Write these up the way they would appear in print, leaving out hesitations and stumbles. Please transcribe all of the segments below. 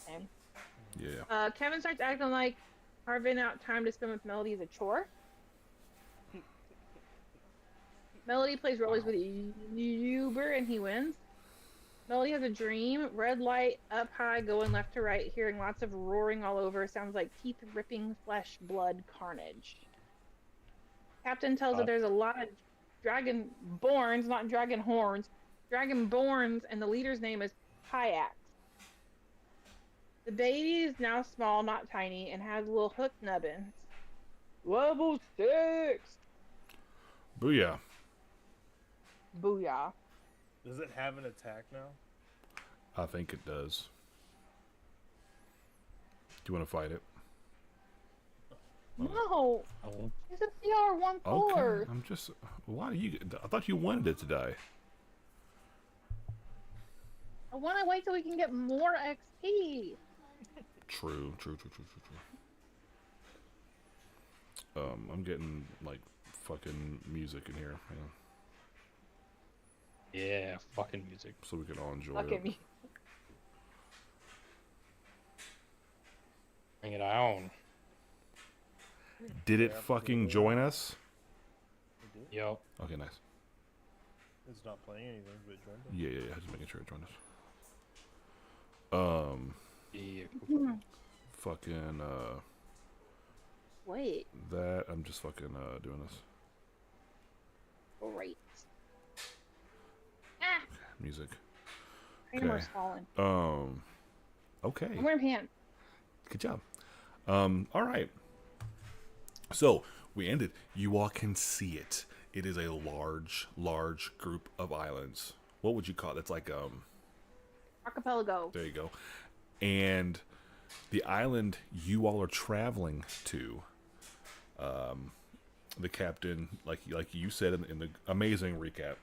name. Yeah. Kevin starts acting like carving out time to spend with Melody is a chore. Melody plays rollers Wow. with Uber and he wins. Melody has a dream. Red light up high, going left to right, hearing lots of roaring all over. Sounds like teeth ripping, flesh, blood, carnage. Captain tells her Uh, there's a lot of dragonborns, not dragon horns, dragonborns, and the leader's name is Kyax. The baby is now small, not tiny, and has little hook nubbins. Level 6! Booyah. Booyah. does it have an attack now? I think it does. Do you want to fight it? No! Oh. It's a CR1 Okay. polar. I'm just. Why do you? I thought you wanted it to die. I want to wait till we can get more XP. True. I'm getting like fucking music in here, hang on, Yeah, fucking music. so we can all enjoy Look it. at me. Bring it on. Did it Yeah, fucking yeah. join us? It did. Yo. Okay, nice. It's not playing anything, but it joined us. Yeah. Just making sure it joined us. Yeah. Fucking Wait. that. I'm just fucking doing this Great. Ah! music. Kramer's fallen. Okay. I'm wearing pants. Good job. All right. So we ended. You all can see it. It is a large group of islands. What would you call it? It's like Archipelago. there you go. And the island you all are traveling to, the captain, like you said in the amazing recap,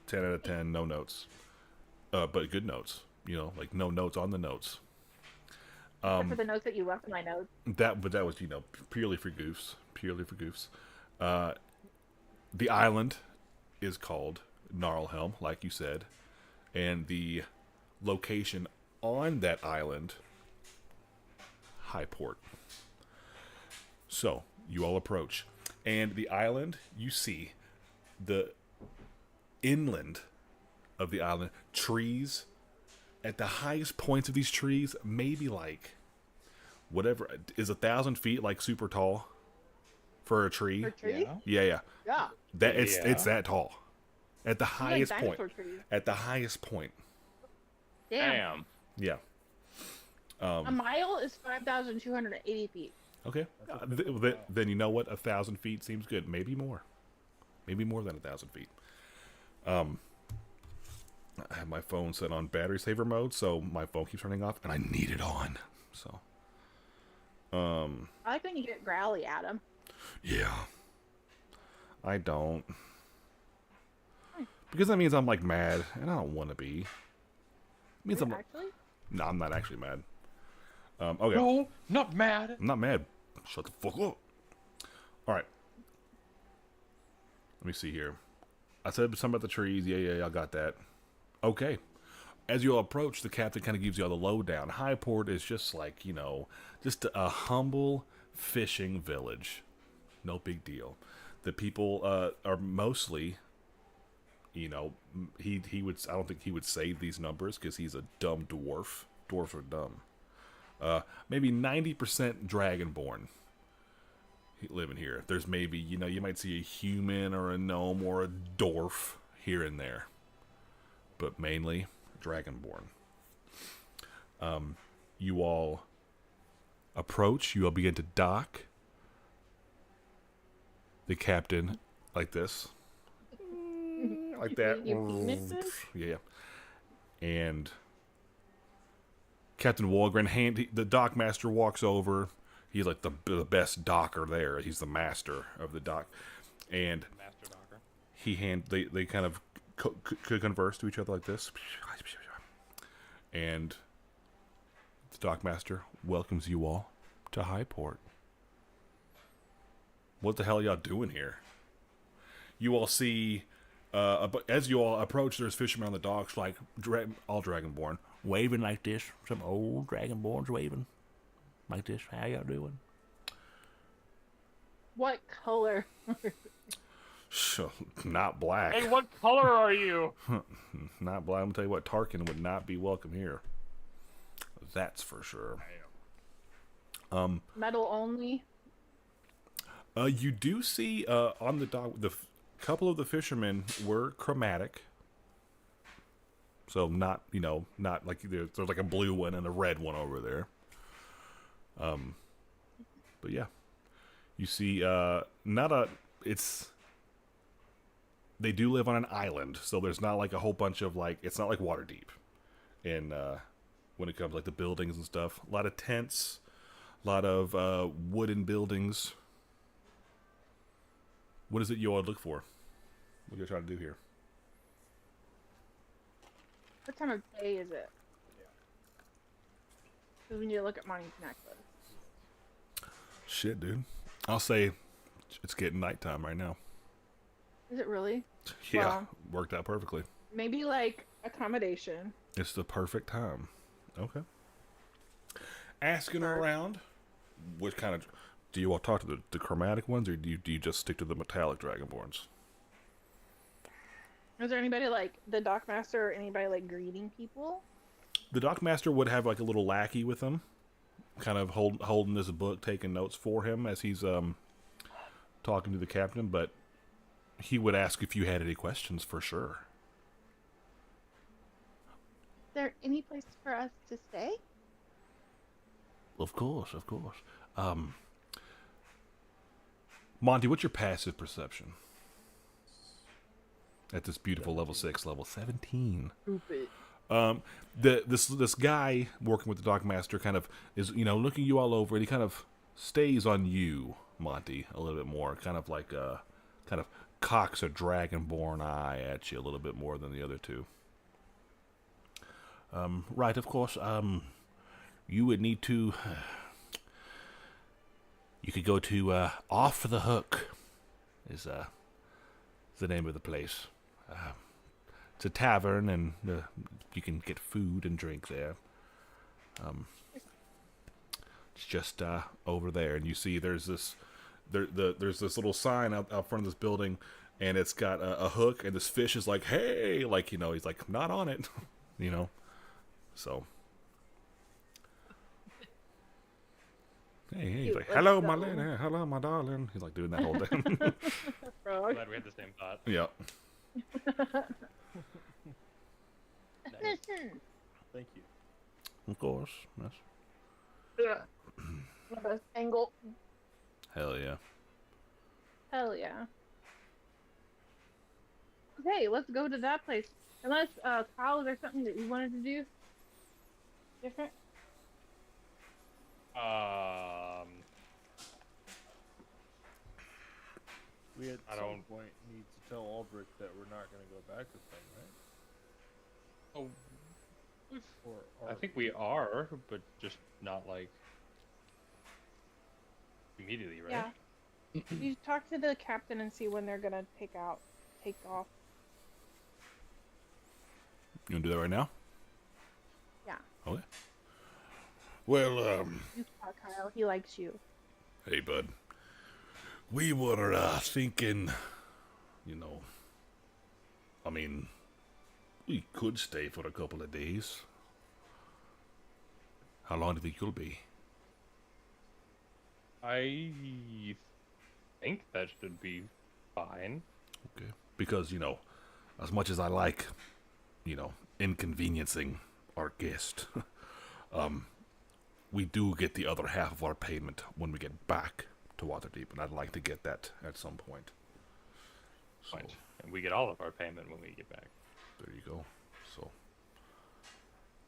10 out of 10, no notes, but good notes. You know, like no notes on the notes. Except for the notes that you left in my notes. But that was purely for goofs. The island is called Gnarlhelm, like you said, and the location on that island, Highport. So you all approach, and the island you see, the inland of the island, trees. At the highest points of these trees, maybe like whatever is 1,000 feet, like super tall for a tree. For trees? Yeah. Yeah. Yeah. That it's Yeah. that tall. At the Like highest point. dinosaur trees. At the highest point. Damn. Yeah. A mile is 5,280 feet. Okay. Then you know what? 1,000 feet seems good. Maybe more. Maybe more than 1,000 feet. I have my phone set on battery saver mode, so my phone keeps turning off, and I need it on. So. I like when you get growly at him. Yeah. I don't. Because that means I'm like mad, and I don't want to be. It means I'm Actually? no, I'm not actually mad. Okay. No, not mad. I'm not mad. Shut the fuck up. All right. Let me see here. I said something about the trees. Yeah, I got that. Okay. As you all approach, the captain kind of gives you all the lowdown. Highport is just like, just a humble fishing village. No big deal. The people are mostly, he would. I don't think he would say these numbers because he's a dumb dwarf. Dwarves are dumb. Maybe 90% dragonborn living here. There's maybe, you might see a human or a gnome or a dwarf here and there. But mainly dragonborn. You all approach. You all begin to dock. The captain, like this. Like that. You penises? Yeah. And Captain Walgren, the dockmaster walks over. He's like the best docker there. He's the master of the dock. And Master Docker. they kind of converse to each other like this. And the dockmaster welcomes you all to Highport. What the hell are y'all doing here? You all see, as you all approach, there's fishermen on the docks, like all dragonborn, waving like this. Some old dragonborns waving like this. How y'all doing? What color? Sure, not black. Hey, what color are you? Not black. I'm gonna tell you what, Tarkin would not be welcome here. That's for sure. Metal only. You do see on the dock, couple of the fishermen were chromatic. So not not like there's like a blue one and a red one over there. But yeah, you see they do live on an island, so there's not like a whole bunch of it's not like Waterdeep, and when it comes to, like, the buildings and stuff, a lot of tents, a lot of wooden buildings. What is it you all look for? What are you trying to do here? What time of day is it? Because we need to look at Monty's necklace. Shit, dude. I'll say it's getting nighttime right now. Is it really? Yeah, Well, worked out perfectly. maybe like accommodation. It's the perfect time. Okay. Asking Sure. around, which kind of do you all talk to the chromatic ones, or do you just stick to the metallic dragonborns? Is there anybody like the dockmaster or anybody like greeting people? The dockmaster would have like a little lackey with him, kind of holding this book, taking notes for him as he's talking to the captain. But he would ask if you had any questions for sure. Is there any place for us to stay? Of course, of course. Monty, what's your passive perception at this beautiful level 6, level 17? Stupid. This guy working with the dockmaster kind of is looking you all over, and he kind of stays on you, Monty, a little bit more, kind of cocks a dragonborn eye at you a little bit more than the other two. Right, of course. You would need to. You could go to Off the Hook. Is the name of the place. It's a tavern, and you can get food and drink there. It's just over there, and you see there's this there's this little sign out front of this building, and it's got a hook, and this fish is like, hey, he's like, not on it, So. Hey, he's like, hello, my lady, hello, my darling. He's like doing that whole thing. Frog. Glad we had the same thought. Yeah. Nice. Thank you. Of course. Yes. My best angle. Hell yeah. Hell yeah. Okay, let's go to that place. Unless, Kyle, is there something that you wanted to do different? We at I some don't- point need to tell Aldrich that we're not going to go back this time, right? Oh, Or I think we are, but just not like immediately, right? Yeah. You talk to the captain and see when they're gonna take off. You want to do that right now? Yeah. Okay. Well, You talk, Kyle. He likes you. hey, bud. We were thinking, I mean, we could stay for a couple of days. How long do you think you'll be? I think that should be fine. Okay. Because, as much as I like, inconveniencing our guest, we do get the other half of our payment when we get back to Waterdeep, and I'd like to get that at some point. So, Fine. And we get all of our payment when we get back. there you go. So,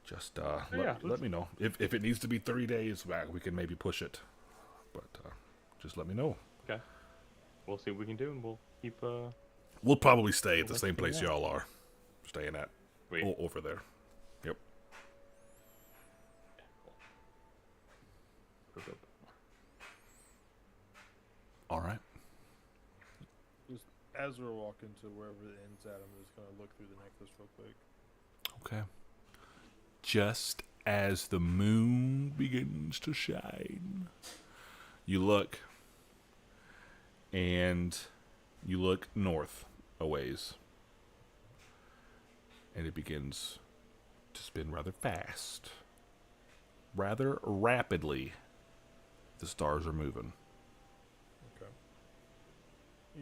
just yeah, let me know. If it needs to be 3 days back, we can maybe push it. But just let me know. Okay. We'll see what we can do, and we'll keep. We'll probably stay at the let's same do place that. y'all are staying at. Wait. Over there. Yep. Cool. All right. just as we're walking to wherever the inn's at, I'm just going to look through the necklace real quick. Okay. just as the moon begins to shine, you look, and you look north a ways, and it begins to spin rather fast. Rather rapidly, the stars are moving. Okay.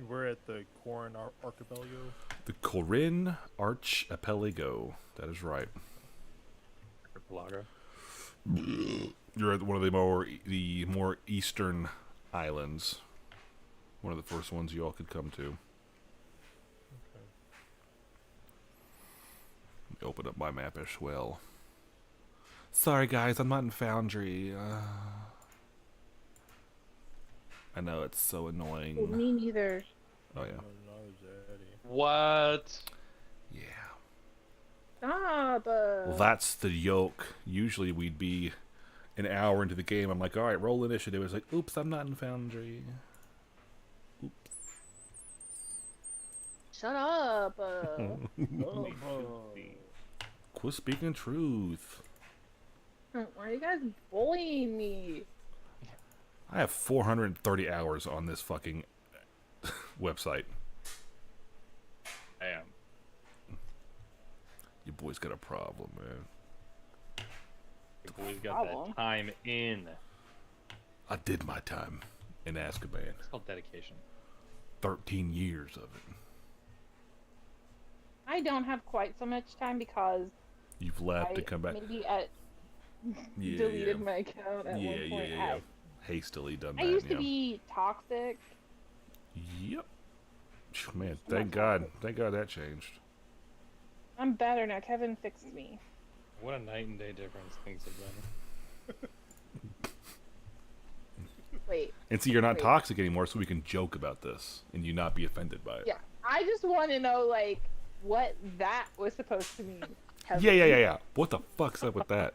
We're at the Corin Archipelago. The Corin Archipelago. That is right. Archipelago. You're at one of the more eastern islands. One of the first ones you all could come to. Okay. Open up my map as well. Sorry guys, I'm not in Foundry. I know it's so annoying. Me neither. Oh yeah. No, Zaddy. What? Yeah. Stop. Well, that's the yoke. Usually we'd be an hour into the game. I'm like, all right, roll initiative. It's like, oops, I'm not in Foundry. Shut up. Quit speaking truth. Why are you guys bullying me? I have 430 hours on this fucking website. Damn. Your boy's got a problem, man. The boy's got Problem. that time in. I did my time in Azkaban. It's called dedication. 13 years of it. I don't have quite so much time because You've left I to come back. maybe Yeah, deleted my account at yeah, one point. yeah. Hastily done I that. used to yeah. be toxic. Yep. Man, thank God. Thank God that changed. I'm better now. Kevin fixed me. What a night and day difference things have been. Wait. And see, you're not Wait. toxic anymore, so we can joke about this and you not be offended by it. Yeah. I just want to know, like, what that was supposed to mean. Kevin. Yeah. What the fuck's up with that?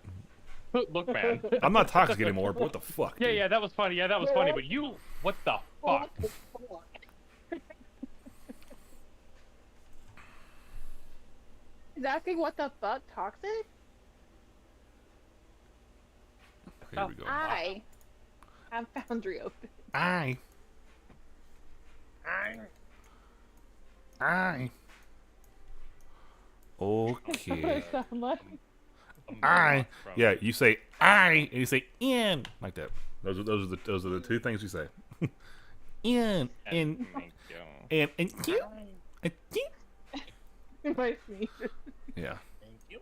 Look, man. I'm not toxic anymore, but what the fuck? Yeah, dude? yeah, that was funny. Yeah, that was funny. But you, what the fuck? He's asking what the fuck toxic? Here we go. I have Foundry open. I. Okay. Sound like- I. Yeah, you say I and you say in like that. Those are the two things you say. In and you and you. My sneeze. Yeah. Thank you.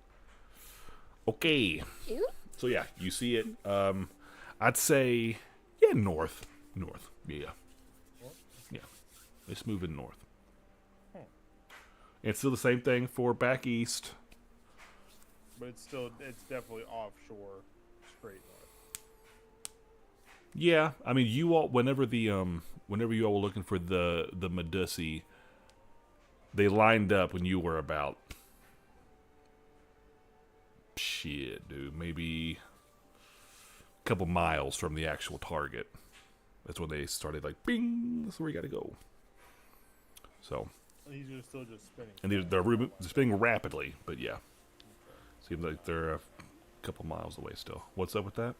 Okay. Cute? So yeah, you see it. I'd say north. Yeah. It's moving north. It's still the same thing for back east. But it's definitely offshore, straight north. Yeah, I mean, you all whenever you all were looking for the Medusi, they lined up when you were about maybe a couple miles from the actual target. That's when they started like, bing, that's where you got to go. So, These are still just spinning. and they're spinning rapidly, but yeah, seems like they're a couple miles away still. What's up with that?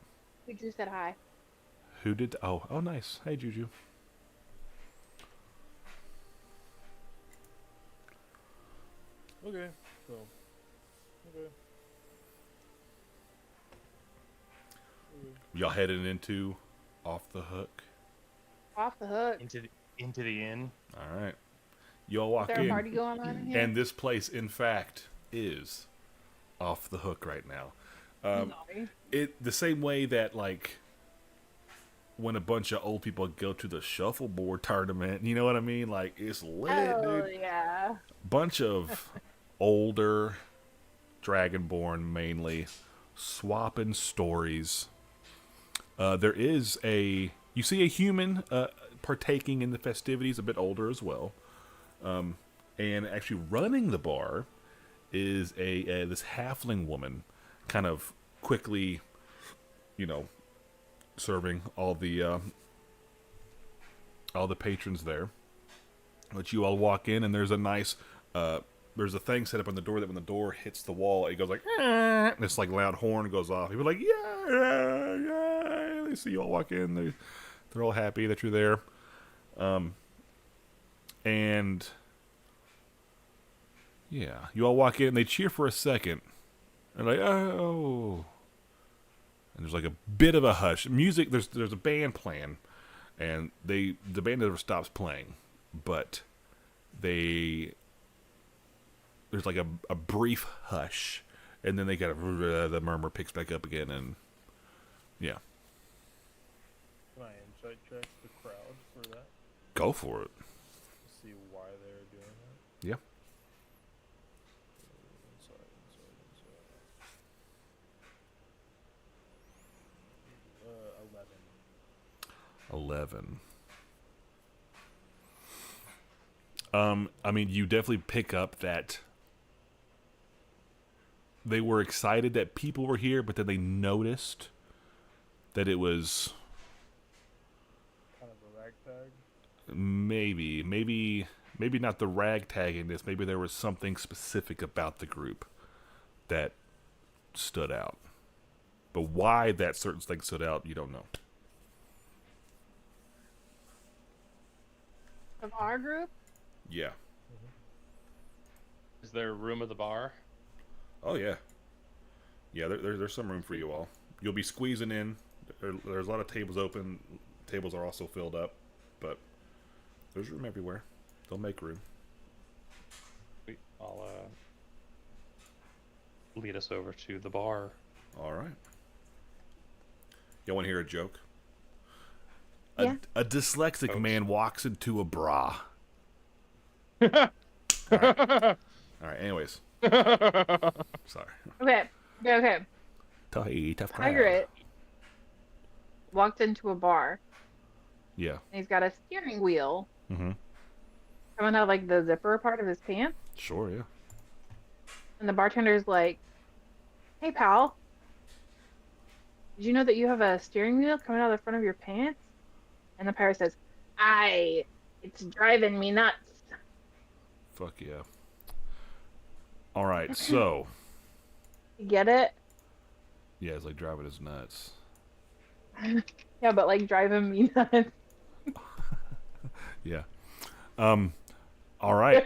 Juju said hi. Who did? Oh, nice. Hey, Juju. Okay, so. Okay. Y'all heading into Off the Hook? Off the hook. Into the inn. All right. Y'all walk Is there a in, party going on in here? and this place, in fact, is off the hook right now. Sorry. It the same way that like when a bunch of old people go to the shuffleboard tournament, you know what I mean? Like it's lit, Oh, dude. yeah. Bunch of older Dragonborn mainly swapping stories. There is you see a human partaking in the festivities, a bit older as well. And actually running the bar is this halfling woman, kind of quickly, serving all the patrons there. But you all walk in, and there's a nice there's a thing set up on the door that when the door hits the wall, it goes like, and this like loud horn goes off. People are like, yeah. They see you all walk in. They're all happy that you're there. And yeah, you all walk in. They cheer for a second. They're like, oh. And there's like a bit of a hush. Music. There's a band playing, and the band never stops playing, but there's like a brief hush, and then they got the murmur picks back up again, and yeah, Can I insight check the crowd for that? go for it. See why they're doing that? Yeah, Insight. 11. 11. I mean, you definitely pick up that they were excited that people were here, but then they noticed that it was Kind of a ragtag. maybe not the ragtaginess. Maybe there was something specific about the group that stood out. But why that certain thing stood out, you don't know. Of our group? Yeah. Is there a room at the bar? Oh yeah. Yeah, there's some room for you all. You'll be squeezing in. There's a lot of tables open. Tables are also filled up, but there's room everywhere. They'll make room. I'll lead us over to the bar. All right. Y'all want to hear a joke? Yeah. A dyslexic Folks. man walks into a bra. All right. Anyways. Sorry. Okay. Tough crowd. Pirate walked into a bar, Yeah. and he's got a steering wheel Mm-hmm. coming out of like the zipper part of his pants. Sure, yeah. And the bartender's like, "Hey, pal, did you know that you have a steering wheel coming out of the front of your pants?" And the pirate says, "Aye, it's driving me nuts." Fuck yeah. All right, so You get it? yeah, it's like driving us nuts. Yeah, but like driving me nuts. Yeah. All right.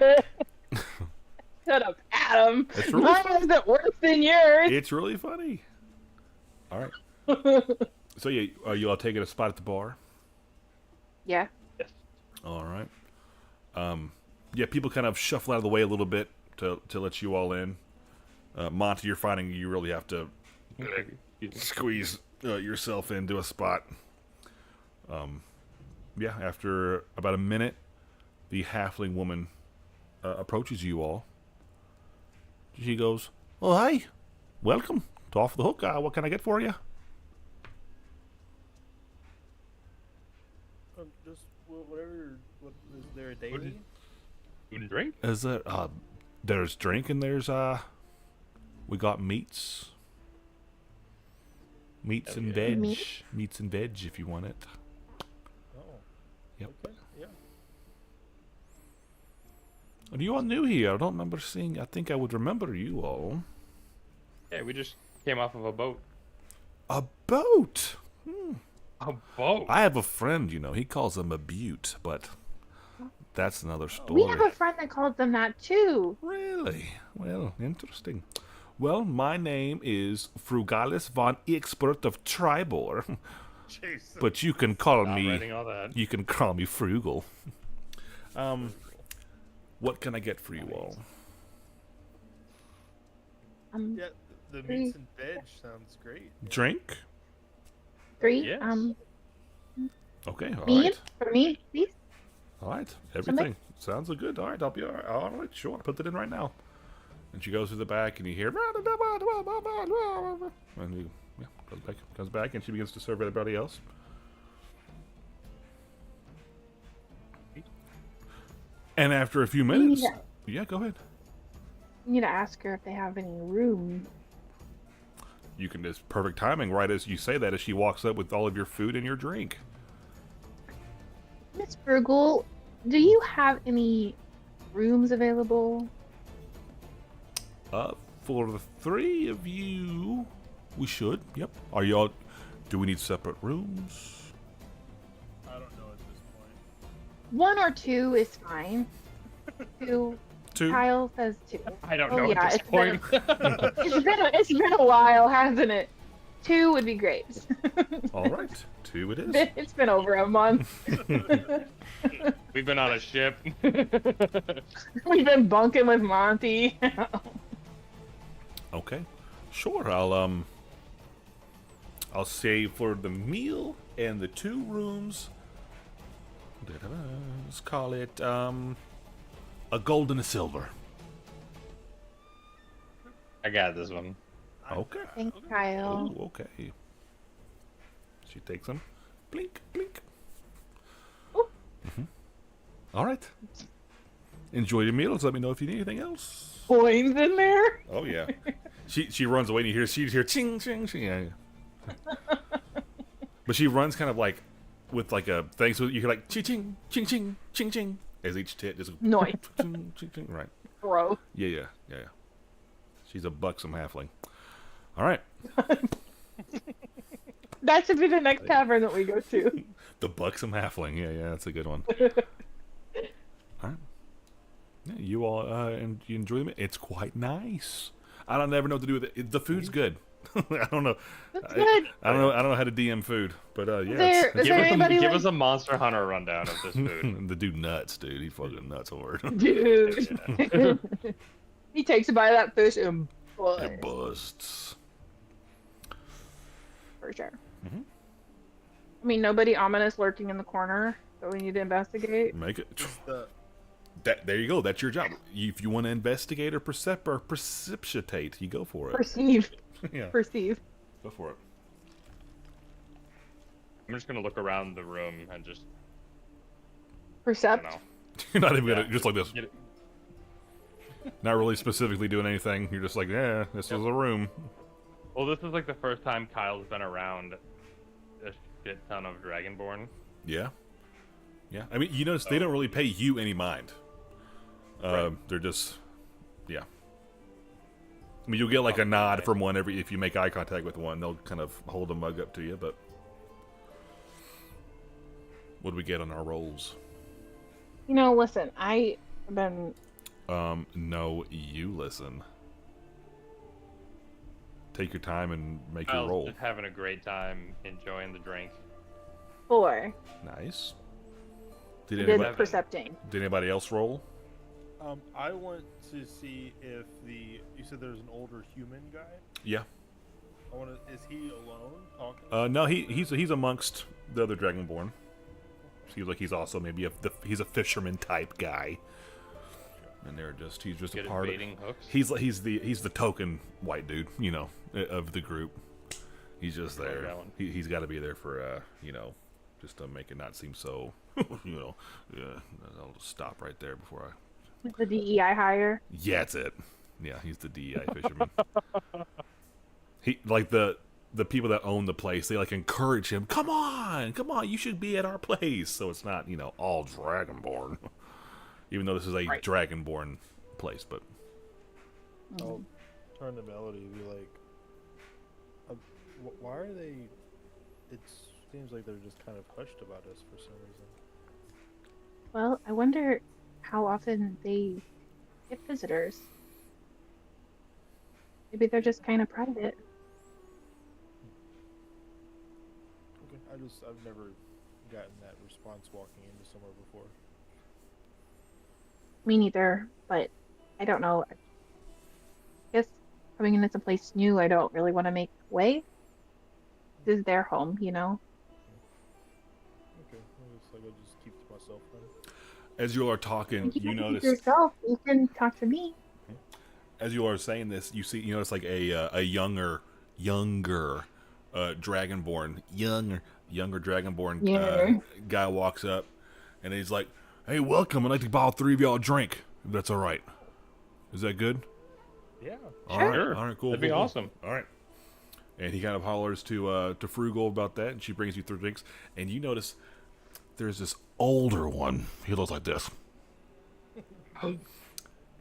Shut up, Adam. It's really Mine isn't worse than yours. It's really funny. All right. So yeah, are you all taking a spot at the bar? Yeah. All right. Yeah, people kind of shuffle out of the way a little bit to let you all in. Monty, you're finding you really have to squeeze yourself into a spot. Yeah, after about a minute, the halfling woman approaches you all. She goes, "Oh, hi. Welcome to Off the Hook. What can I get for you?" Just whatever. What is there a daily? Food and drink? Is there, there's drink and there's, we got meats. Meats and veg. Meat? Meats and veg if you want it. Oh. Yep. Okay. Yeah. Are you all new here? I don't remember seeing, I think I would remember you all. Yeah, we just came off of a boat. A boat? A boat? I have a friend, you know, he calls them a butte, but that's another story. We have a friend that calls them that too. Really? Well, interesting. Well, my name is Frugalis von Expert of Tribor, Jason. but you can call Not me writing all that. you can call me Frugal. What can I get for you all? Yeah, the meats and veg sounds great. Drink? 3. Yes. Okay, all Meat right. for me, please. All right, everything sounds good. All right, I'll be all right. All right, sure, I'll put that in right now. And she goes to the back, and you hear, and you, yeah, comes back, and she begins to serve everybody else. And after a few minutes, yeah, go ahead. You need to ask her if they have any room. You can, it's perfect timing, right as you say that, as she walks up with all of your food and your drink. Miss Frugal, do you have any rooms available? For the three of you, we should. Yep. Are y'all? Do we need separate rooms? I don't know at this point. 1 or 2 is fine. 2. Two. Kyle says 2. I don't Oh, know yeah, at this it's been- point. It's been a while, hasn't it? 2 would be great. All right. 2 it is. It's been over a month. We've been on a ship. We've been bunking with Monty. Okay. Sure. I'll say for the meal and the 2 rooms. Let's call it a gold and a silver. I got this one. Okay. Thanks, Kyle. Ooh, okay. She takes them. Blink, blink. Ooh. All right. Enjoy your meals. Let me know if you need anything else. Coins in there. Oh yeah. She runs away and you hear ching ching ching. Yeah. But she runs kind of like with like a thing, so you hear like ching ching ching ching ching ching as each tit just Noise. ching, ching, ching. Right. Bro. Yeah. She's a buxom halfling. All right. That should be the next tavern that we go to. The buxom halfling. Yeah, that's a good one. All right. Yeah, you all and you enjoy it. It's quite nice. I don't never know what to do with it. The food's good. I don't know. That's good. I don't know how to DM food, but yeah. There- it's- Is there anybody give like- us a Monster Hunter rundown of this food. the dude nuts, dude. He fucking nuts hard. Dude. He takes a bite of that fish and It busts. for sure. Mhm. I mean, nobody ominous lurking in the corner that we need to investigate. Make it. Is the There you go. That's your job. If you want to investigate or precipitate, you go for it. Perceive. Yeah, Perceive. go for it. I'm just gonna look around the room and just, I Percept. don't know. You're not even gonna Yeah. just like this. Get it. Not really specifically doing anything. You're just like, yeah, this is a room. Well, this is like the first time Kyle's been around a shit ton of Dragonborn. Yeah. Yeah. I mean, you notice they don't really pay you any mind. Right. They're just, yeah. I mean, you'll get like a nod right. from one if you make eye contact with one. They'll kind of hold a mug up to you, but what do we get on our rolls? You know, listen, I've been. No, you listen. Take your time and make your Kyle's roll. just having a great time enjoying the drink. 4. Nice. I Did did anybody, percepting. did anybody else roll? I want to see if you said there's an older human guy. Yeah. Is he alone talking? No, he's amongst the other Dragonborn. Seems like he's also maybe he's a fisherman type guy. And he's just Good a at part of. baiting hooks. He's the token white dude, of the group. He's just I like there. that one. He's got to be there for just to make it not seem so, Yeah, I'll just stop right there before I. The DEI hire. Yeah, that's it. Yeah, he's the DEI fisherman. He like the people that own the place. They like encourage him. Come on, you should be at our place. So it's not all Dragonborn, even though this is a Right. Dragonborn place. But I'll turn to Melody and be like, why are they? It seems like they're just kind of hushed about us for some reason. Well, I wonder how often they get visitors. Maybe they're just kind of private. Okay, I've never gotten that response walking into somewhere before. Me neither, but I don't know. I guess coming into some place new, I don't really want to make way. This is their home, Okay, looks like I just keep to myself then. as you are talking, you can keep notice yourself. You can talk to me. as you are saying this, you notice like a younger Dragonborn, younger Dragonborn Yeah. guy walks up, and he's like, "Hey, welcome! I'd like to buy all 3 of y'all a drink, if that's all right. Is that good? Yeah. All right, Sure. all right, cool. That'd be cool, cool. awesome. All right." And he kind of hollers to Frugal about that, and she brings you 3 drinks, and you notice there's this older one. He looks like this,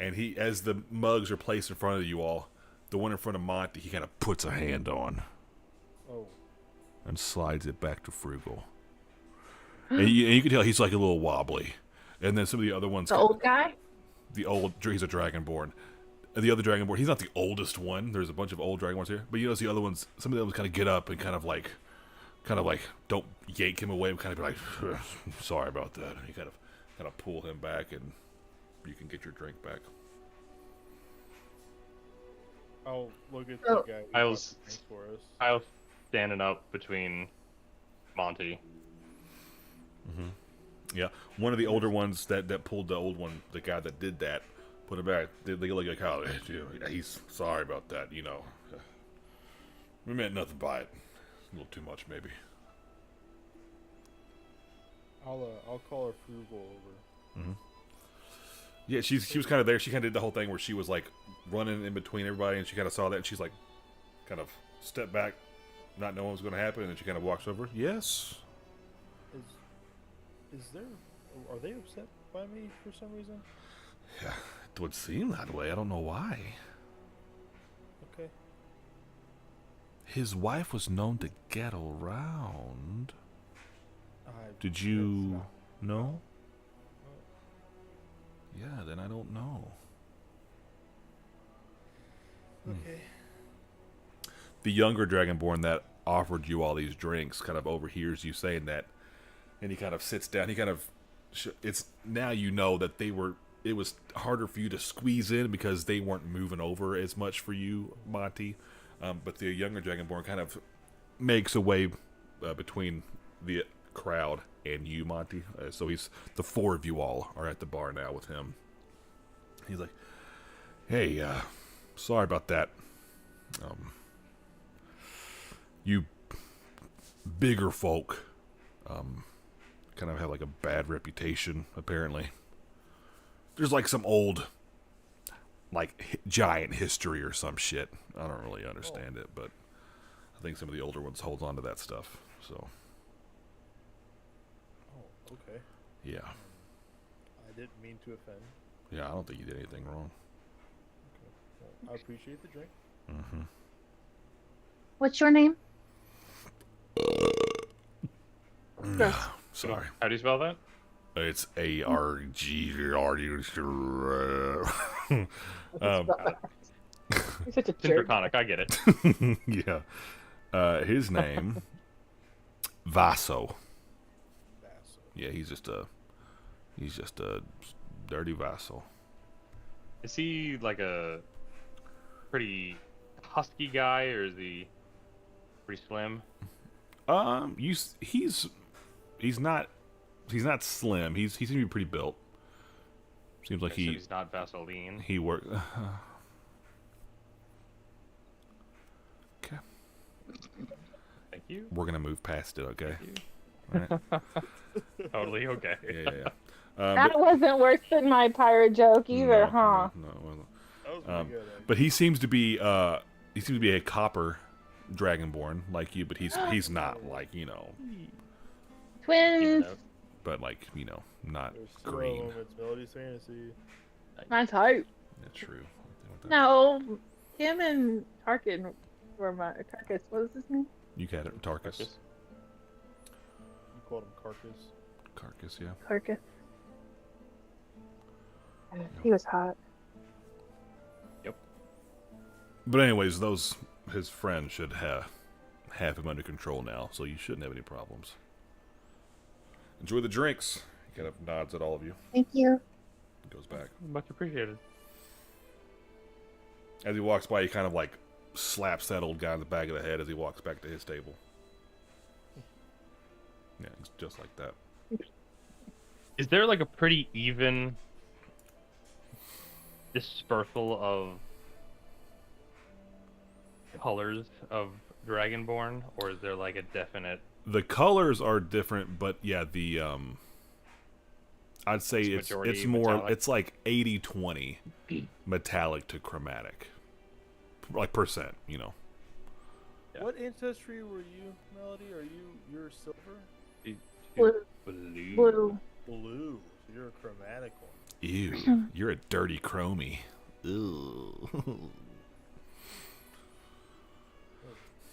And he, as the mugs are placed in front of you all, the one in front of Monty, he kind of puts a hand on Oh. and slides it back to Frugal. And you can tell he's like a little wobbly. And then some of the other ones, The old guy? he's a Dragonborn. The other Dragonborn, he's not the oldest one. There's a bunch of old Dragonborns here, but you notice the other ones. Some of the others kind of get up and kind of like don't yank him away. Kind of be like, sorry about that. And you kind of pull him back, and you can get your drink back. I'll look at Oh. the guy who I bought was- the drink for us. I was standing up between Monty. Yeah, one of the older ones that pulled the old one, the guy that did that, put it back. They look like how he's sorry about that. You know, we meant nothing by it. A little too much, maybe. I'll call her Frugal over. Yeah, she was kind of there. She kind of did the whole thing where she was like running in between everybody, and she kind of saw that, and she's like, kind of stepped back, not knowing what was going to happen, and then she kind of walks over. Yes. Is there? Are they upset by me for some reason? Yeah, it would seem that way. I don't know why. Okay. His wife was known to get around. Did It's you not- know? Yeah, then I don't know. Okay. The younger Dragonborn that offered you all these drinks kind of overhears you saying that, and he kind of sits down. He kind of, it's now you know that it was harder for you to squeeze in because they weren't moving over as much for you, Monty. But the younger Dragonborn kind of makes a way between the crowd and you, Monty. So the four of you all are at the bar now with him. He's like, "Hey, sorry about that. You bigger folk kind of have like a bad reputation, apparently. There's like some old like giant history or some shit. I don't really understand it, but I think some of the older ones hold on to that stuff. So Oh, okay. yeah, I didn't mean to offend. I don't think you did anything wrong. Okay. Well, I appreciate the drink. Mm-hmm. What's your name? Sorry, How do you spell that? it's ARG. You're such a jerk. Interconic, I get it. Yeah, his name Vaso. Basso. Yeah, he's just a dirty vassal. Is he like a pretty husky guy, or is he pretty slim? He's not slim. He seems to be pretty built. Seems like So he's not Vaseline. he work. Okay, Thank you. we're gonna move past it. Okay. Thank All right. Totally okay. Yeah. That wasn't worse than my pirate joke either, no, huh? No, it wasn't. That was pretty good. Actually. But he seems to be a copper dragonborn like you, but he's not like Twins. but like not There's still green. It's Melody's fantasy. That's hope. That's true. No, Kim and Tarkin were my Tarkus. What was his name? You got it, Tarkus. Just- You called him Carcass. Carcass, yeah. Tarkus. He was hot. But anyways, his friends should have him under control now, so you shouldn't have any problems. Enjoy the drinks. He kind of nods at all of you. Thank you. Goes back. Much appreciated. As he walks by, he kind of like slaps that old guy in the back of the head as he walks back to his table. Yeah, it's just like that. Is there like a pretty even dispersal of colors of Dragonborn, or is there like a definite? The colors are different, but yeah, the I'd say It's it's majority more metallic? it's like 80-20 metallic to chromatic. Like percent, Yeah. What ancestry were you, Melody? You're silver? Blue. Blue. Blue. Blue. So you're a chromatic one. Ew, you're a dirty chromie. Ew.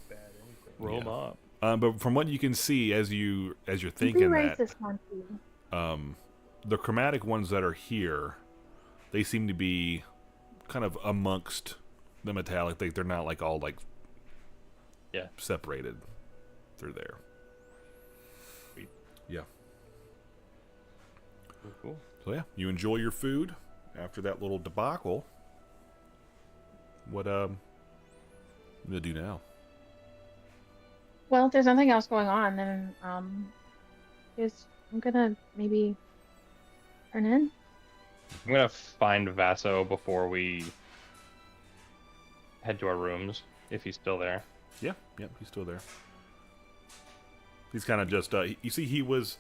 Bad anything. Roll 'em Yeah. up. But from what you can see, as you're You thinking raise that, this monkey. the chromatic ones that are here, they seem to be kind of amongst the metallic. They're not like all like Yeah. separated. They're there. Sweet. Yeah. Cool. So yeah, you enjoy your food after that little debacle. What I'm gonna do now? Well, if there's nothing else going on, then I'm gonna maybe turn in. I'm gonna find Vaso before we head to our rooms, if he's still there. Yeah, he's still there. He's kind of just you see, he was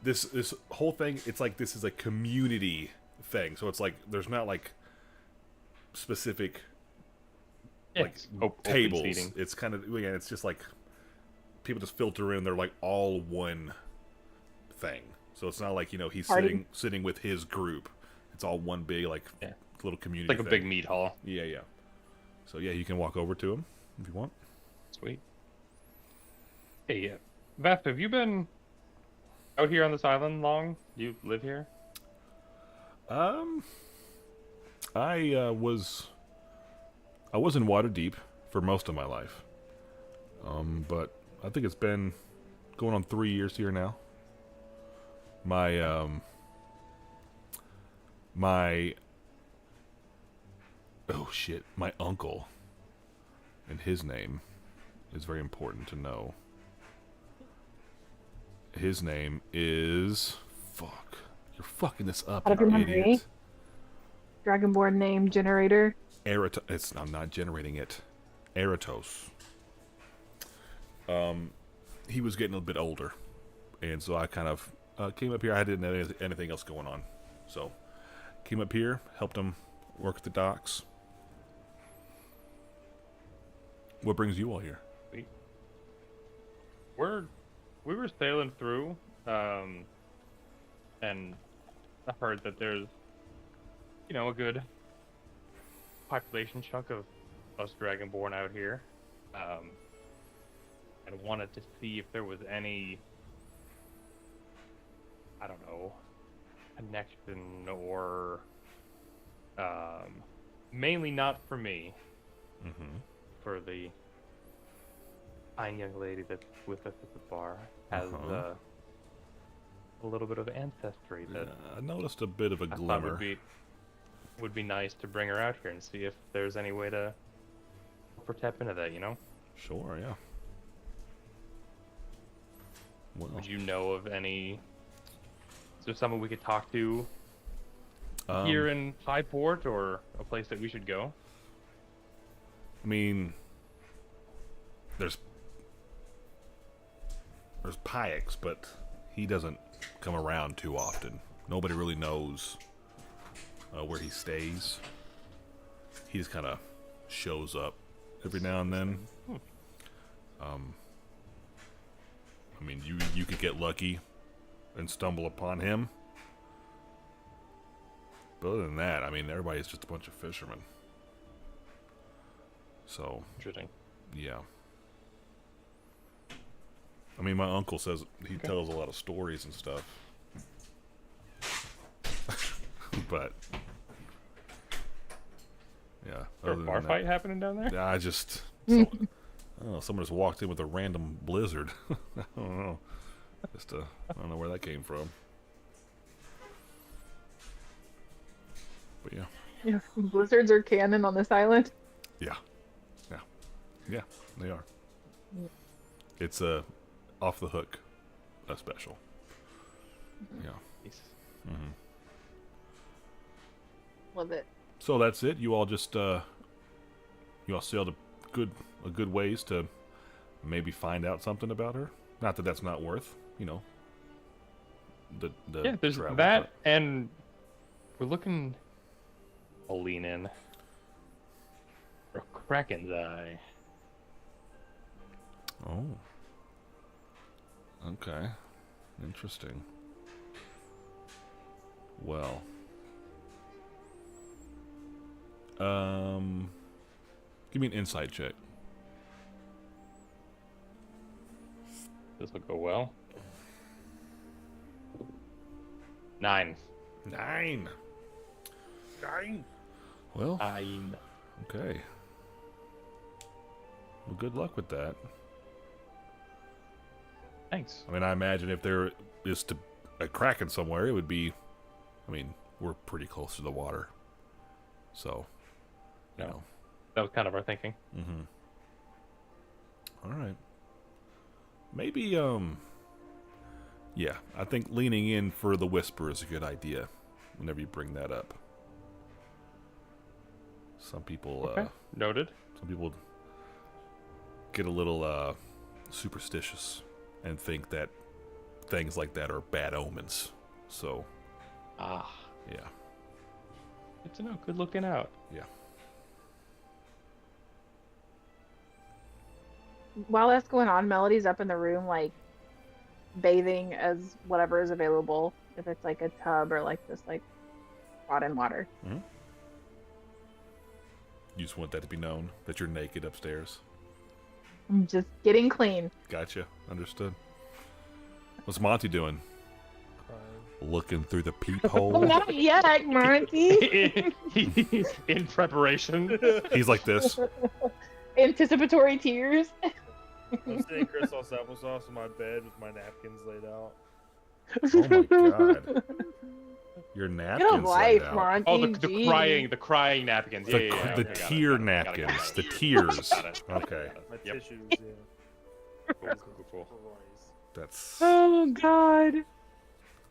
this whole thing. It's like this is a community thing, so it's like there's not like specific like It's open tables. seating. It's kind of again, it's just like people just filter in. They're like all one thing, so it's not like he's Party. sitting with his group. It's all one big like Yeah. little community. It's like a thing. big meat hall. Yeah. So yeah, you can walk over to him if you want. Sweet. Hey, Veth, have you been out here on this island long? Do you live here? I was in Waterdeep for most of my life. But I think it's been going on 3 years here now. My my uncle, and his name is very important to know. His name is fuck. You're fucking this up, Out of your you memory? idiot. Dragonborn name generator. I'm not generating it. Eratos. He was getting a bit older, and so I kind of came up here. I didn't have anything else going on, so came up here, helped him work at the docks. What brings you all here? We were sailing through, and I've heard that there's, a good population chunk of us Dragonborn out here. I wanted to see if there was any, I don't know, connection or, mainly not for me, Mm-hmm. for the fine young lady that's with us at the bar has Uh-huh. a little bit of ancestry that I noticed a bit of a I thought glimmer. would be nice to bring her out here and see if there's any way to help her tap into that, Sure, yeah. Well, Would you know of any? Is there someone we could talk to here in Highport, or a place that we should go? I mean, there's Pyx, but he doesn't come around too often. Nobody really knows where he stays. He just kind of shows up every now and then. I mean, you could get lucky and stumble upon him. But other than that, I mean, everybody's just a bunch of fishermen. So, Interesting. yeah. I mean, my uncle says he tells a lot of stories and stuff. But, yeah. Is there a other bar than fight happening down there? that, I just... I don't know, someone just walked in with a random blizzard. I don't know. I don't know where that came from. But yeah. Blizzards are canon on this island. Yeah, they are. Yeah. It's off the hook, a special. Yeah. Nice. Hmm. Love it. So that's it. You all just you all sailed a good ways to maybe find out something about her. Not that that's not worth, the Yeah, there's travel, that, and we're looking. I'll lean in. For a Kraken's eye. but- Oh. Okay. Interesting. Well, Give me an insight check. This will go well. 9. 9. 9. Well, 9. okay. Well, good luck with that. Thanks. I mean, I imagine if there is a Kraken somewhere, it would be. I mean, we're pretty close to the water, so you No. know. That was kind of our thinking. Mm-hmm. All right. Maybe yeah, I think leaning in for the whisper is a good idea. Whenever you bring that up, some people Okay. Noted. some people get a little superstitious and think that things like that are bad omens. So Ah. yeah. Good to know. Good looking out. Yeah. While that's going on, Melody's up in the room, like bathing as whatever is available. If it's like a tub or like just like hot in water. You just want that to be known that you're naked upstairs. I'm just getting clean. Gotcha. Understood. What's Monty doing? Crying. Looking through the Oh, peephole. not yet, Monty. In preparation. He's like this. Anticipatory tears. I'm sitting Crystal's applesauce in my bed with my napkins laid out. Oh my god. Your Get a napkins life, laid out. Monty. Oh, the Geez. crying napkins. Yeah, The, yeah, yeah. the Okay, got it. tear Got it, napkins. got it. The tears. Got it. Okay. My Yep. tissues, yeah. Cool. Christ. That's Oh God.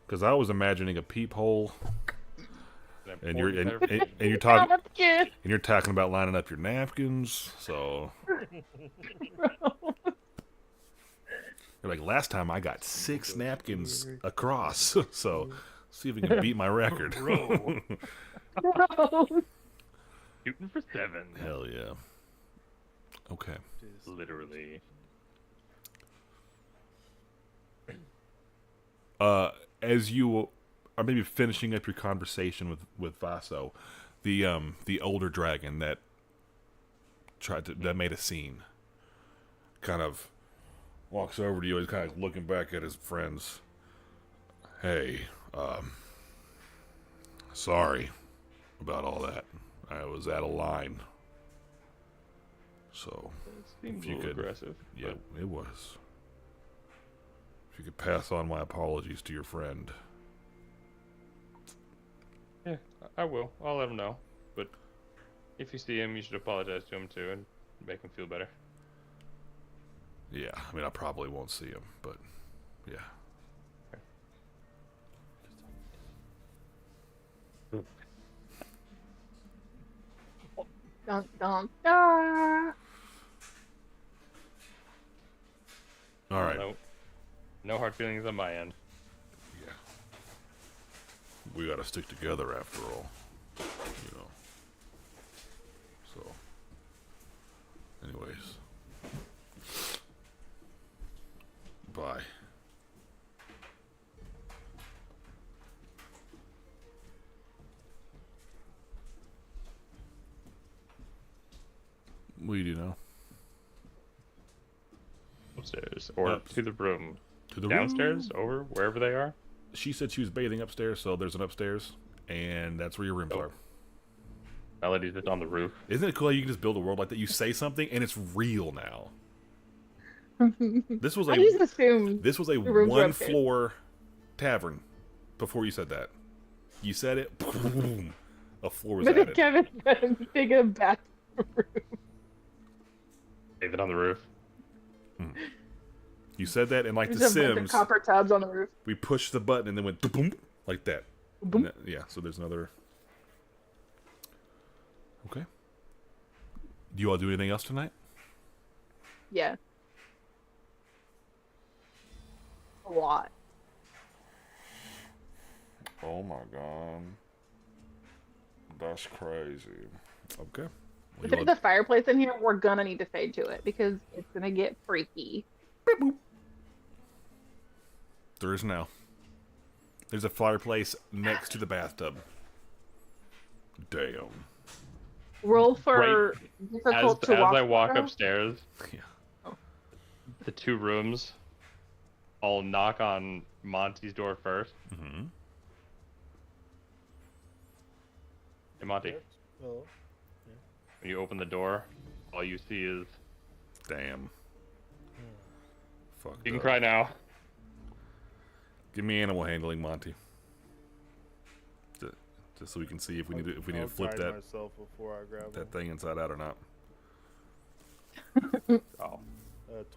because I was imagining a peephole, An and you're important and you're talking Napkin. and you're talking about lining up your napkins. So you're like, last time I got 6 napkins across. So see if we can beat my record. Bro. Gross. Shooting for 7. Hell yeah. Okay. Just- Literally. As you are maybe finishing up your conversation with Vaso, the older dragon that made a scene, kind of walks over to you. He's kind of looking back at his friends. Hey, sorry about all that. I was out of line. So It seems If you a little could- aggressive. yeah, it was. If you could pass on my apologies to your friend. Yeah, I will. I'll let him know. But if you see him, you should apologize to him too and make him feel better. Yeah, I mean, I probably won't see him, but yeah. Dun, dun, dun. All right. No hard feelings on my end. Yeah. We gotta stick together after all. You know. So. Anyways. Bye. What do you do now? Upstairs or Up. to the room. To the Downstairs, room? over, wherever they are. She said she was bathing upstairs, so there's an upstairs, and that's where your rooms Oh. are. Melody's just on the roof. Isn't it cool how you can just build a world like that? You say something, and it's real now. This was I just assumed. This was a The rooms are upstairs. 1-floor tavern before you said that. You said it, boom, a floor was But then added. Kevin said, "Big a bathroom." David on the roof. You said that, and like There's The a bunch of Sims, copper tubs on the roof. we pushed the button and then went boom, like that. Boom. And that- yeah, so there's another. Okay. Do you all do anything else tonight? Yeah. A lot. Oh my god. That's crazy. Okay. If Well, there's a fireplace in here, we're gonna need to fade to it because it's gonna get freaky. there is now. There's a fireplace next to the bathtub. Damn. Roll for difficult As to walk. I walk through. upstairs, Yeah. the 2 rooms, I'll knock on Monty's door first. Mm-hmm. Hey, Monty, Yes. Hello. when you open the door, all you see is... Damn. Fuck. You can cry now. Give me animal handling, Monty. Just so we can see if we need to I'll flip guide that myself before I grab that him. thing inside out or not. Oh.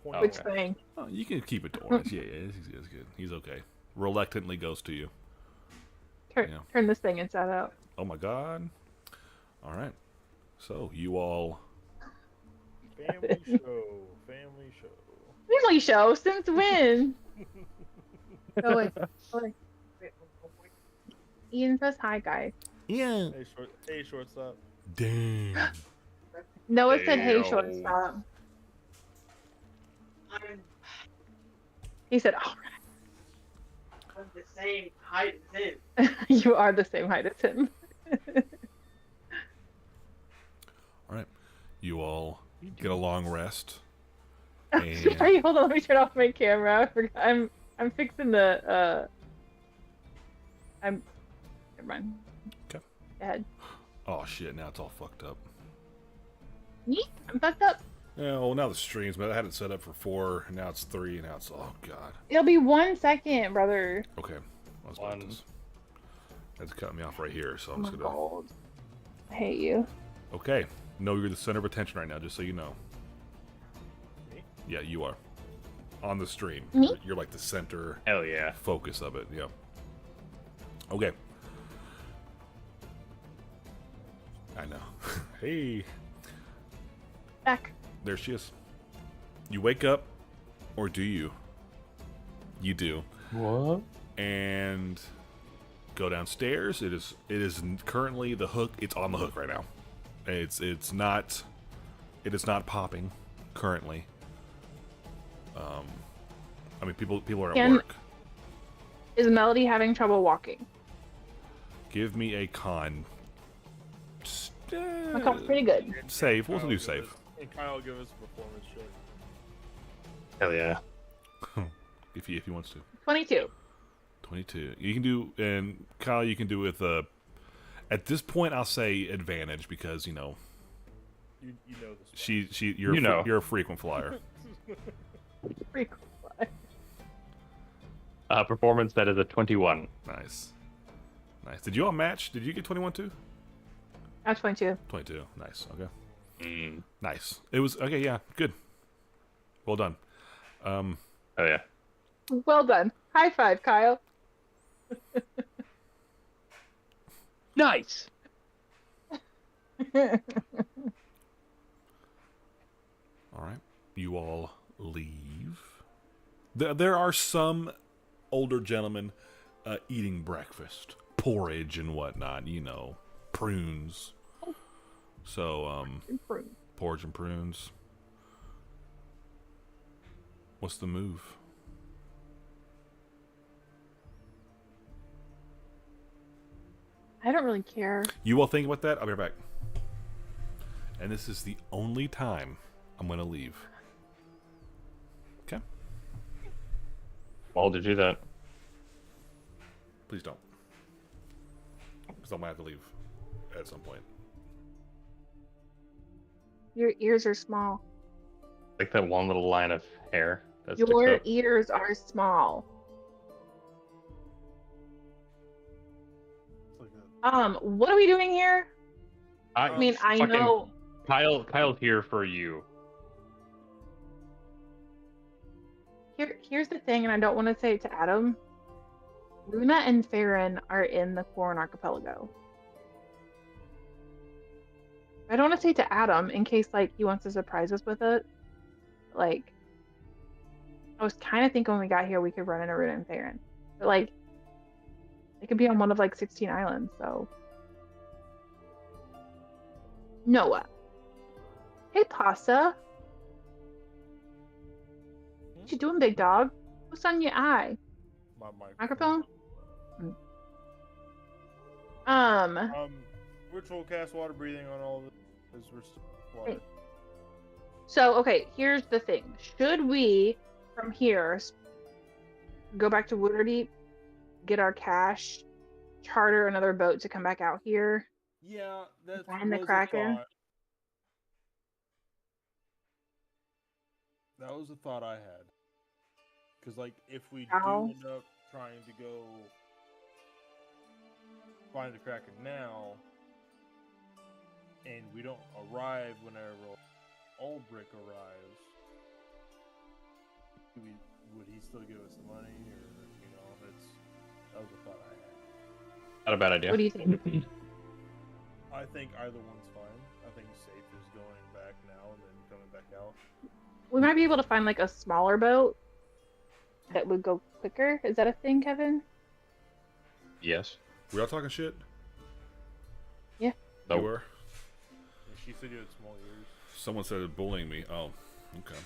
20. Which Okay. thing? Oh, you can keep it to orange. Yeah, he's good. He's okay. Reluctantly goes to you. Turn, Yeah. turn this thing inside out. Oh my god. All right. So you all. Family show. Family show. Family show since when? Oh wait. Ian says hi, guys. Yeah. Hey, shortstop. Damn. Noah said, "Hey, Ayo. shortstop." He said, "All I'm the same height as him. right." You are the same height as him. All right. You all get a long rest. Sorry, hold on. Let me turn off my camera. I forgot. I'm fixing the. Never mind. Okay. Go ahead. Oh shit! Now it's all fucked up. Me? I'm fucked up. Yeah. Well, now the streams, but I had it set up for 4, and now it's 3, and now it's oh god. It'll be 1 second, brother. Okay. I was about One. this. That's cutting me off right here, so Oh I'm my just gonna. god. I hate you. Okay. No, you're the center of attention right now, just so you know. Me? Yeah, you are. On the stream. Me? You're like the center Hell yeah. focus of it, yeah. Okay. I know. Hey. Back. There she is. You wake up, or do you? You do. What? And go downstairs. It is currently the hook. It's on the hook right now. It's not. It is not popping currently. I mean, people are at Can- work. Is Melody having trouble walking? Give me a con. My con's pretty good. Save. We'll Kyle do give save. us- And Kyle give us a performance check. Hell yeah. If he wants to. 22. 22. You can do, and Kyle, you can do with at this point, I'll say advantage because you know You know this. you're a frequent flyer. Pretty cool. Performance that is a 21. Nice. Did you all match? Did you get 21 too? I'm 22. 22. Nice. Okay. Mm. Nice. It was okay. Yeah. Good. Well done. Oh yeah. Well done. High five, Kyle. Nice. All right. You all leave. There are some older gentlemen eating breakfast, porridge and whatnot. You know, prunes. So porridge and prunes. What's the move? I don't really care. You all think about that? I'll be right back. And this is the only time I'm going to leave. Okay? Why did you do that? Please don't. Because I might have to leave at some point. Your ears are small. Like that one little line of hair that sticks Your up. ears are small. It's like a, What are we doing here? I mean, I fucking- know. Kyle's here for you. Here's the thing, and I don't want to say it to Adam. Luna and Farron are in the Corn Archipelago. I don't want to say it to Adam in case like he wants to surprise us with it. Like, I was kind of thinking when we got here we could run into Luna and Farron, but like, it could be on one of like 16 islands. So, Noah. Hey, Pasta. What you doing, big dog? What's on your eye? my Microphone? Virtual cast water breathing on all of it. Because we're water. So, okay, here's the thing. Should we, from here, go back to Waterdeep, get our cash, charter another boat to come back out here? Yeah, that Find the was Kraken? a thought. That was a thought I had. Because, like, if we How? do end up trying to go find the Kraken now, and we don't arrive whenever Ulbrich arrives, would he still give us the money, or that was a thought I had. Not a bad idea. What do you think? I think either one's fine. I think safe is going back now and then coming back out. We might be able to find like a smaller boat that would go quicker. Is that a thing, Kevin? Yes. We all talking shit? Yeah. You Nope. were? And she said you had small ears. Someone said bullying me. Oh, okay.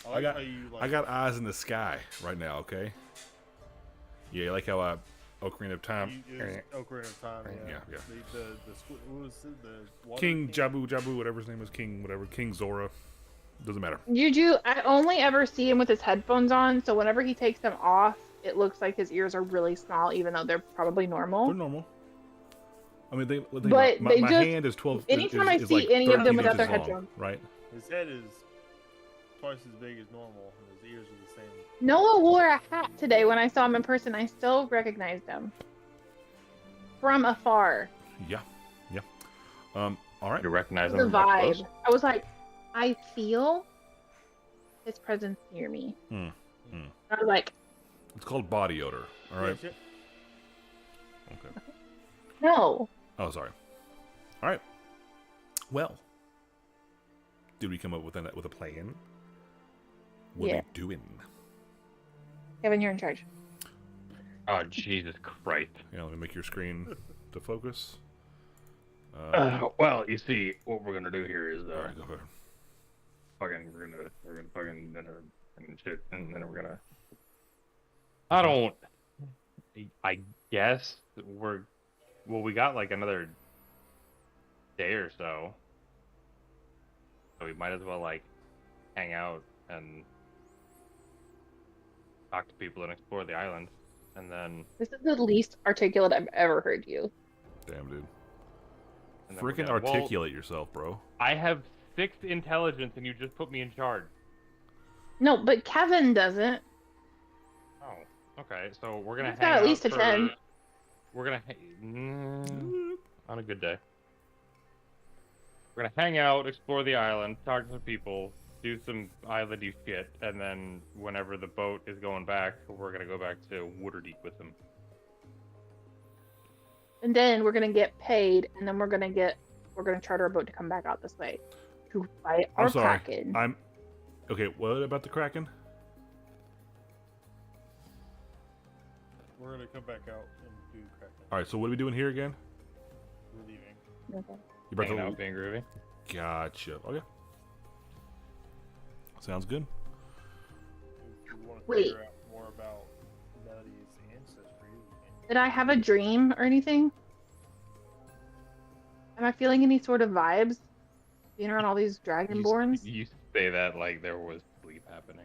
I like got- how you like. I got eyes in the sky right now, okay? Yeah, you like how I Ocarina of Time. It was Ocarina of Time. Yeah. Yeah. What was it? The water King Jabu, whatever his name is, King Zora. Doesn't matter. Juju, I only ever see him with his headphones on, so whenever he takes them off, it looks like his ears are really small, even though they're probably normal. They're normal. I mean, But my they just- hand is 12. anytime is, I is see like any of 13 them without their inches long, headphones. right? His head is twice as big as normal, and his ears are the same. Noah wore a hat today when I saw him in person. I still recognized him from afar. Yeah. All right. You recognize The them up close? vibe. I was like, I feel his presence near me. Hmm. I was like, It's called body odor. All right. Yeah, Okay. no. Oh, sorry. All right. Well, did we come up with a plan? What are Yeah. we doing? Kevin, you're in charge. Oh, Jesus Christ. Yeah, let me make your screen to focus. Well, you see, what we're gonna do here is, all right, go ahead. we're gonna fucking dinner and shit, and then we're gonna. I guess we got like another day or so, so we might as well like hang out and talk to people and explore the island, and then. This is the least articulate I've ever heard you. Damn, dude. And then we're Freaking gonna- well, articulate yourself, bro. I have 6 intelligence, and you just put me in charge. No, but Kevin doesn't. Oh, okay. So we're gonna He's hang got at out least a for- 10. We're gonna on a good day. We're gonna hang out, explore the island, talk to some people, do some islandy shit, and then whenever the boat is going back, we're gonna go back to Waterdeep with them. And then we're gonna get paid, and then we're gonna charter a boat to come back out this way to fight our I'm sorry. Kraken. I'm okay. What about the Kraken? We're gonna come back out and do Kraken. All right. So what are we doing here again? We're leaving. Okay. You about Hanging to- out, being groovy. Gotcha. Okay. Sounds good. If we want to Wait. figure out more about Melody's ancestry, we can. Did I have a dream or anything? Am I feeling any sort of vibes? Being around all these dragonborns? You say that like there was sleep happening.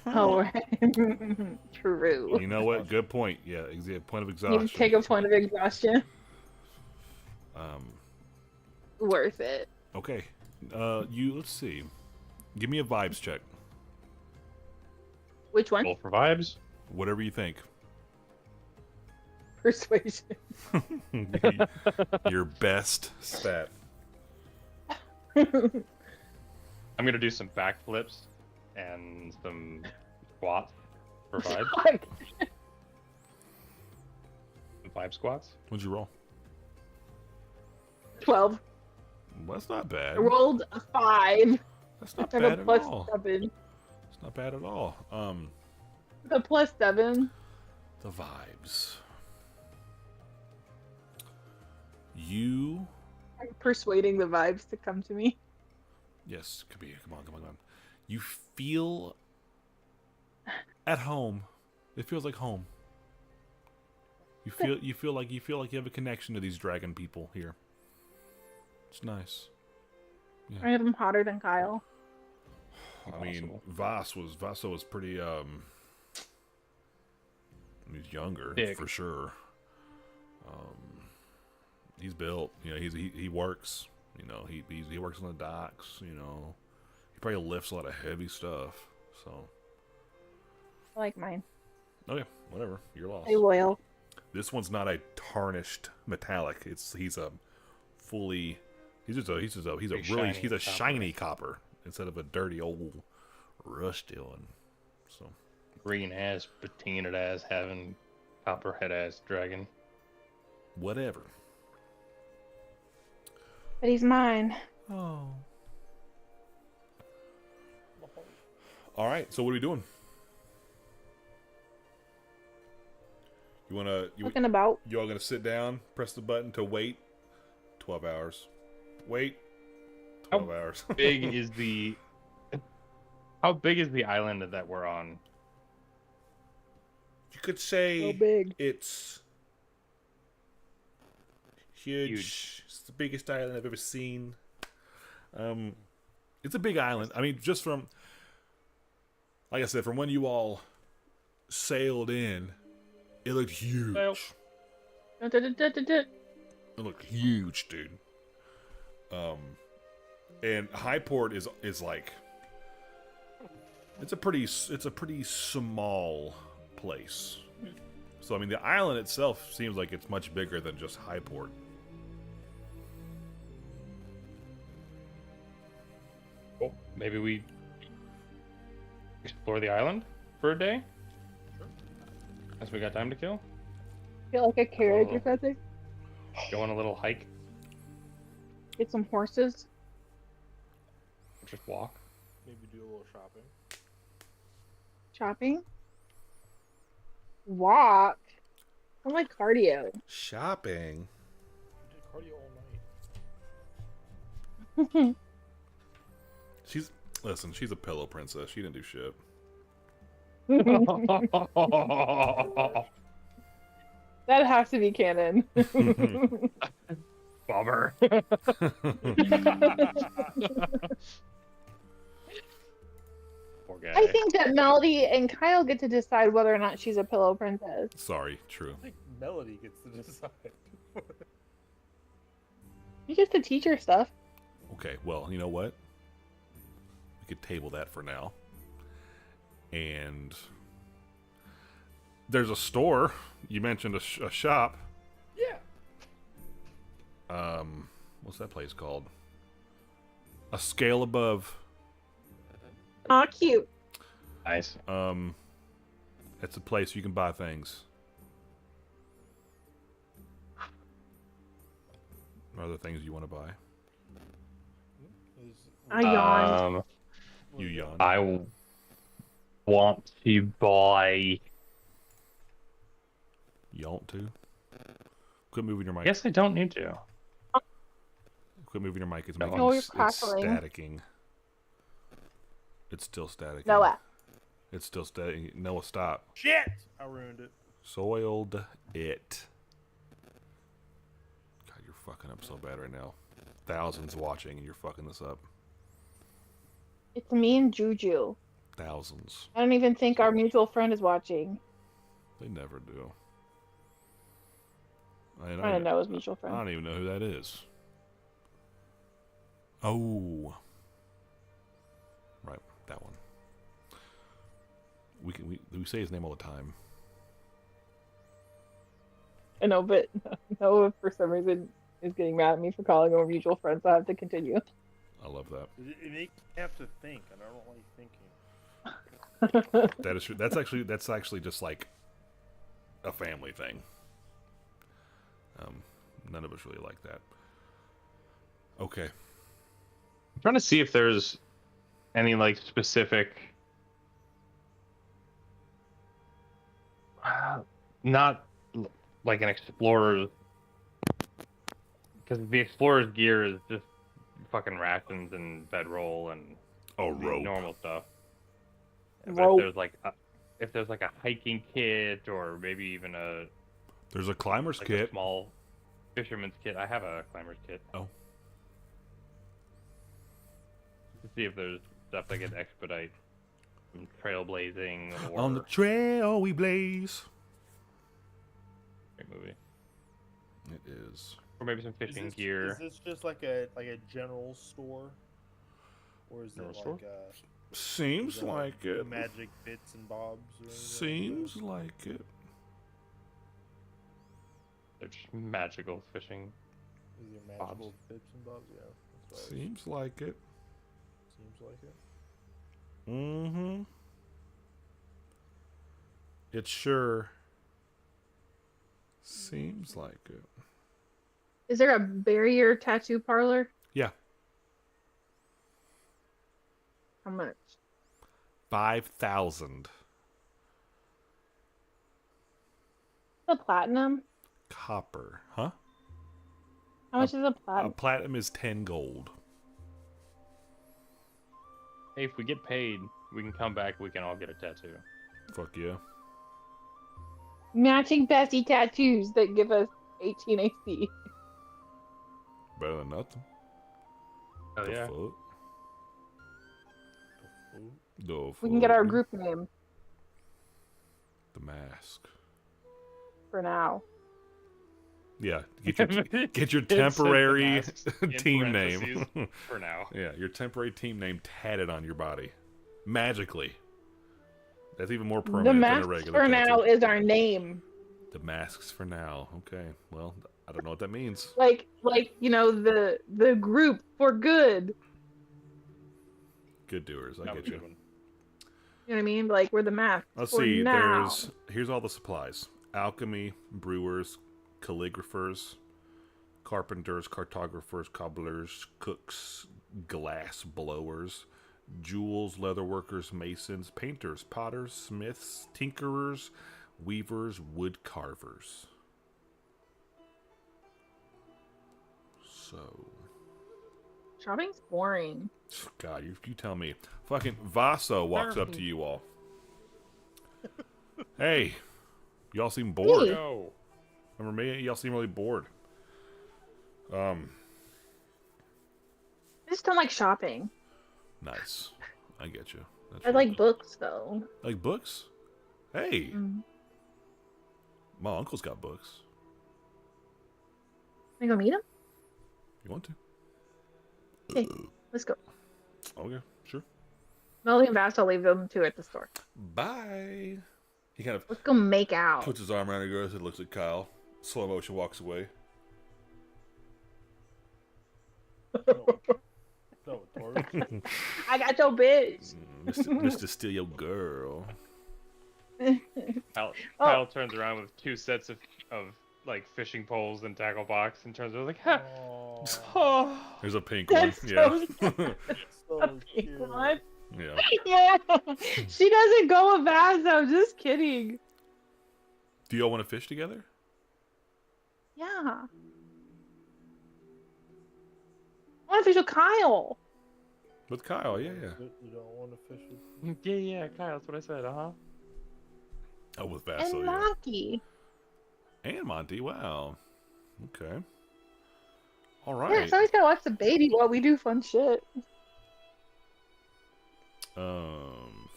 Oh, right. True. You know what? Good point. Yeah, point of You exhaustion. take a point of exhaustion. Um. Worth it. Okay. Let's see. Give me a vibes check. Which one? Roll for vibes. Whatever you think. Persuasion. Your best stat. I'm gonna do some backflips and some squats for vibes. Fuck. Some 5 squats. What'd you roll? 12. Well, that's not bad. I rolled a 5. That's not I have bad a at plus all. 7. It's not bad at all. The plus 7. The vibes. You. I'm persuading the vibes to come to me. Yes, come here. Come on. You feel at home. It feels like home. You feel like you have a connection to these dragon people here. It's nice. I have him hotter than Kyle. I mean, Impossible. Vaso was pretty he's younger Big. for sure. He's built, you know, he works, you know, he works on the docks, you know. He probably lifts a lot of heavy stuff. So, I like mine. okay, whatever, you're lost. Stay loyal. This one's not a tarnished metallic. He's a Big shiny copper instead of a dirty old rusty one. So, green ass, patina'd ass, having copperhead ass dragon. whatever. But he's mine. Oh. All right. So what are we doing? Looking about. You all gonna sit down, press the button to wait 12 hours. Wait 12 hours. Big is the. How big is the island that we're on? You could say So big. it's huge. Huge. It's the biggest island I've ever seen. It's a big island. I mean, just from, like I said, from when you all sailed in, it looked huge. Sail. It looked huge, dude. And Highport is like, it's a pretty small place. So I mean, the island itself seems like it's much bigger than just Highport. Cool. Maybe we explore the island for a day. As we got time to kill. Feel like a carriage Oh. or something. Go on a little hike. Get some horses. Or just walk. Maybe do a little shopping. Shopping. Walk. I like cardio. Shopping. We did cardio all night. She's a pillow princess. She didn't do shit. That has to be canon. Bummer. Poor guy. I think that Melody and Kyle get to decide whether or not she's a pillow princess. Sorry, true. I think Melody gets to decide. You get to teach her stuff. Okay, well, you know what? We could table that for now. And there's a store. You mentioned a shop. Yeah. What's that place called? A Scale Above. Aw, cute. Nice. It's a place you can buy things. Are there things you want to buy? I yawned. You yawn. I want to buy. You want to? Quit moving your mic. I guess I don't need to. Quit moving your mic. It's No. making Oh, you're it's crackling. staticking. It's still staticking. Noah. It's still static. Noah, stop. Shit! I ruined it. Soiled it. God, you're fucking up so bad right now. Thousands watching and you're fucking this up. It's me and Juju. Thousands. I don't even think our mutual friend is watching. They never do. I don't know his mutual I friend. don't even know who that is. Oh. Right, that one. We say his name all the time. I know, but Noah for some reason is getting mad at me for calling him a mutual friend, so I have to continue. I love that. It makes me have to think, and I don't like thinking. That is true. That's actually just like a family thing. None of us really like that. Okay. I'm trying to see if there's any like specific. Not like an explorer's. Because the explorer's gear is just fucking rations and bedroll and Rope. normal stuff. But Rope. if there's like a hiking kit or maybe even a There's a climber's like kit. a small fisherman's kit. I have a climber's kit. Oh. see if there's stuff that can expedite some trailblazing or On the trail we blaze. great movie. It is. Or maybe some Is fishing this, gear. Is this just like a general store, or is General it store? like Seems is it like it. magic bits and bobs? Or anything Seems like it. They're just magical fishing. Like that? Is there Bobs. magical bits and bobs? Yeah, that's what Seems like it. seems like it. Mm-hmm. It sure seems like it. Is there a barrier tattoo parlor? Yeah. How much? 5,000 The platinum? copper. Huh? How much is a A platinum? platinum is 10 gold. Hey, if we get paid, we can come back. We can all get a tattoo. Fuck yeah. Matching Bessie tattoos that give us 18 AC. Better than nothing. Oh The yeah. fuck? Ooh. The We can get our fuck? group name The mask. for now. Yeah, get your It says the temporary masks in team name. parentheses for now. Yeah, your temporary team name tatted on your body, magically. That's even more permanent The than mask a regular for now tattoo. is our name. The masks for now. Okay, well, I don't know what that means. Like you know, the group for good. Good doers, I That was get a you. good one. You know what I mean? Like we're the mask. Let's for see. now. Here's all the supplies: alchemy, brewers, calligraphers, carpenters, cartographers, cobblers, cooks, glass blowers, jewels, leatherworkers, masons, painters, potters, smiths, tinkerers, weavers, wood carvers. So, Shopping's boring. God, you tell me. Fucking Vaso walks up to you all. Hey, y'all seem bored. Hey. No. Remember me? Y'all seem really bored. I just don't like shopping. Nice. I get you. That's I really like cool. books though. Like books? Hey, Mm. my uncle's got books. Can I go meet him? You want to? Okay, let's go. Okay, sure. Melody and Vass, I'll leave them two at the store. Bye. He kind of Let's go make out. puts his arm around her girls and looks at Kyle. Slow motion walks away. No, Taurus. I got your bitch. Mr. Steal Your Girl. Kyle, Oh. Kyle turns around with two sets of like fishing poles and tackle box and turns around like, ha, Aw, oh. There's a pink That's one. so Yeah. so a pink cute. one. Yeah. Yeah, she doesn't go with Vaso. Just kidding. Do y'all want to fish together? Yeah. I want to fish with Kyle. With Kyle, yeah. You don't want to fish with Yeah, Kyle, that's what I said, uh-huh. Oh, with And Vaso, yeah. Monty. And Monty, wow. Okay. All Yeah, right. somebody's gotta watch the baby while we do fun shit.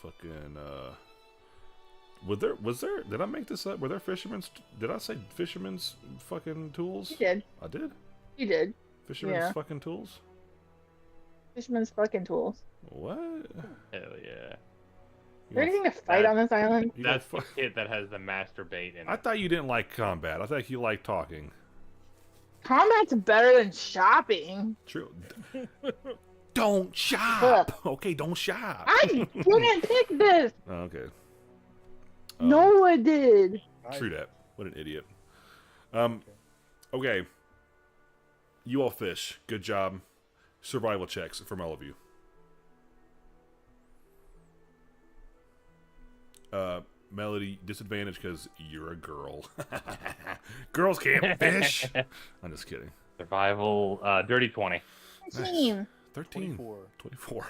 Fucking, did I make this up? Were there fishermen's, did I say fishermen's fucking tools? You did. I did? You did. Fishermen's Yeah. fucking tools? Fisherman's fucking tools. What? Hell yeah. Is there anything to fight that- on this island? You That's gonna the fu- kid that has the master bait in I it. thought you didn't like combat. I thought you liked talking. Combat's better than shopping. True. Don't shop! Okay, don't shop. I didn't pick this. Oh, okay. No one did. True that. What an idiot. Okay. You all fish. Good job. Survival checks from all of you. Melody, disadvantage because you're a girl. Girls can't fish. I'm just kidding. Survival, dirty 20. 17. 13. 24. 24.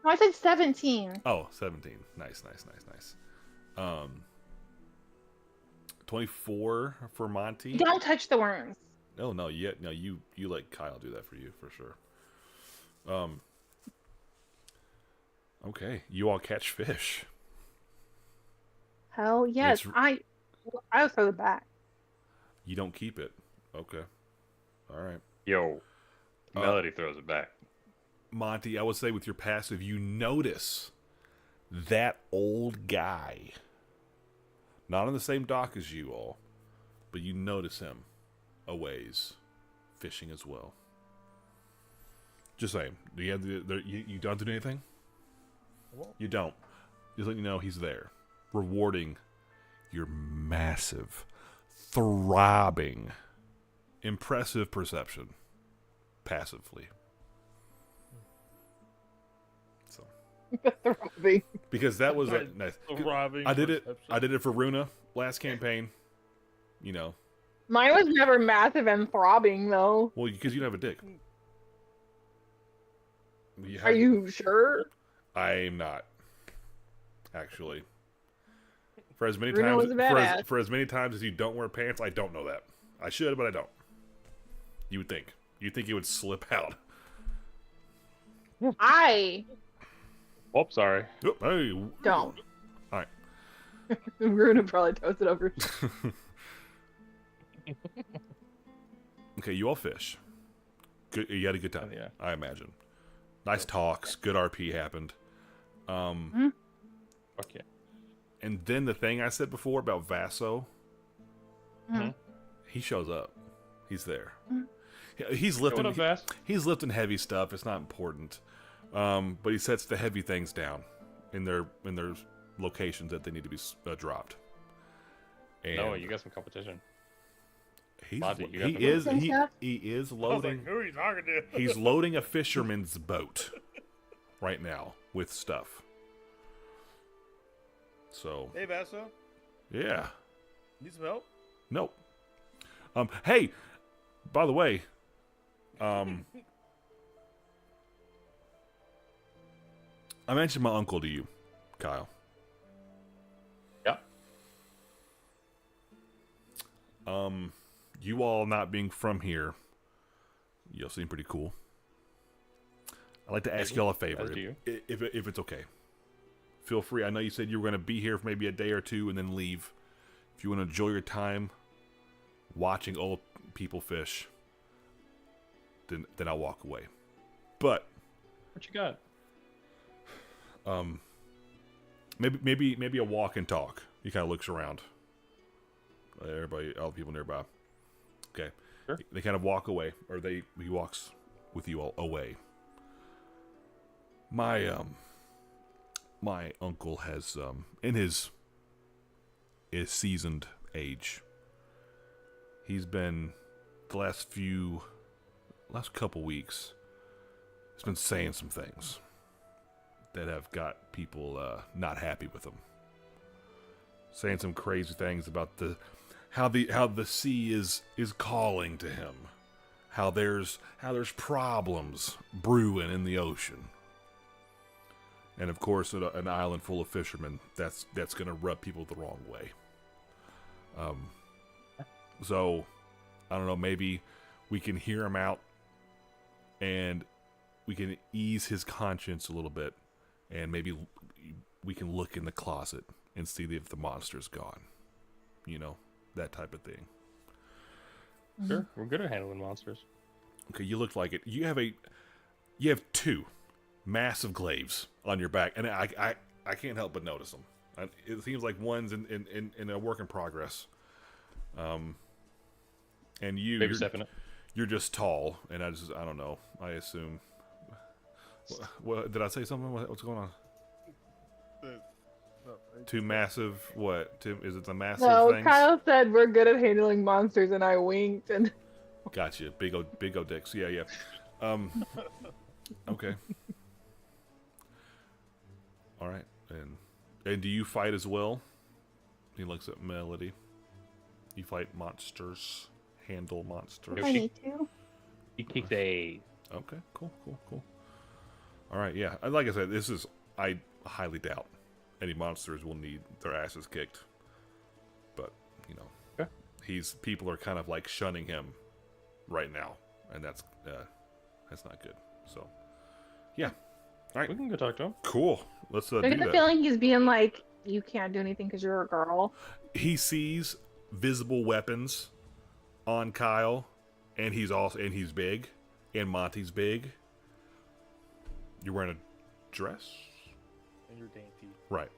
No, I said 17. Oh, 17. Nice. 24 for Monty. Don't touch the worms. No, you let Kyle do that for you for sure. Okay, you all catch fish. Hell yes. It's- I'll throw it back. You don't keep it. Okay. All right. Yo, Uh, Melody throws it back. Monty, I would say with your passive, you notice that old guy. Not on the same dock as you all, but you notice him a ways fishing as well. Just saying. Do you have you don't do anything? Well, You don't. Just let you know he's there, rewarding your massive, throbbing, impressive perception passively. So, Throbbing. because that was nice. Throbbing I did it. perception. I did it for Runa last campaign. You know, Mine was never massive and throbbing though. well, because you don't have a dick. Are you sure? I'm not. Actually, for as many Runa times was a badass. for as many times as you don't wear pants, I don't know that. I should, but I don't. You would think. You think it would slip out? I Oh, sorry. Oh, hey. don't. All right. Runa probably toast it over. Okay, you all fish. Good. You had a good time. Yeah. I imagine. Nice talks. Good RP happened. Um, Okay. and then the thing I said before about Vaso, Mhm. he shows up. He's there. Mhm. He's What lifting. up, Vass? He's lifting heavy stuff. It's not important. But he sets the heavy things down in their locations that they need to be dropped. And No, you got some competition. he's, Monty, you got he the is Some stuff? he is I was loading. like, who are you talking to? He's loading a fisherman's boat right now with stuff. So Hey, Vaso, yeah, need some help? nope. Hey, by the way, I mentioned my uncle to you, Kyle. Yeah. You all not being from here, y'all seem pretty cool. I'd like to ask y'all a favor, As do you. if it's okay. Feel free. I know you said you were going to be here for maybe a day or two and then leave. If you want to enjoy your time watching old people fish, then I'll walk away. But What you got? maybe a walk and talk. He kind of looks around. Everybody, all the people nearby. Okay. Sure. They kind of walk away, or he walks with you all away. My uncle has in his seasoned age, he's been the last couple weeks, he's been saying some things that have got people not happy with him. Saying some crazy things about how the sea is calling to him. How there's problems brewing in the ocean. And of course, an island full of fishermen, that's going to rub people the wrong way. So, I don't know, maybe we can hear him out and we can ease his conscience a little bit. And maybe we can look in the closet and see if the monster's gone. You know, that type of thing. Sure, we're good at handling monsters. Okay, you look like it. You have two massive glaives on your back, and I can't help but notice them. It seems like one's in a work in progress. And Maybe you're, stepping it. you're just tall, and I don't know. I assume. What did I say something? What's going on? Two massive what? Is it the massive No, things? Kyle said we're good at handling monsters, and I winked. And Gotcha. Big old dicks. Yeah. Okay. All right. And do you fight as well? He looks at Melody. You fight monsters. Handle monsters. I need to. He kicks a. Okay. Cool. All right. Yeah. And like I said, I highly doubt any monsters will need their asses kicked. But Okay. people are kind of like shunning him right now, and that's not good. So, yeah. All right, We can go talk to him. cool. Let's do I get the that. feeling he's being like, you can't do anything because you're a girl. He sees visible weapons on Kyle, and he's big, and Monty's big. You're wearing a dress, And you're dainty. right?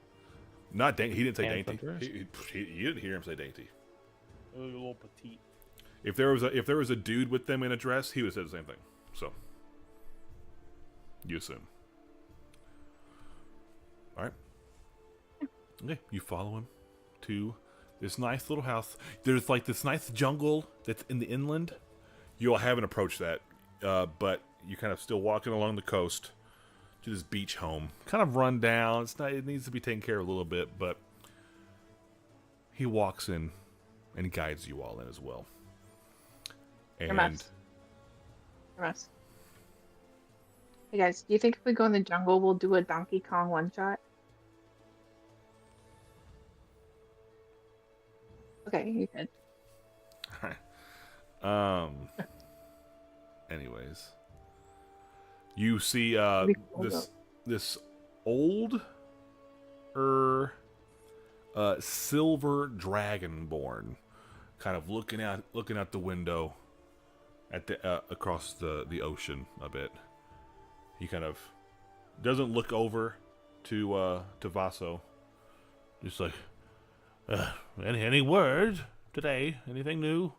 Not dainty. He didn't say Pants dainty. and dress. You didn't hear him say dainty. You're a little petite. If there was a dude with them in a dress, he would have said the same thing. So you assume. All right. Okay, you follow him to this nice little house. There's like this nice jungle that's in the inland. You all haven't approached that, but you're kind of still walking along the coast to this beach home. Kind of run down. It needs to be taken care of a little bit, but he walks in and guides you all in as well. And Hermes. Hey guys, do you think if we go in the jungle, we'll do a Donkey Kong one shot? Okay, you could. Anyways, you see Be cool, this old silver dragonborn kind of looking out the window at the across the ocean a bit. He kind of doesn't look over to Vaso. Just like, any word today? Anything new?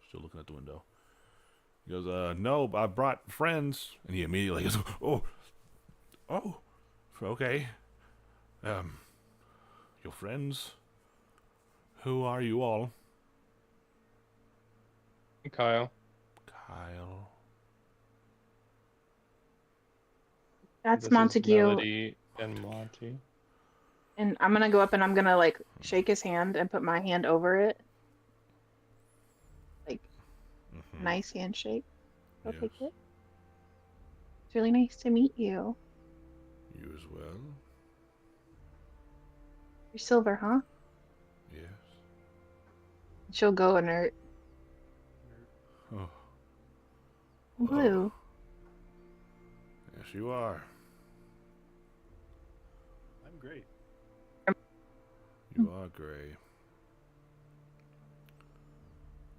Still looking at the window. He goes, no, I brought friends. And he immediately goes, oh, okay. Your friends? Who are you all? Kyle. Kyle. That's This is Montague. Melody and Monty. And I'm gonna go up and I'm gonna like shake his hand and put my hand over it. Like, Mhm. nice handshake. I'll Yes. take it. It's really nice to meet you. You as well? You're silver, huh? Yes. She'll go inert. Oh. Blue. Yes, you are. I'm great. You are gray.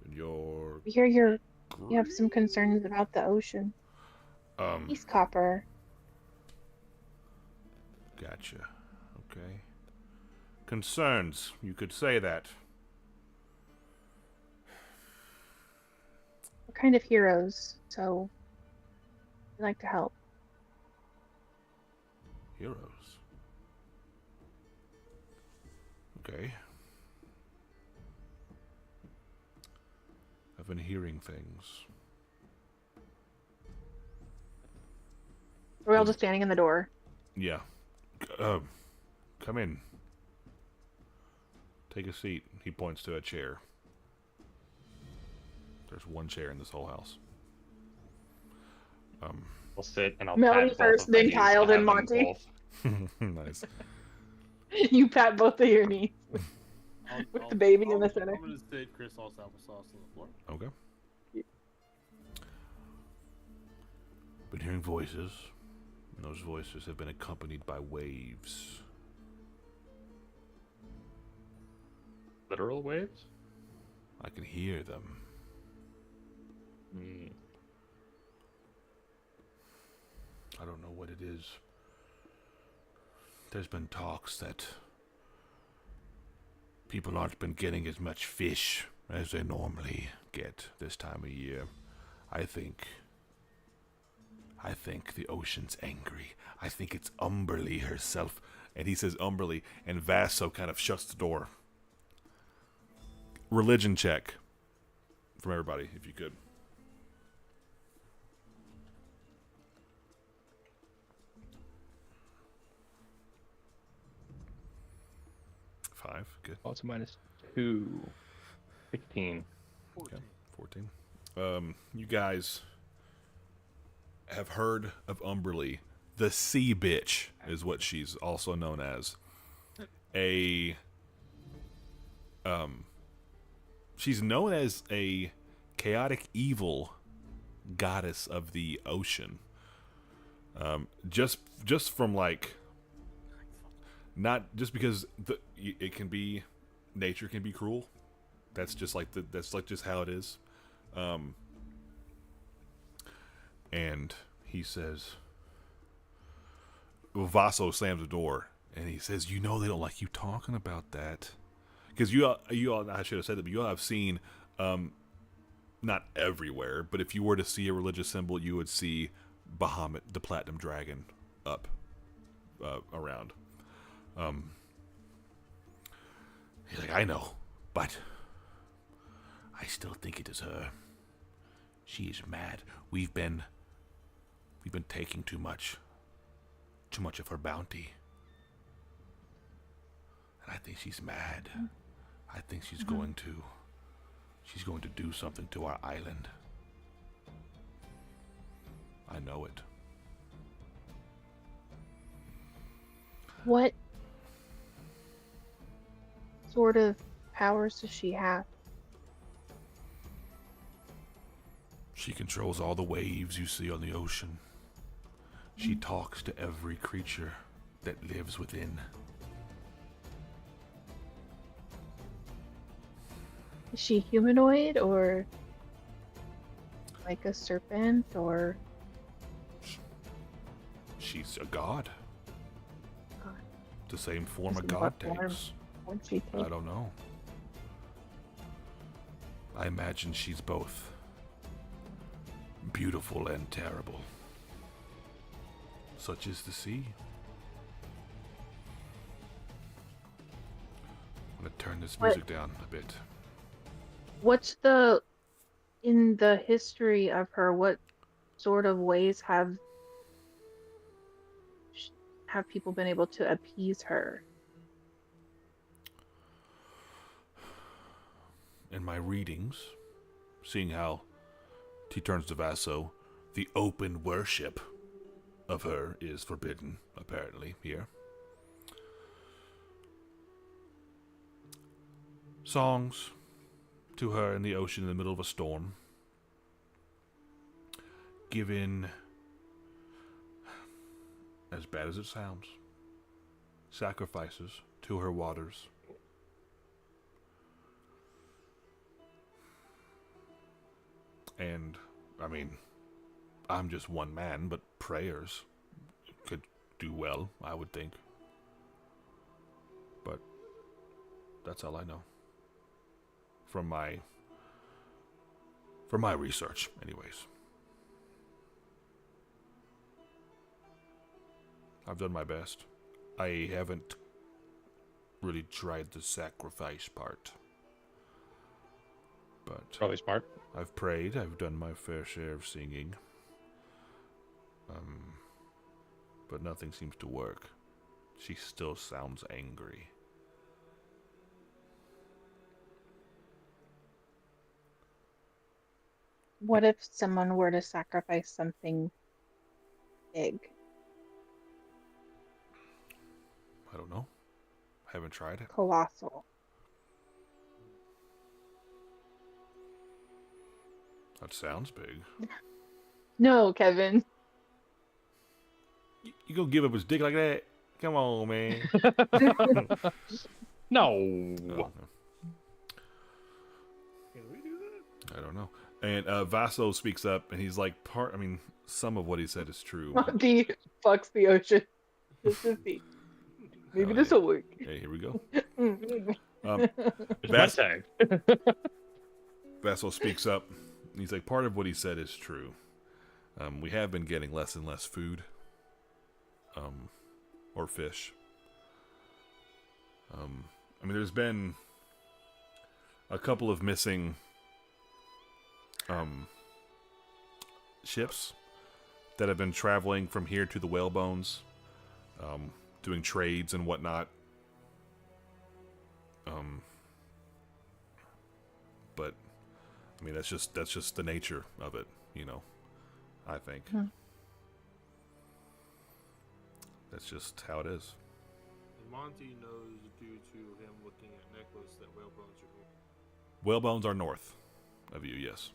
And you're We hear you have gray? some concerns about the ocean. He's copper. Gotcha. Okay. Concerns. You could say that. We're kind of heroes, so we like to help. Heroes. Okay. I've been hearing things. We're all just standing in the door. Yeah. Come in. Take a seat. He points to a chair. There's one chair in this whole house. We'll sit and I'll Melody pat both first, of my then knees to Kyle, have then them Monty. both. Nice. You pat both of your knees. With the baby in the center. I'm gonna sit Chris sauce applesauce on the floor. Okay. Been hearing voices, and those voices have been accompanied by waves. Literal waves? I can hear them. Hmm. I don't know what it is. There's been talks that people aren't been getting as much fish as they normally get this time of year. I think the ocean's angry. I think it's Umberly herself. And he says Umberly, and Vaso kind of shuts the door. Religion check from everybody, if you could. 5, good. Oh, it's -2. 16. 14. 14. You guys have heard of Umberly. The Sea Bitch is what she's also known as. She's known as a chaotic evil goddess of the ocean. Just from like, not just because it can be, nature can be cruel. That's just like that's like just how it is. And he says, Vaso slams the door and he says, "You know they don't like you talking about that, because you all I should have said that, but you all have seen, not everywhere, but if you were to see a religious symbol, you would see Bahamut, the platinum dragon, up around." He's like, "I know, but I still think it is her. She is mad. We've been taking too much of her bounty, and I think she's mad. I think she's going to do something to our island. I know it." What sort of powers does she have? She controls all the waves you see on the ocean. She talks to every creature that lives within. Is she humanoid or like a serpent or? She's a god. God. The same form a Just god what form takes. Would she take? I don't know. I imagine she's both beautiful and terrible. Such is the sea. I'm gonna turn this music down a bit. What's in the history of her, what sort of ways have people been able to appease her? In my readings, seeing how he turns to Vaso, the open worship of her is forbidden, apparently, here. Songs to her in the ocean in the middle of a storm. Given, as bad as it sounds, sacrifices to her waters. And, I mean, I'm just one man, but prayers could do well, I would think. But that's all I know. From my research, anyways. I've done my best. I haven't really tried the sacrifice part. But Probably smart. I've prayed. I've done my fair share of singing. But nothing seems to work. She still sounds angry. What if someone were to sacrifice something big? I don't know. Haven't tried it. Colossal. That sounds big. No, Kevin. You gonna give up his dick like that? Come on, man. No. Oh, Can we do that? I don't know. And Vaso speaks up, and he's like, some of what he said is true. Monty fucks the ocean. Just to see. Maybe Oh, this will work. Hey, here we go. Mm. It's my tag. Vaso speaks up, and he's like, part of what he said is true. We have been getting less and less food. Or fish. There's been a couple of missing ships that have been traveling from here to the Whalebones, doing trades and whatnot. But that's just the nature of it, I think. That's just how it is. And Monty knows due to him looking at necklace that whalebones are here. Whalebones are north of you, yes.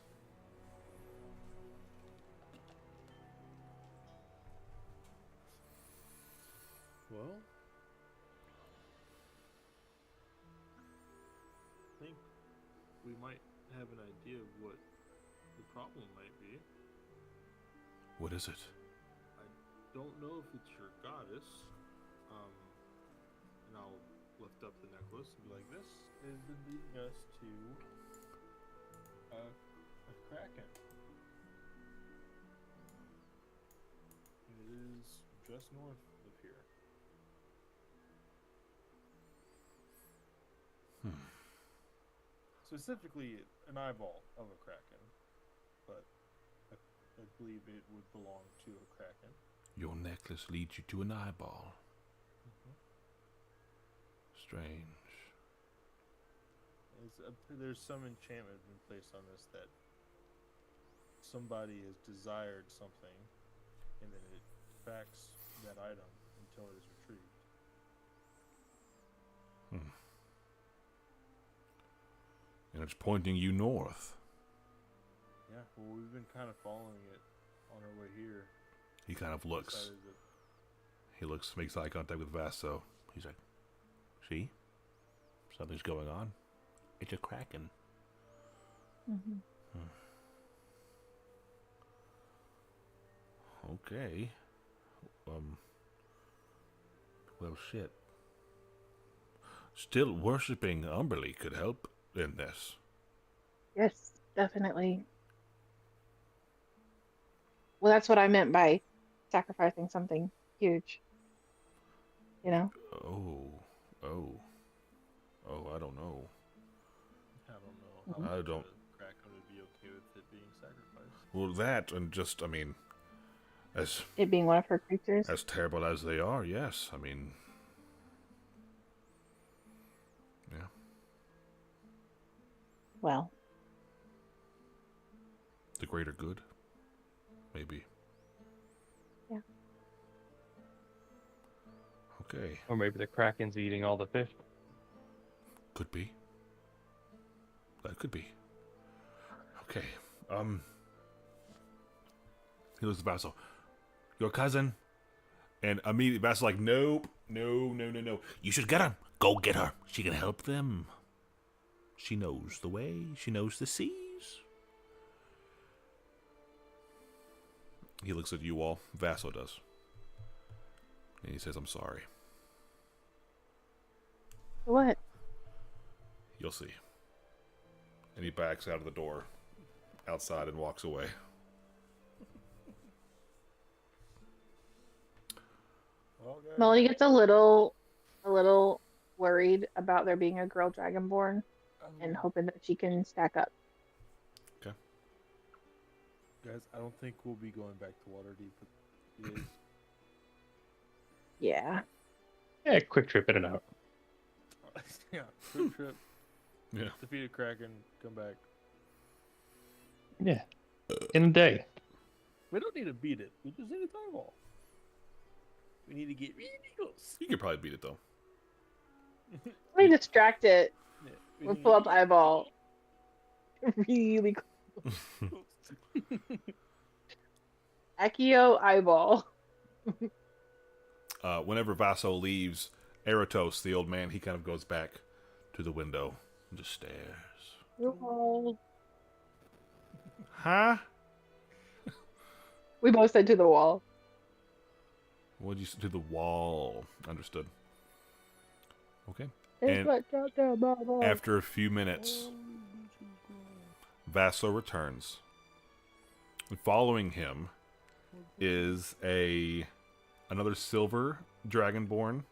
Well, I think we might have an idea of what the problem might be. What is it? I don't know if it's your goddess. And I'll lift up the necklace and be like, "This is leading us to a kraken. And it is just north of here." Specifically, an eyeball of a kraken, but I believe it would belong to a kraken. Your necklace leads you to an eyeball. Strange. There's some enchantment been placed on this that somebody has desired something, and then it tracks that item until it is retrieved. And it's pointing you north. Yeah, well, we've been kind of following it on our way here. He kind of looks. Decided that He looks, makes eye contact with Vaso. He's like, "See? Something's going on. It's a kraken." Okay. Well, shit. Still, worshipping Umberly could help in this. Yes, definitely. Well, that's what I meant by sacrificing something huge. You know? Oh. I don't know. I don't know. I much don't- a kraken would be okay with it being sacrificed. Well, that and just, I mean, as It being one of her creatures. terrible as they are, yes. I mean, yeah. Well, The greater good, maybe. Yeah. Okay, Or maybe the kraken's eating all the fish. could be. That could be. Okay. He looks at Vassal. Your cousin. And immediately Vassal's like, nope, no. You should get her. Go get her. She can help them. She knows the way. She knows the seas. He looks at you all. Vassal does. And he says, I'm sorry. what? You'll see. And he backs out of the door outside and walks away. Well, guys, Melody gets a little worried about there being a girl dragonborn and hoping that she can stack up. guys, I don't think we'll be going back to Waterdeep for days. Yeah. Yeah, quick trip in and out. Yeah, quick trip. Yeah. Defeat a kraken, come back. Yeah. In a day. We don't need to beat it. We just need a time ball. We need to get really close. You could probably beat it, though. Let me distract it Yeah, we with need pull up to eyeball. Really close. get close. Accio eyeball. Whenever Vaso leaves, Eratos, the old man, he kind of goes back to the window and just stares. Oh. Huh? We both said to the wall. What'd you say? To the wall. Understood. Okay. It's And what dropped down my ball. After a few minutes, Vaso returns. And following him is another silver dragonborn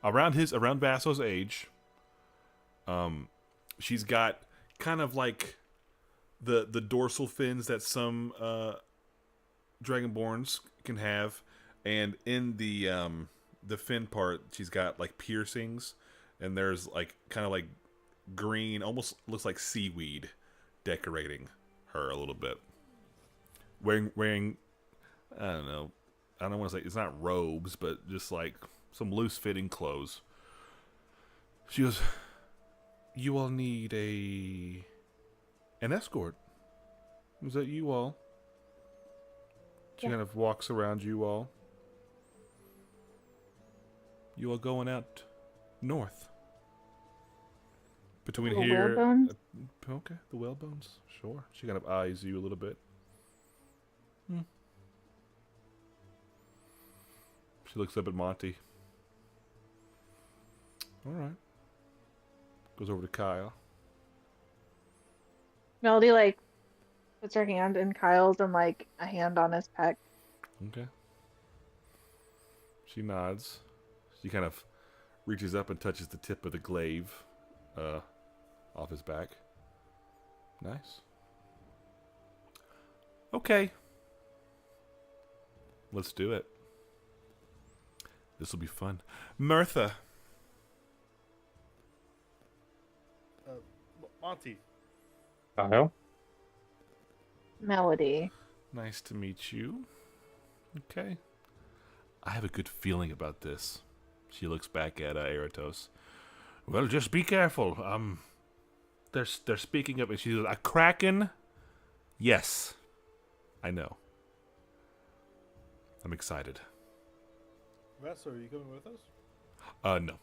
around Vaso's age. She's got kind of like the dorsal fins that some dragonborns can have, and in the fin part she's got like piercings, and there's like kind of like green, almost looks like seaweed decorating her a little bit. Wearing I don't want to say it's not robes, but just like some loose fitting clothes. She goes, "You all need an escort. Is that you all?" She Yeah. kind of walks around you all. You are going out north. Between The here. whalebones? Okay, the whalebones. Sure. She kind of eyes you a little bit. She looks up at Monty. All right. Goes over to Kyle. Melody like puts her hand in Kyle's and like a hand on his pec. Okay. She nods. She kind of reaches up and touches the tip of the glaive off his back. Nice. Okay. Let's do it. This will be fun. Mirtha. Monty. Kyle? Melody. Nice to meet you. Okay. I have a good feeling about this. She looks back at Eratos. Well, just be careful. They're speaking of it. She says, a kraken? Yes. I know. I'm excited. Vessel, are you coming with us? No.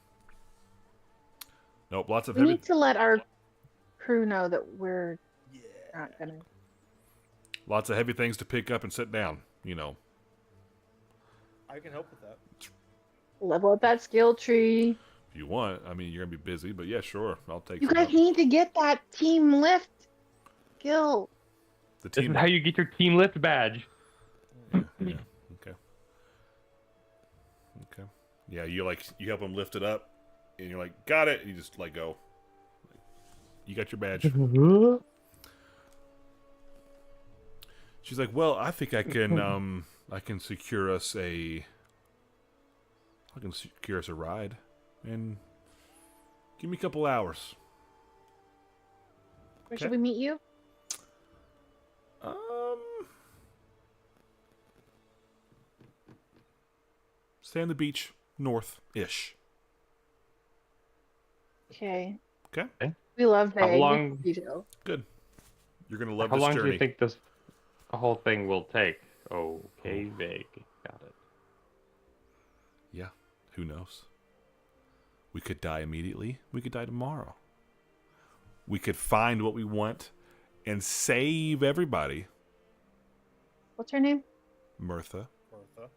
Nope, lots of We heavy... need to let our crew know that we're Yeah. not gonna. Lots of heavy things to pick up and sit down, you know. I can help with that. Level up that skill tree. If you want. I mean, you're going to be busy, but yeah, sure. I'll take You some guys up. need to get that team lift skill. The This team... is how you get your team lift badge. Yeah. Okay. Okay. Yeah, you help them lift it up, and you're like, got it, and you just let go. You got your badge. She's like, well, I think I can secure us a ride, and give me a couple hours. Where Okay. should we meet you? Stay on the beach, north-ish. Okay. Okay. We love How vague long- details. Good. You're gonna love How this long journey. do you think this whole thing will take? Okay, vague. Got it. Yeah. Who knows? We could die immediately. We could die tomorrow. We could find what we want and save everybody. What's her name? Mirtha. Martha.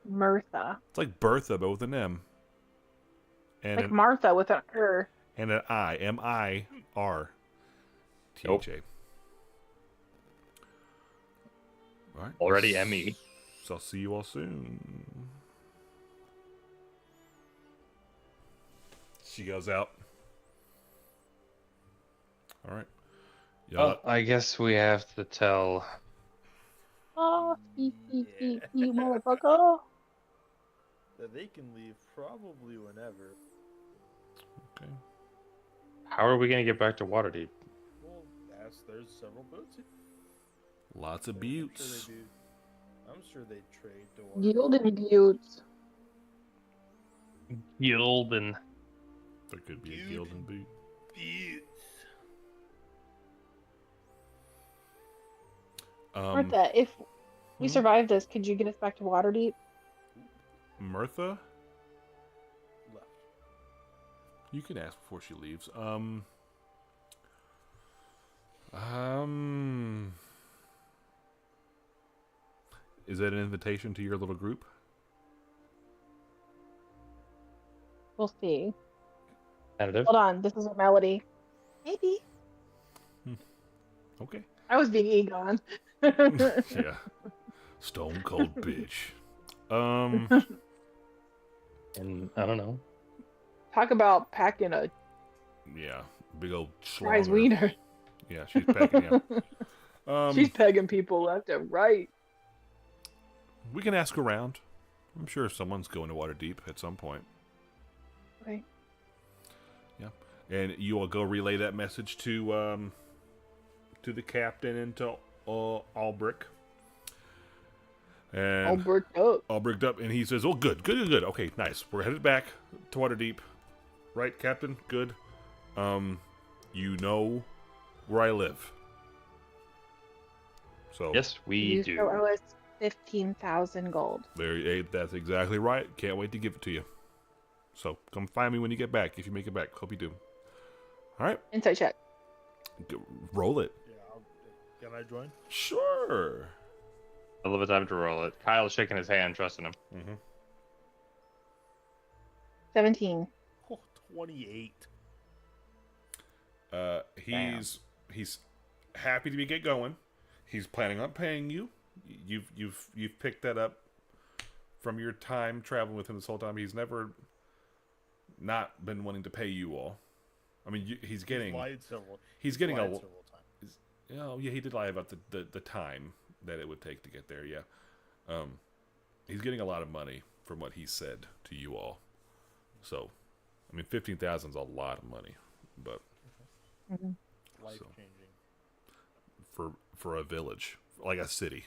Mirtha. It's like Bertha, but with an M. And Like an, Martha with an R. and an I. M-I-R. T-H-A. All right. Already ME. So I'll see you all soon. She goes out. All right. Y'all, Well, I guess we have to tell. Oh, motherfucker. That they can leave probably whenever. okay. How are we gonna get back to Waterdeep? Well, there's several boats here. Lots of I'm buttes. sure they do. I'm sure they trade to Yield and buttes. Guild and There could be a Dude. guild and boot. Martha, if we hmm? survive this, could you get us back to Waterdeep? Mirtha? left. You can ask before she leaves. Is that an invitation to your little group? We'll see. tentative. Hold on, this is a melody. Maybe. Okay. I was being Egon. Yeah. Stone cold bitch. And I don't know. Talk about packing a Yeah. Big old prize schlongler. wiener. Yeah, she's packing yeah. She's pegging people left and right. We can ask around. I'm sure someone's going to Waterdeep at some point. Okay. Yeah. And you will go relay that message to the captain and to Albrick. And All bricked up. all bricked up, and he says, "Oh, good. Okay, nice. We're headed back to Waterdeep, right, Captain? Good. You know where I live, so Yes, we You do. still owe us 15,000 gold. that's exactly right. Can't wait to give it to you. So come find me when you get back. If you make it back, hope you do. All right, Insight check. roll it. Yeah, can I join? Sure. I love the time to roll it. Kyle's shaking his hand, trusting him. Mm-hmm. 17. Oh, 28. He's happy to get going. He's planning on paying you. You've picked that up from your time traveling with him this whole time. He's never not been wanting to pay you all. I mean, he's getting. He's getting lied a. several times. Oh yeah, he did lie about the time that it would take to get there. Yeah, he's getting a lot of money from what he said to you all. So, I mean, 15,000 is a lot of money, but Life changing. for a village, like a city,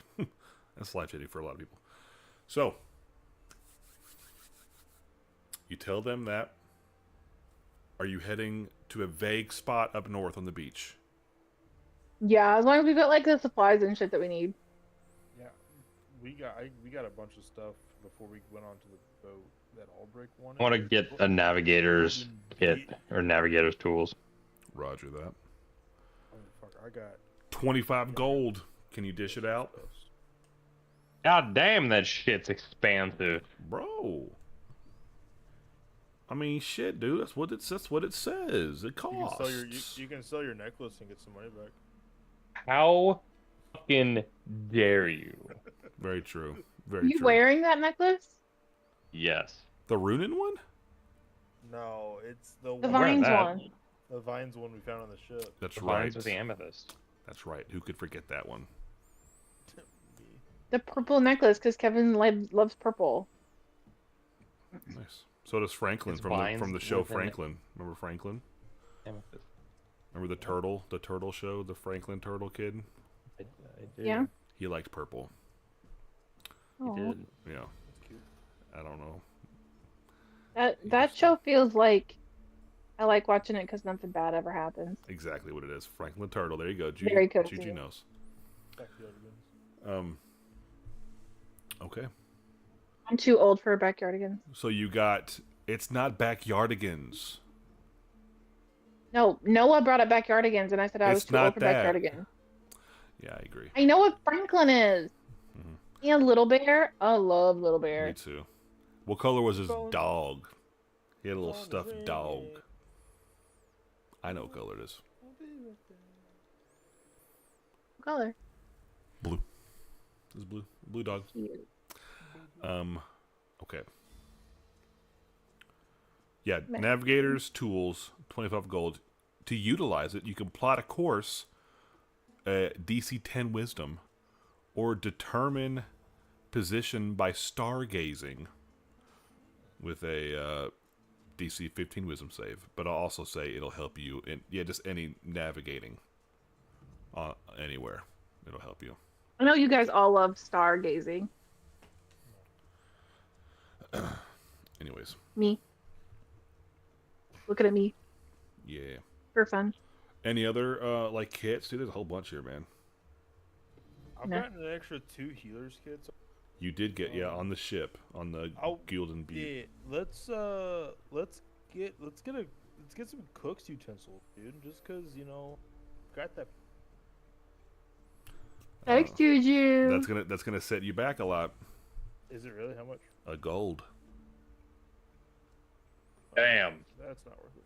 that's life changing for a lot of people. So, you tell them that. Are you heading to a vague spot up north on the beach? Yeah, as long as we got like the supplies and shit that we need. Yeah, we got a bunch of stuff before we went onto the boat that Albrecht wanted. I want to get a navigator's kit or navigator's tools. Roger that. Oh, fuck, I got 25 gold. Can you dish it out? God damn, that shit's expansive. Bro. I mean, shit, dude. That's what it says. It You costs. can sell you can sell your necklace and get some money back. How fucking dare you? Very true. Very You true. wearing that necklace? Yes. The Runin one? No, it's The wearing Vines that. one. the vines one we found on the ship. That's The right. vines with the amethyst. That's right. Who could forget that one? The purple necklace, because Kevin loves purple. Nice. So does Franklin It's from vines the show within it. Franklin. Remember Franklin? Amethyst. Remember the turtle show, the Franklin turtle kid? I did. Yeah. He liked purple. I Aw. did. Yeah. I don't know. That show feels like I like watching it because nothing bad ever happens. Exactly what it is. Franklin Turtle. There you go. Very cozy. Juju knows. Backyardigans. Okay. I'm too old for backyardigans. So you got. It's not backyardigans. No, Noah brought up backyardigans, and I said I was It's too old not for that. backyardigans. Yeah, I agree. I know what Franklin is. Mhm. Yeah, Little Bear. I love Little Me Bear. too. What color was his Phone- dog? He had a little phone is stuffed ringing. dog. I know what color it is. What color? Blue. This is blue. Blue dog. Cute. Okay. Yeah, Meh. navigators, tools, 25 gold. To utilize it, you can plot a course, DC 10 wisdom, or determine position by stargazing with a DC 15 wisdom save. But I'll also say it'll help you in just any navigating anywhere. It'll help you. I know you guys all love stargazing. Anyways, Me. Looking at me yeah. for fun. Any other like kits? Dude, there's a whole bunch here, man. I've No. gotten an extra 2 healers kits. You did get on the ship on the Oh, Gildan Butte. Yeah, let's get some cook's utensils, dude. Just cause got that. Thanks, Juju. That's gonna set you back a lot. Is it really? How much? A gold. Damn. That's not worth it.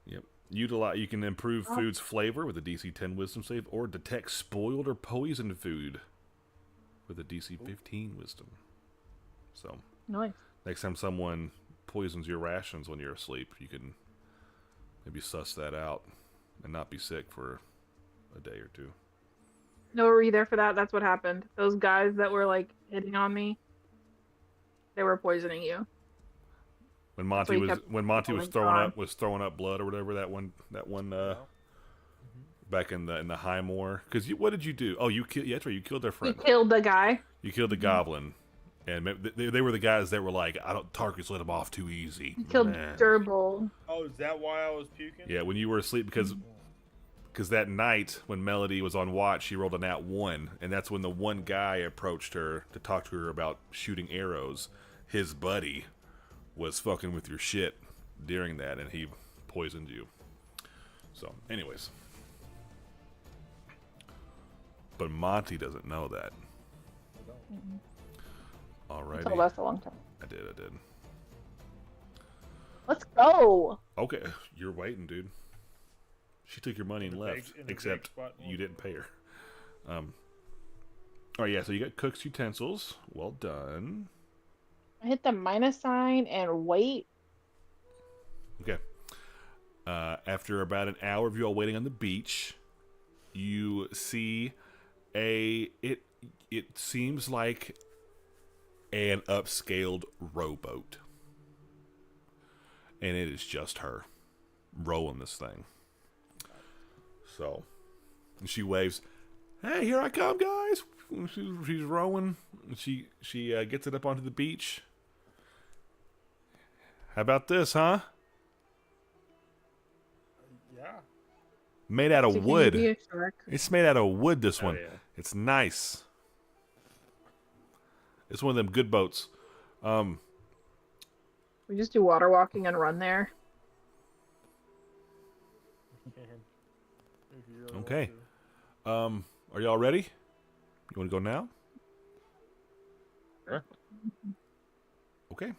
Yep. You can improve food's flavor with a DC 10 wisdom save, or detect spoiled or poisoned food with a DC 15 wisdom. So Nice. next time someone poisons your rations when you're asleep, you can maybe suss that out and not be sick for a day or two. No, were you there for that? That's what happened. Those guys that were like hitting on me, they were poisoning you. When why Monty you was kept throwing up blood or whatever that one back in the High Moor. Because what did you do? Oh, you killed. Yeah, that's right. You killed their You friend. killed the guy. You killed the goblin, and they were the guys that were like, Tarkus let him off too easy. You killed Nah. Durable. Oh, is that why I was puking? Yeah, when you were asleep, because that night when Melody was on watch, she rolled a nat 1, and that's when the one guy approached her to talk to her about shooting arrows. His buddy was fucking with your shit during that, and he poisoned you. So, anyways. But Monty doesn't know that. Alrighty. Told us a long time. I did. Let's go. Okay, you're waiting, dude. She took your money and left, in the except big spot. you didn't pay her. Oh yeah, so you got cook's utensils. Well done. I hit the minus sign and wait. Okay. After about an hour of you all waiting on the beach, you see it seems like an upscaled rowboat. And it is just her rowing this thing. So, and she waves, "Hey, here I come, guys!" She's rowing. She gets it up onto the beach. How about this, huh? Yeah. Made out of So can you wood. be a shark? It's made out of wood, this Oh, one. yeah. It's nice. It's one of them good boats. We just do water walking and run there. If you really Okay. want Are y'all ready? You want to go now? Sure. Okay.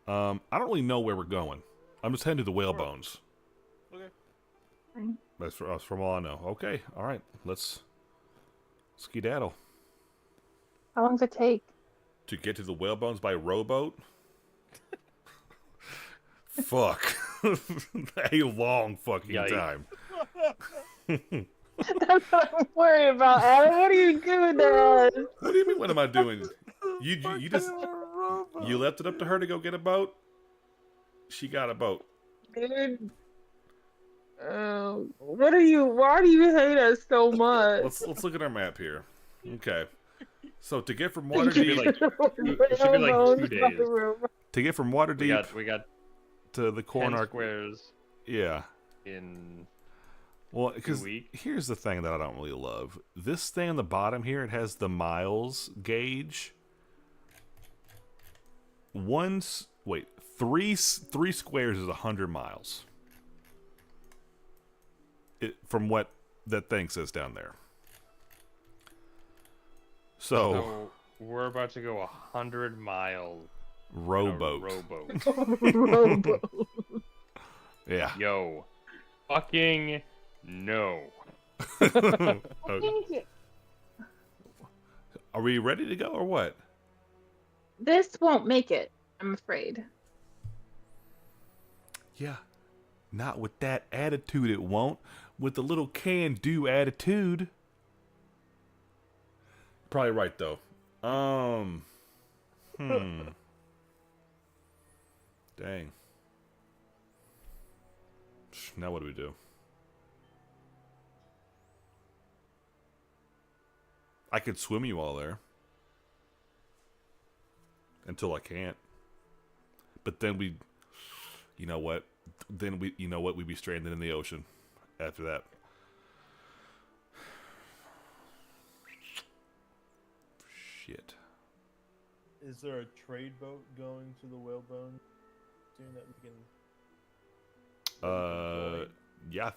I don't really know where we're going. I'm just heading to the whale bones. to. Okay. That's from all I know. Okay. All right. Let's skedaddle. How long does it take? To get to the whale bones by rowboat? Fuck. A long fucking Yikes. time. That's what I'm worried about, Adam. What are you doing to us? What do you mean? What am I doing? You just you left it up to her to go get a boat. She got a boat. Dude. What are you? Why do you hate us so much? Let's look at our map here. Okay. So to get from It should be Waterdeep like- it should be like 2 days. to get from Waterdeep We got to the 10 Cornarch, squares yeah. in Well, because weeks. here's the thing that I don't really love. This thing on the bottom here, it has the miles gauge. Three squares is 100 miles. From what that thing says down there. So So we're about to go 100 miles. in a rowboat. Rowboat. Yeah. Yo. Fucking no. Okay. Are we ready to go or what? This won't make it, I'm afraid. Yeah. Not with that attitude, it won't. With the little can-do attitude. Probably right, though. Dang. Now what do we do? I could swim you all there. Until I can't. But then we... You know what? We'd be stranded in the ocean after that. Shit. Is there a trade boat going to the whalebone soon that we can? Yeah,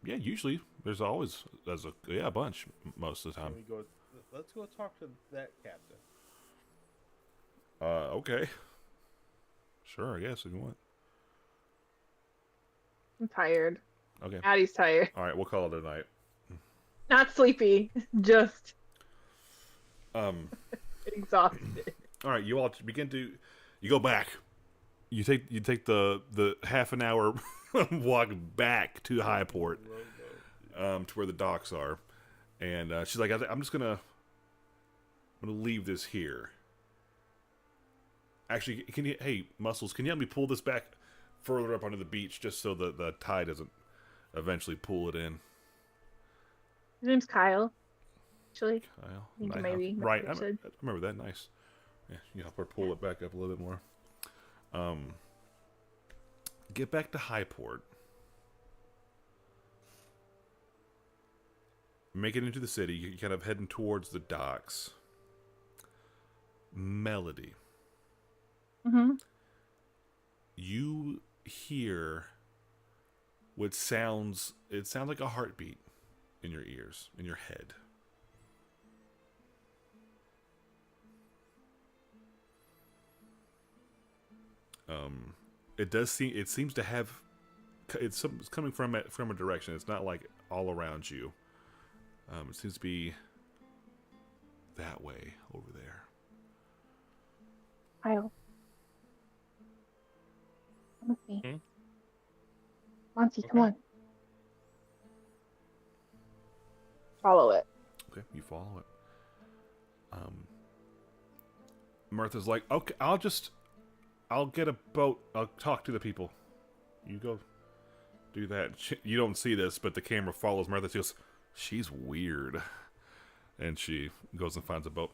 yeah. Usually, there's a bunch most of the Can time. we go? Let's go talk to that captain. Okay. Sure, I guess if you want. I'm tired. Okay. Addie's tired. All right, we'll call it a night. Not sleepy, just Um. exhausted. All right, you all you go back. You take the half an hour walk back to Highport, to where the docks are, and she's like, I'm gonna leave this here. Actually, hey, Muscles, can you help me pull this back further up onto the beach just so the tide doesn't eventually pull it in? His name's Kyle. Actually, Kyle, I think Nice. maybe that's Right, what I you said. remember that. Nice. Yeah, you help her pull it back up a little bit more. Get back to Highport. Make it into the city. You're kind of heading towards the docks. Melody. Mm-hmm. You hear what sounds, it sounds like a heartbeat in your ears, in your head. It does seem, it seems to have, it's coming from a direction. It's not like all around you. It seems to be that way over there. Kyle. Come with me. Hmm? Monty, come Okay. on. Follow it. Okay, you follow it. Martha's like, okay, I'll get a boat. I'll talk to the people. You go do that. You don't see this, but the camera follows Martha. She goes, she's weird. And she goes and finds a boat.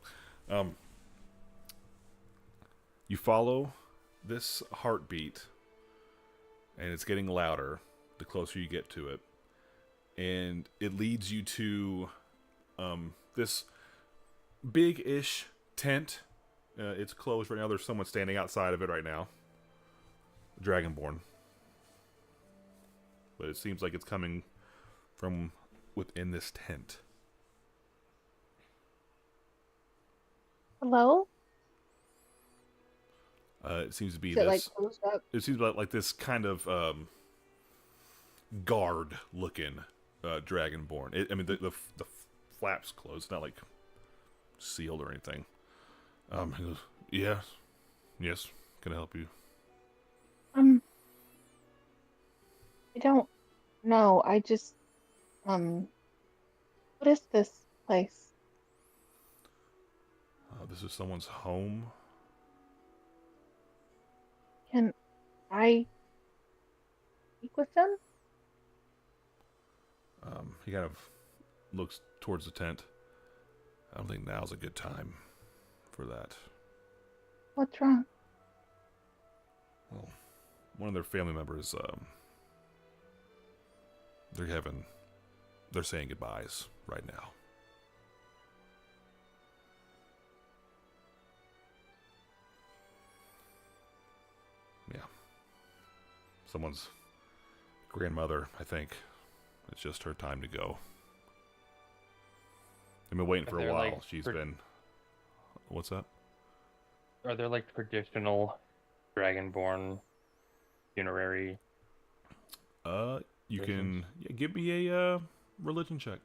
You follow this heartbeat, and it's getting louder the closer you get to it. And it leads you to this big-ish tent. It's closed right now. There's someone standing outside of it right now. Dragonborn. But it seems like it's coming from within this tent. Hello? It seems to be Is it like this. closed up? It seems like this kind of guard-looking dragonborn. I mean, the flaps closed, not like sealed or anything. He goes, yes, can I help you? I don't know. I just, what is this place? This is someone's home. Can I speak with them? He kind of looks towards the tent. I don't think now's a good time for that. What's wrong? Well, one of their family members, they're saying goodbyes right now. Yeah. Someone's grandmother, I think. It's just her time to go. I've been waiting for a They're while. like She's been... What's that? Are there like traditional Dragonborn funerary? You Religions? can give me a religion check.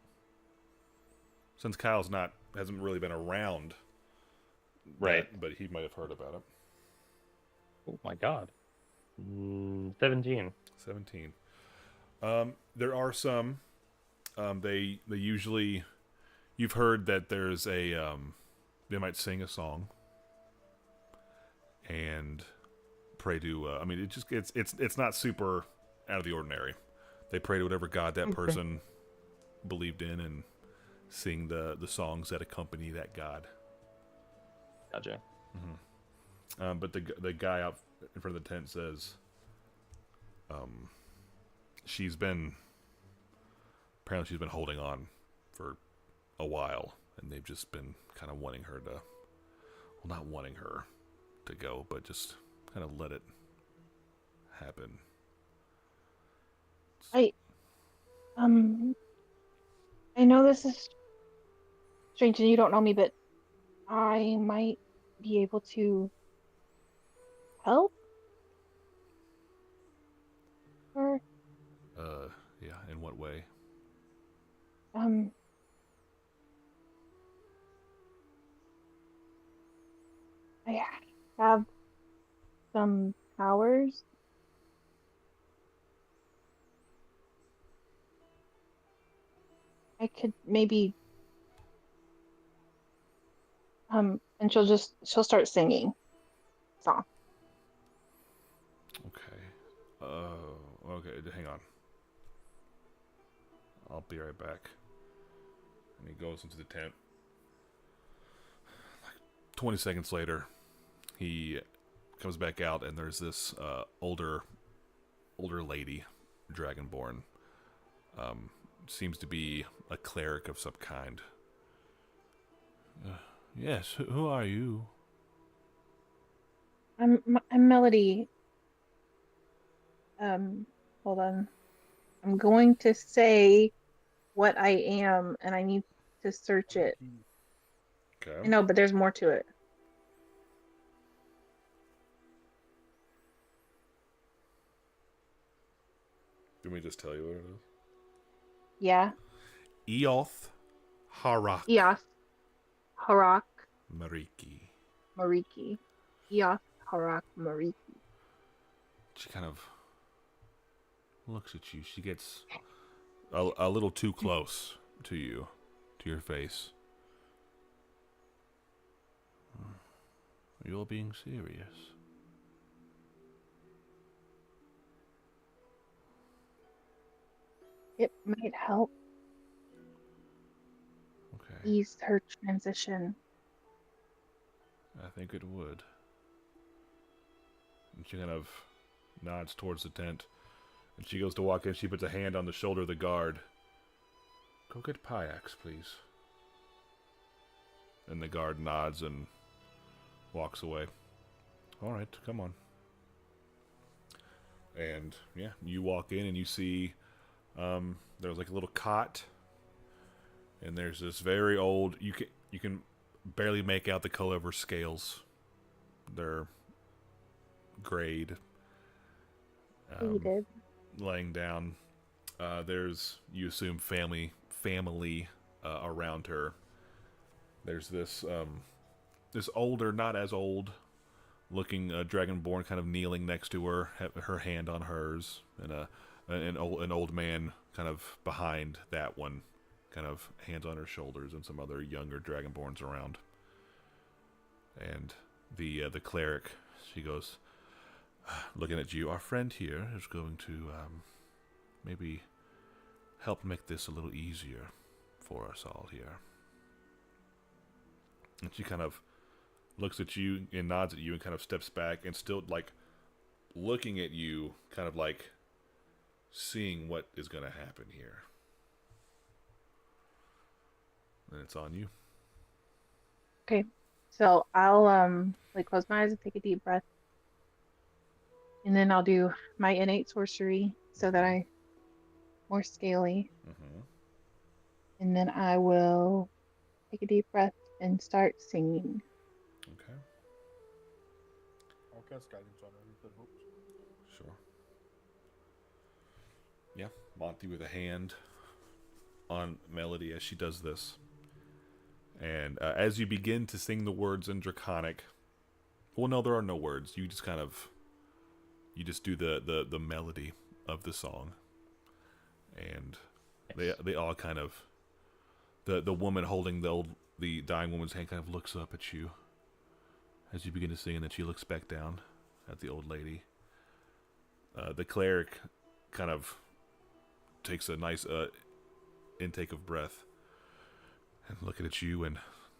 Since Kyle's hasn't really been around, Right. But he might have heard about it. Oh my god. 17. 17. There are some. They usually, you've heard that there's a they might sing a song and pray to. I mean, it's not super out of the ordinary. They pray to whatever god that person believed in and sing the songs that accompany that god. Gotcha. But the guy out in front of the tent says, she's been holding on for a while, and they've just been kind of wanting her to, well, not wanting her to go, but just kind of let it happen. I know this is strange and you don't know me, but I might be able to help her. Yeah, in what way? I have some powers. I could maybe and she'll start singing song. Okay. Okay, hang on. I'll be right back. And he goes into the tent. Like 20 seconds later, he comes back out, and there's this older lady, Dragonborn. Seems to be a cleric of some kind. Yes, who are you? I'm Melody. Hold on. I'm going to say what I am, and I need to search it. Okay. I know, but there's more to it. Let me just tell you what it is. Yeah. Eoth Harak Eos, Harak, Mariki. Mariki. Eos, Harak, Mariki. She kind of looks at you. She gets a little too close to you, to your face. You're being serious. It might help Okay. ease her transition. I think it would. And she kind of nods towards the tent. And she goes to walk in. She puts a hand on the shoulder of the guard. Go get Pyax, please. And the guard nods and walks away. All right, come on. And yeah, you walk in and you see there's like a little cot, and there's this very old. You can barely make out the color of her scales. They're grayed. Faded. Laying down. There's, you assume, family around her. There's this this older, not as old looking dragonborn kind of kneeling next to her, her hand on hers, and an old man kind of behind that one, kind of hands on her shoulders, and some other younger dragonborns around. And the cleric, she goes, looking at you, our friend here is going to maybe help make this a little easier for us all here. And she kind of looks at you and nods at you and kind of steps back and still like looking at you, kind of like seeing what is going to happen here. And it's on you. Okay. So I'll like close my eyes and take a deep breath. And then I'll do my innate sorcery so that I more scaly. Mm-hmm. And then I will take a deep breath and start singing. Okay. I'll cast guidance on her if that helps. Sure. Yeah, Monty with a hand on Melody as she does this. And as you begin to sing the words in Draconic, well, no, there are no words. You just kind of, you just do the melody of the song. And they all kind of, the woman holding the dying woman's hand kind of looks up at you as you begin to sing, and then she looks back down at the old lady. The cleric kind of takes a nice intake of breath and looking at you and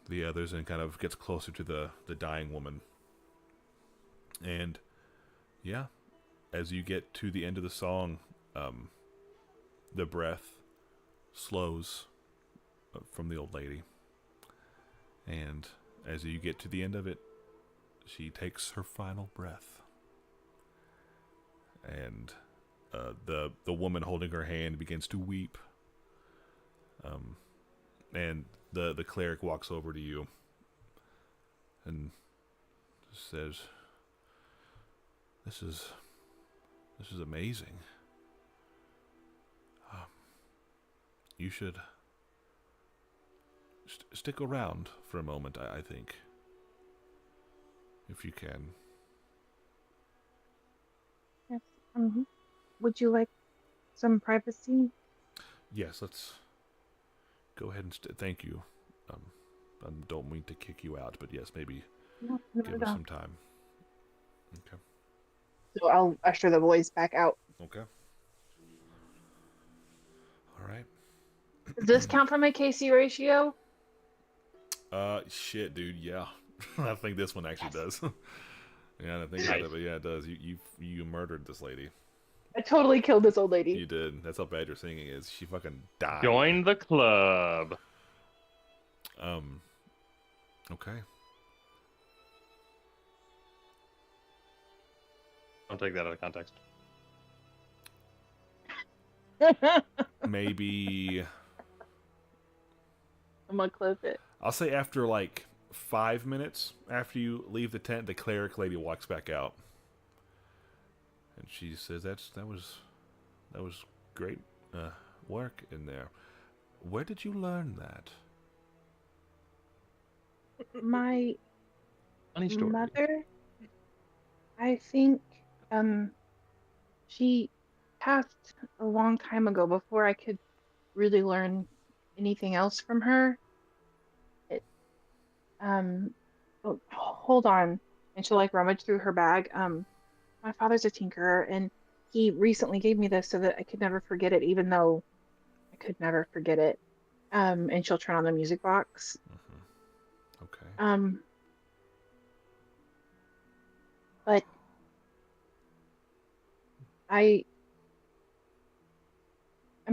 the others, and kind of gets closer to the dying woman. And yeah, as you get to the end of the song, the breath slows from the old lady. And as you get to the end of it, she takes her final breath. And the woman holding her hand begins to weep. And the cleric walks over to you and says, This is amazing. You should stick around for a moment, I think. If you can. Yes. Would you like some privacy? Yes, let's go ahead and thank you. I don't mean to kick you out, but yes, maybe No, give us some time. Okay. So I'll usher the boys back out. Okay. All right. Does this count for my KC ratio? Shit, dude. Yeah, I think this one actually does. Yeah, I didn't think about it, but yeah, it does. You murdered this lady. I totally killed this old lady. You did. That's how bad your singing is. She fucking died. Join the club. Okay. Don't take that out of context. Maybe I'm gonna close it. I'll say after like 5 minutes after you leave the tent, the cleric lady walks back out, and she says, that was great work in there. Where did you learn that?" My Funny story. mother, I think, she passed a long time ago before I could really learn anything else from her. It, oh, hold on. And she'll like rummage through her bag. My father's a tinkerer, and he recently gave me this so that I could never forget it, even though I could never forget it. And she'll turn on the music box. Okay. But I'm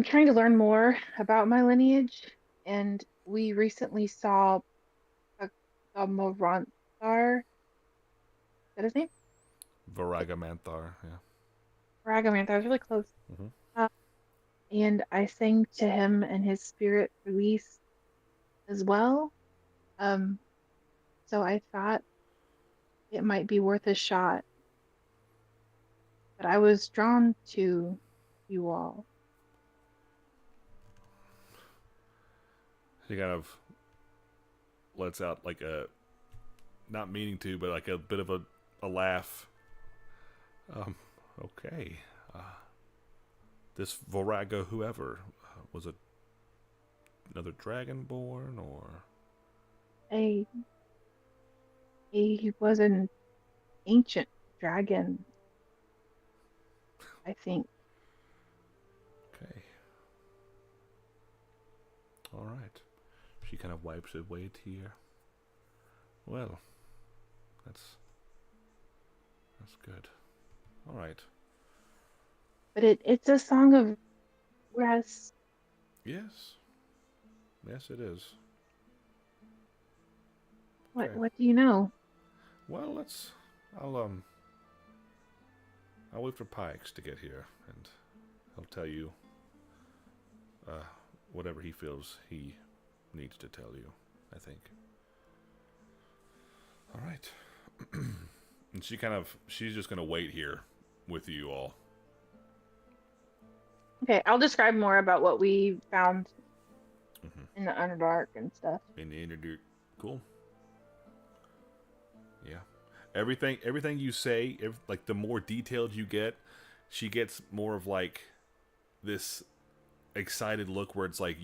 trying to learn more about my lineage, and we recently saw a Moranthar. Is that his name? Varagamanthar, yeah. Ragamanthar. I was really close. Mhm. And I sang to him and his spirit release as well. So I thought it might be worth a shot. But I was drawn to you all. He kind of lets out like a, not meaning to, but like a bit of a laugh. Okay. This Voraga whoever, was it another dragonborn or? He was an ancient dragon, I think. Okay. All right. She kind of wipes away a tear. Well, that's good. All right. But it's a song of rest. Yes. Yes, it is. What Okay. what do you know? Well, I'll wait for Pikes to get here, and I'll tell you whatever he feels he needs to tell you, I think. All right. And she's just going to wait here with you all. Okay, I'll describe more about what we found Mhm. in the Underdark and stuff. In the inner, cool. Yeah. Everything you say, like the more detailed you get, she gets more of like this excited look where it's like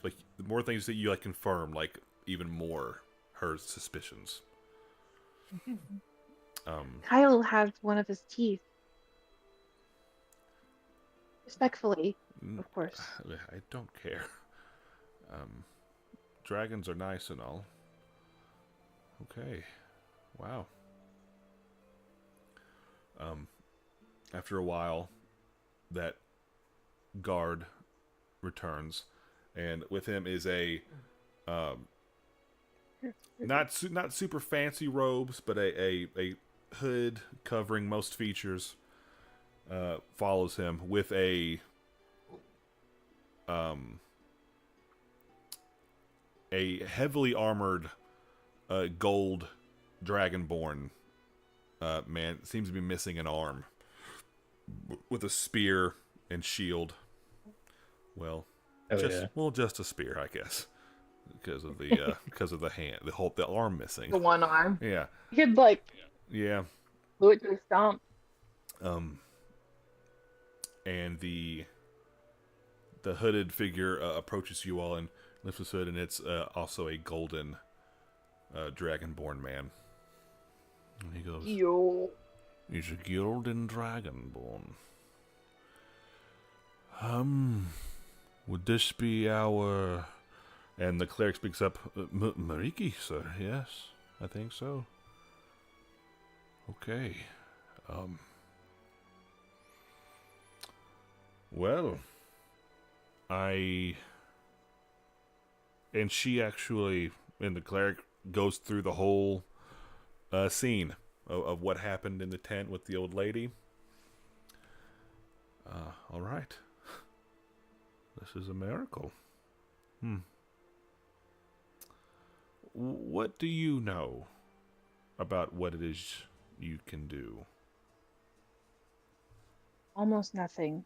like the more things that you like confirm, like even more her suspicions. Kyle has one of his teeth. Respectfully, of course. I don't care. Dragons are nice and all. Okay. Wow. After a while, that guard returns, and with him is a not super fancy robes, but a hood covering most features. Follows him with a heavily armored gold dragonborn man. Seems to be missing an arm, with a spear and shield. Well, just a spear, I guess, because of the hand, the arm missing. The one arm. Yeah, You could like yeah. glue it to his stump. And the hooded figure approaches you all and lifts his hood, and it's also a golden dragonborn man. And he goes, Yo. "He's a golden dragonborn. Would this be our?" And the cleric speaks up, "Mariki, sir. Yes, I think so. Okay. Well, and she actually, and the cleric goes through the whole scene of what happened in the tent with the old lady. All right. This is a miracle. What do you know about what it is you can do? Almost nothing.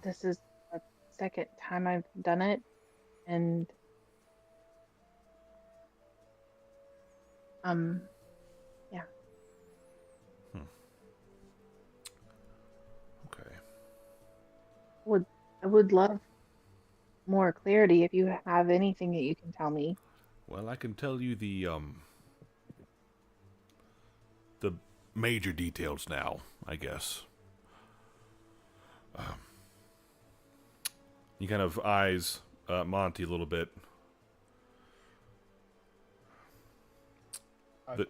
This is the second time I've done it, and yeah. Okay. I would love more clarity if you have anything that you can tell me. Well, I can tell you the major details now, I guess. You kind of eyes Monty a little bit. If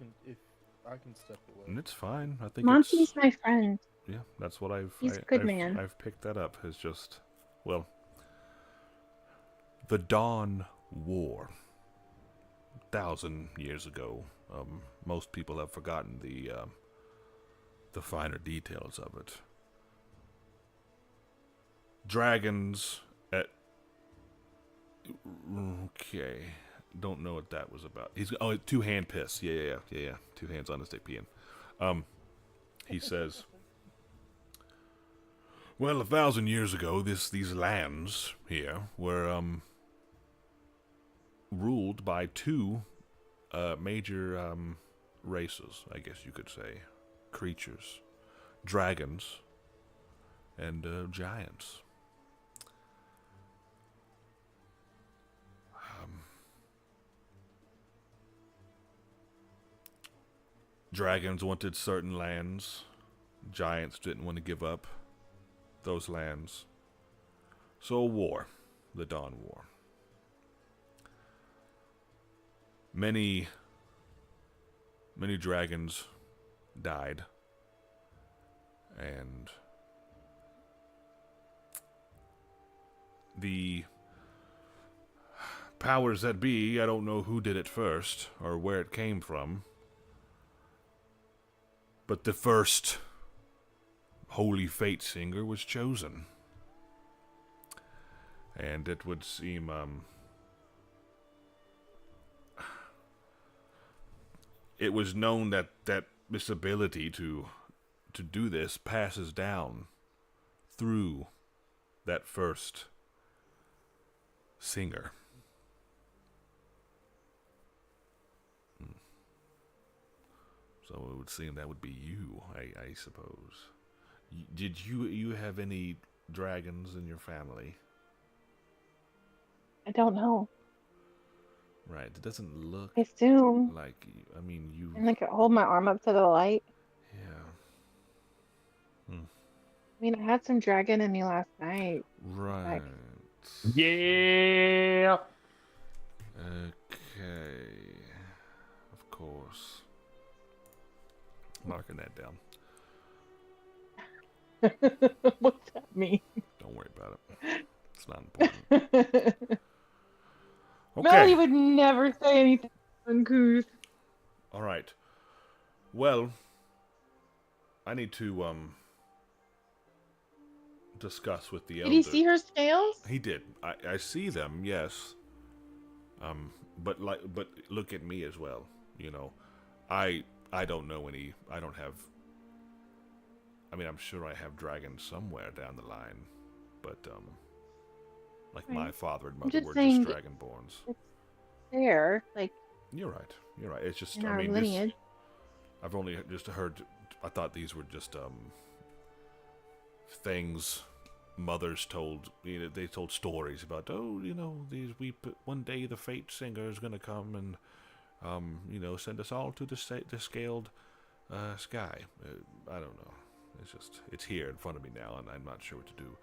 I can step away. And it's fine. I think Monty's it's my friend. yeah. That's what He's a good I've, man. I've picked that up. It's just well, the Dawn War. 1,000 years ago. Most people have forgotten the finer details of it. Dragons at okay. Don't know what that was about. He's two-hand piss. Yeah. 2 hands on a stick peeing. He says, well, 1,000 years ago, these lands here were ruled by 2 major races, I guess you could say, creatures, dragons, and giants. Dragons wanted certain lands. Giants didn't want to give up those lands. So a war, the Dawn War. Many dragons died. And the powers that be, I don't know who did it first or where it came from, but the first Holy Fate Singer was chosen. And it would seem, it was known that this ability to do this passes down through that first singer. So it would seem that would be you, I suppose. Did you have any dragons in your family? I don't know. Right. It doesn't look I assume. like. I mean, you. And like hold my arm up to the light. Yeah. I mean, I had some dragon in me last night. Right. Yeah. Okay. Of course. Marking that down. What's that mean? Don't worry about it. It's not important. Melody Okay. would never say anything uncouth. All right. Well, I need to discuss with the Did elder. he see her scales? He did. I see them, yes. But look at me as well. You know, I don't know any. I don't have. I mean, I'm sure I have dragons somewhere down the line, but like my Right. father and I'm mother just were saying just dragonborns. There, like You're right. You're right. It's just. in I our mean, lineage. I've only just heard. I thought these were just things mothers told. You know, they told stories about. Oh, you know, one day the Fate Singer is gonna come and you know, send us all to the scaled sky. I don't know. It's just it's here in front of me now, and I'm not sure what to do.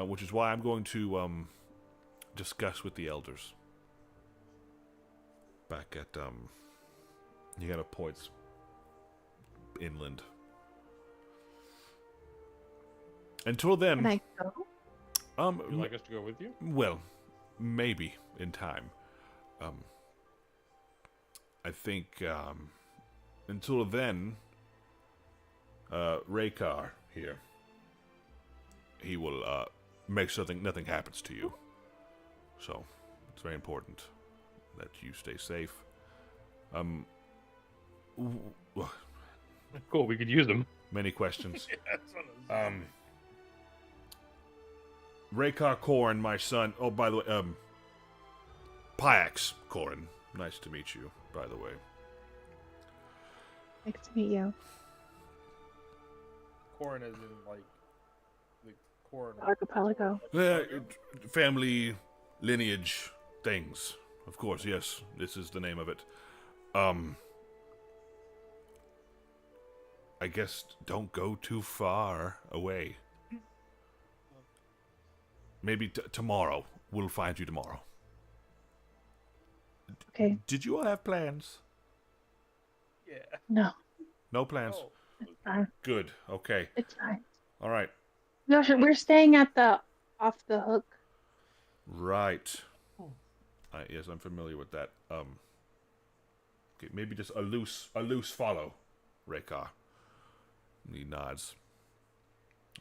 Which is why I'm going to discuss with the elders. Back at he kind of points inland. Until then, Can I go? Would you like us to go with you? well, maybe in time. I think until then, Raykar here. He will make sure nothing happens to you. So, it's very important that you stay safe. w- Cool, we could use them. Many questions. That's what I was Raykar Korin, my son. Oh, by the way, Pyax Korin. Nice to meet you, by the way. Nice to meet you. Corn as in like the corn. Archipelago. Family lineage things. Of course, yes. This is the name of it. I guess don't go too far away. Maybe tomorrow. We'll find you tomorrow. Okay. Did you all have plans? Yeah. No, No plans. Oh, it's fine. Good. Okay. It's fine. All right. No, we're staying at the Off the Hook. Right. Yes, I'm familiar with that. Okay, maybe just a loose follow, Raykar. He nods.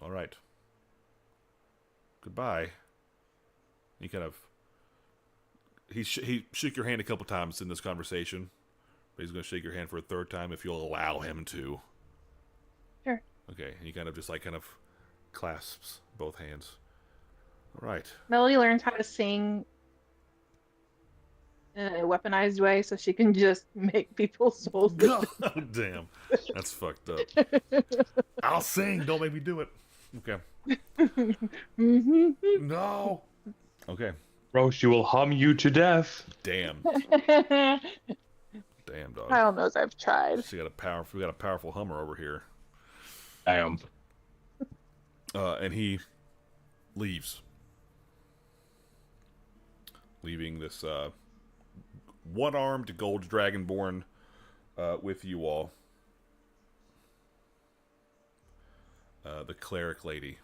All right. Goodbye. He kind of he shook your hand a couple times in this conversation, but he's going to shake your hand for a third time if you'll allow him to. Sure. Okay, and he kind of clasps both hands. All right. Melody learns how to sing in a weaponized way so she can just make people's souls. God damn. That's fucked up. I'll sing. Don't make me do it. Okay. Mhm. No. Okay. Roche, will hum you to death. Damn. Damn, dog. Kyle knows I've tried. We got a powerful Hummer over here. Damn. And he leaves. Leaving this one-armed gold dragonborn with you all. The cleric lady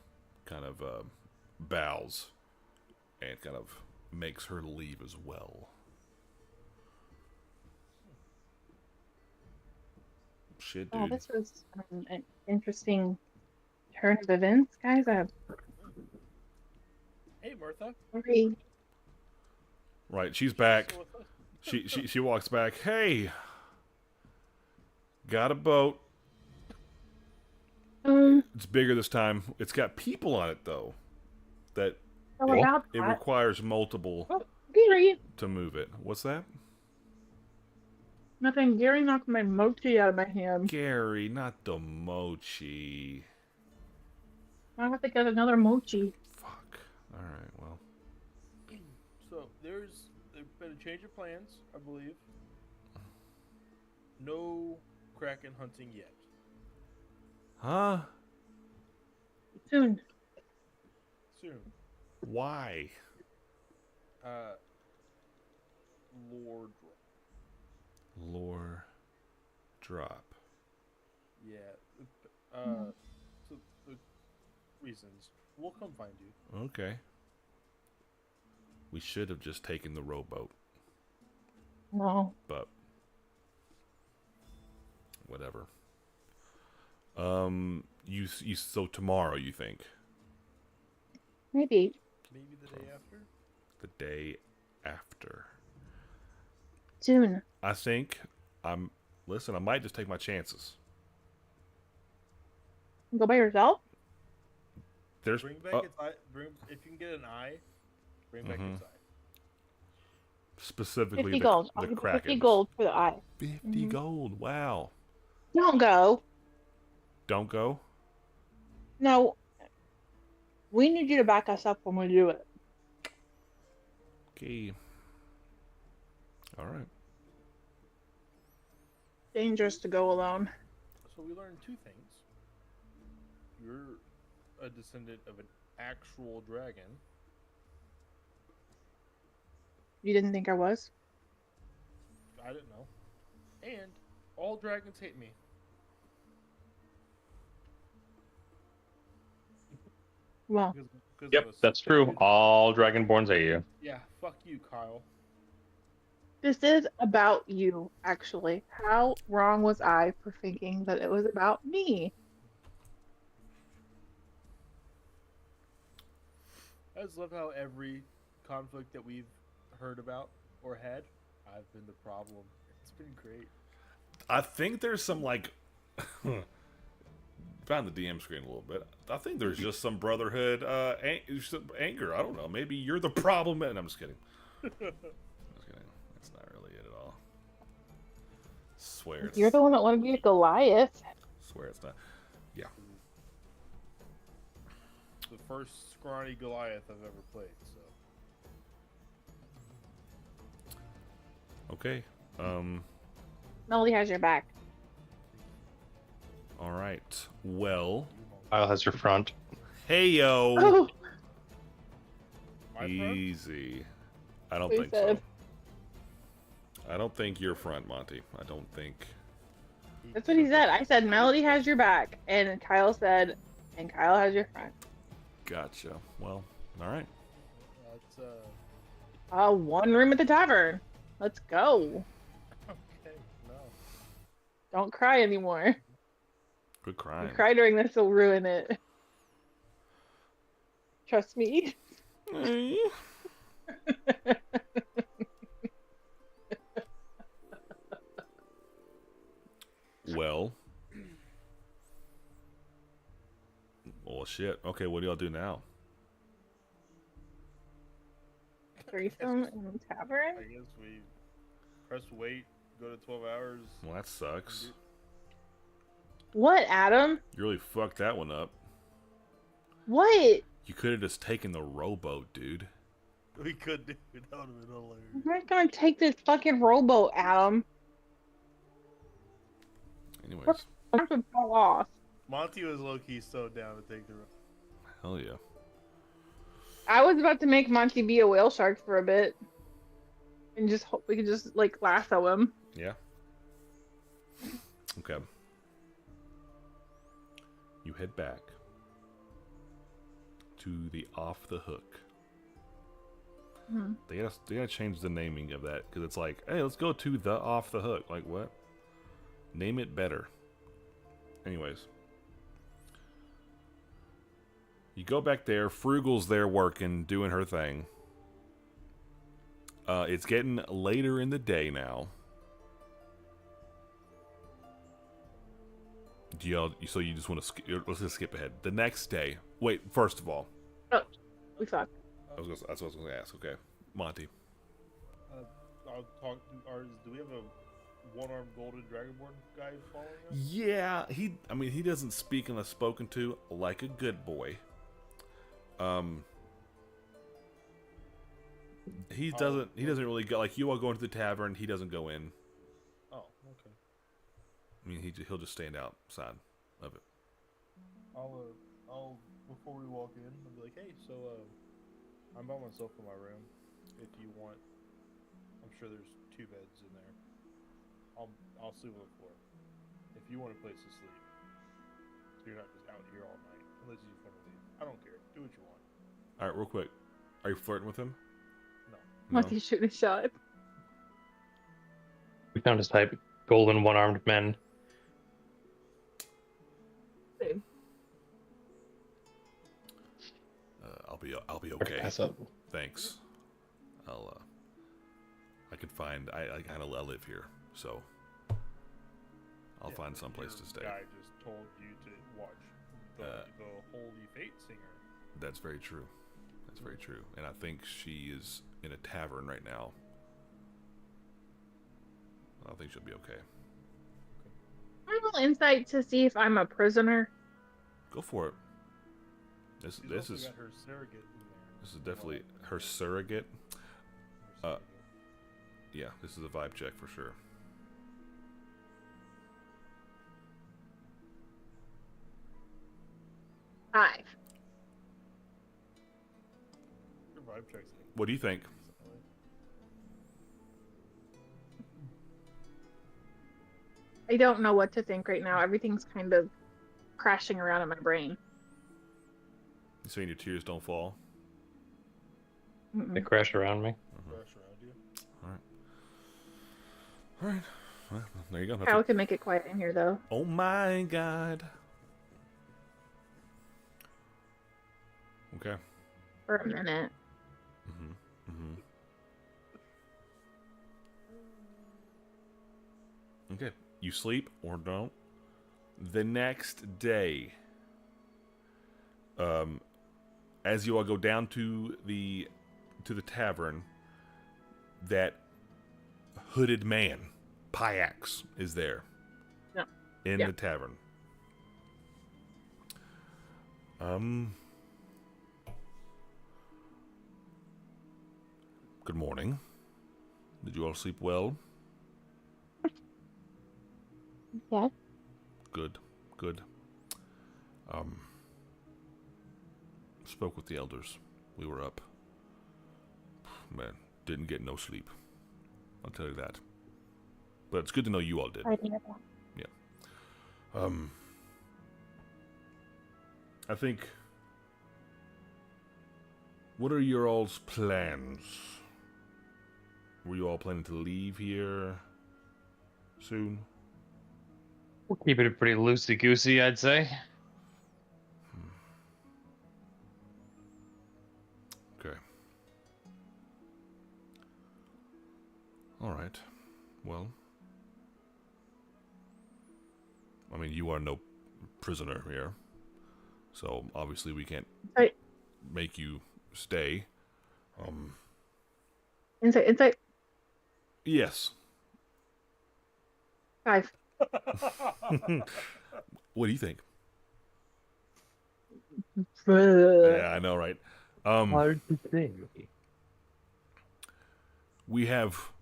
kind of bows and kind of makes her leave as well. Shit, dude. Oh, this was an interesting turn of events, guys. I'm hey, Martha. very Right, she's back. So what's up? She walks back. Hey, got a boat. It's bigger this time. It's got people on it though. That so about it that. requires multiple Oh, Gary. to move it. What's that? Nothing. Gary knocked my mochi out of my hand. Gary, not the mochi. I have to get another mochi. Fuck. All right. Well. So there's been a change of plans, I believe. No Kraken hunting yet. Huh? Soon. Soon. Why? Lord. Lore drop. Yeah. So the reasons. We'll come find you. Okay. We should have just taken the rowboat, No. but whatever. You so tomorrow you think? Maybe. Maybe the day after. The day after. Soon. I think listen, I might just take my chances. Go by yourself? There's Bring back its eye. If you can get an eye, bring back Mhm. its eye. specifically 50 the, gold. I'll the give you 50 Krakens. gold for the eye. 50 gold. Wow. Don't go. Don't go. No. We need you to back us up when we do it. Okay. All right. Dangerous to go alone. So we learned two things. You're a descendant of an actual dragon. You didn't think I was? I didn't know. And all dragons hate me. Well, Because Yep, that's true. All Dragonborns hate you. Yeah, fuck you, Kyle. this is about you, actually. How wrong was I for thinking that it was about me? just love how every conflict that we've heard about or had, I've been the problem. It's been great. I think there's some like found the DM screen a little bit. I think there's just some brotherhood some anger. I don't know. Maybe you're the problem. And I'm just kidding. Just kidding. That's not really it at all. Swear. You're the one that wanted to be a Goliath. Swear it's not. Yeah. The first scrawny Goliath I've ever played. So Okay. Melody has your back. All right. Well. Kyle has your front. Hey yo. Oh, my friend, Easy. I don't we think said. so. I don't think you're front, Monty. I don't think. That's what he said. I said Melody has your back, and Kyle said, and Kyle has your front. Gotcha. Well. All right. That's One room at the tavern. Let's go. okay. No. Don't cry anymore. Good You crime. cry during this will ruin it. Trust me. Well. Well, shit. Okay, what do y'all do now? Threesome in the tavern? I guess we press wait, go to 12 hours. Well, that sucks. What, Adam? You really fucked that one up. What? You could have just taken the rowboat, dude. We could do it. That would have been hilarious. I'm not gonna take this fucking rowboat, Adam. Anyways, I'm gonna fall off. Monty was low key so down to take the. hell yeah. I was about to make Monty be a whale shark for a bit. And just hope we could just, like, lasso him. Yeah. Okay. You head back to the Off the Hook. Hmm. They gotta change the naming of that because it's like, hey, let's go to the Off the Hook. Like what? Name it better. Anyways, you go back there. Frugal's there working, doing her thing. It's getting later in the day now. So you just want to skip? Let's just skip ahead. The next day. Wait, first of all, We fuck. that's what I was going to ask. Okay, Monty. I'll talk. Do we have a one-armed golden dragonborn guy following us? Yeah, he doesn't speak unless spoken to, like a good boy. He doesn't really go, like, you all go into the tavern, he doesn't go in. Oh, okay. I mean, he'll just stand outside of it. I'll before we walk in, I'll be like, hey, so I'm by myself in my room. If you want, I'm sure there's 2 beds in there. I'll sleep on the floor. If you want a place to sleep, so you're not just out here all night, unless you just want to leave. I don't care. Do what you want. All right, real quick. Are you flirting with him? No. Monty shooting a shot. We found his type. Golden one-armed men. Same. I'll be okay. Pass up. Thanks. I can find. I kind of live here, so I'll Yeah, find some place your to stay. Guy just told you to watch the Holy Fate singer. That's very true. That's very true. And I think she is in a tavern right now. I think she'll be okay. Roll insight to see if I'm a prisoner. Go for it. This She's this also is got her surrogate in there. this is definitely her surrogate. Her Uh, surrogate. Yeah, this is a vibe check for sure. Five. Your vibe checks. What do you think? I don't know what to think right now. Everything's kind of crashing around in my brain. You saying your tears don't fall? They Mm-mm. crashed around me. Crash around you. All right. Well, there you go. That's Kyle it. can make it quiet in here, though. Oh my god. Okay. for a minute. Okay, you sleep or don't. The next day, as you all go down to the tavern, that hooded man, Pyax, is there. Yeah. In Yeah. the tavern. Good morning. Did you all sleep well? Yeah. Good. Spoke with the elders. We were up. Man, didn't get no sleep. I'll tell you that. But it's good to know you all did. I hear that. I think... What are your all's plans? Were you all planning to leave here soon? We'll keep it pretty loosey-goosey, I'd say. Okay. Alright. Well... I mean, you are no prisoner here. So, obviously we can't Right. make you stay. Insight. Yes. 5. What do you think? Yeah. Yeah, I know, right? Hard to say. We have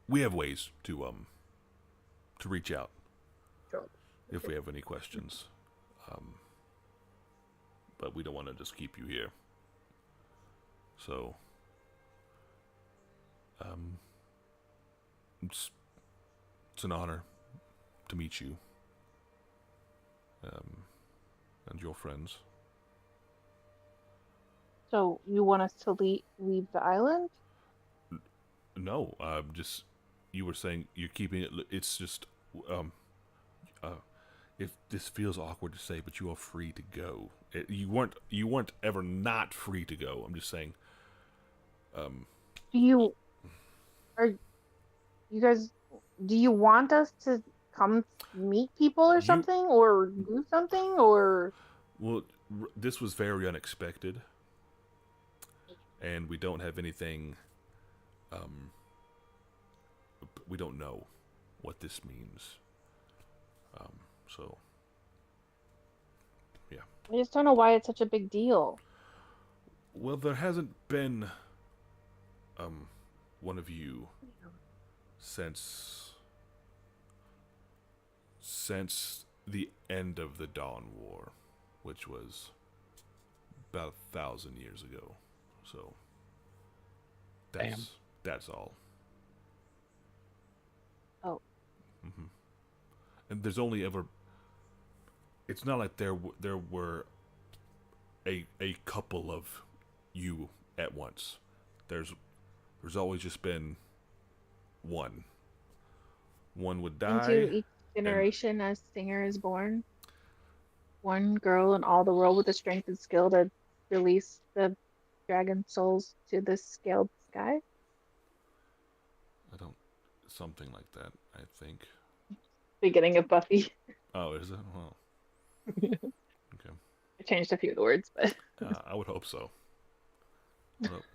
ways to reach out Sure. if we have any questions. But we don't want to just keep you here. So, it's an honor to meet you and your friends. So you want us to leave the island? No, just you were saying you're keeping it. It's just if this feels awkward to say, but you are free to go. You weren't ever not free to go. I'm just saying. Do you guys? Do you want us to come meet people or something, or do something, or? Well, this was very unexpected, and we don't have anything. We don't know what this means. So, yeah. I just don't know why it's such a big deal. Well, there hasn't been one of you since the end of the Dawn War, which was about 1,000 years ago. So that's all. Oh. And there's only ever. It's not like there were a couple of you at once. There's always just been one. One would die. Into each generation, as Stinger is born, one girl in all the world with the strength and skill to release the dragon souls to the scaled sky. Something like that, I think. Beginning of Buffy. Oh, is it? Well, I changed a few of the words, but I would hope so.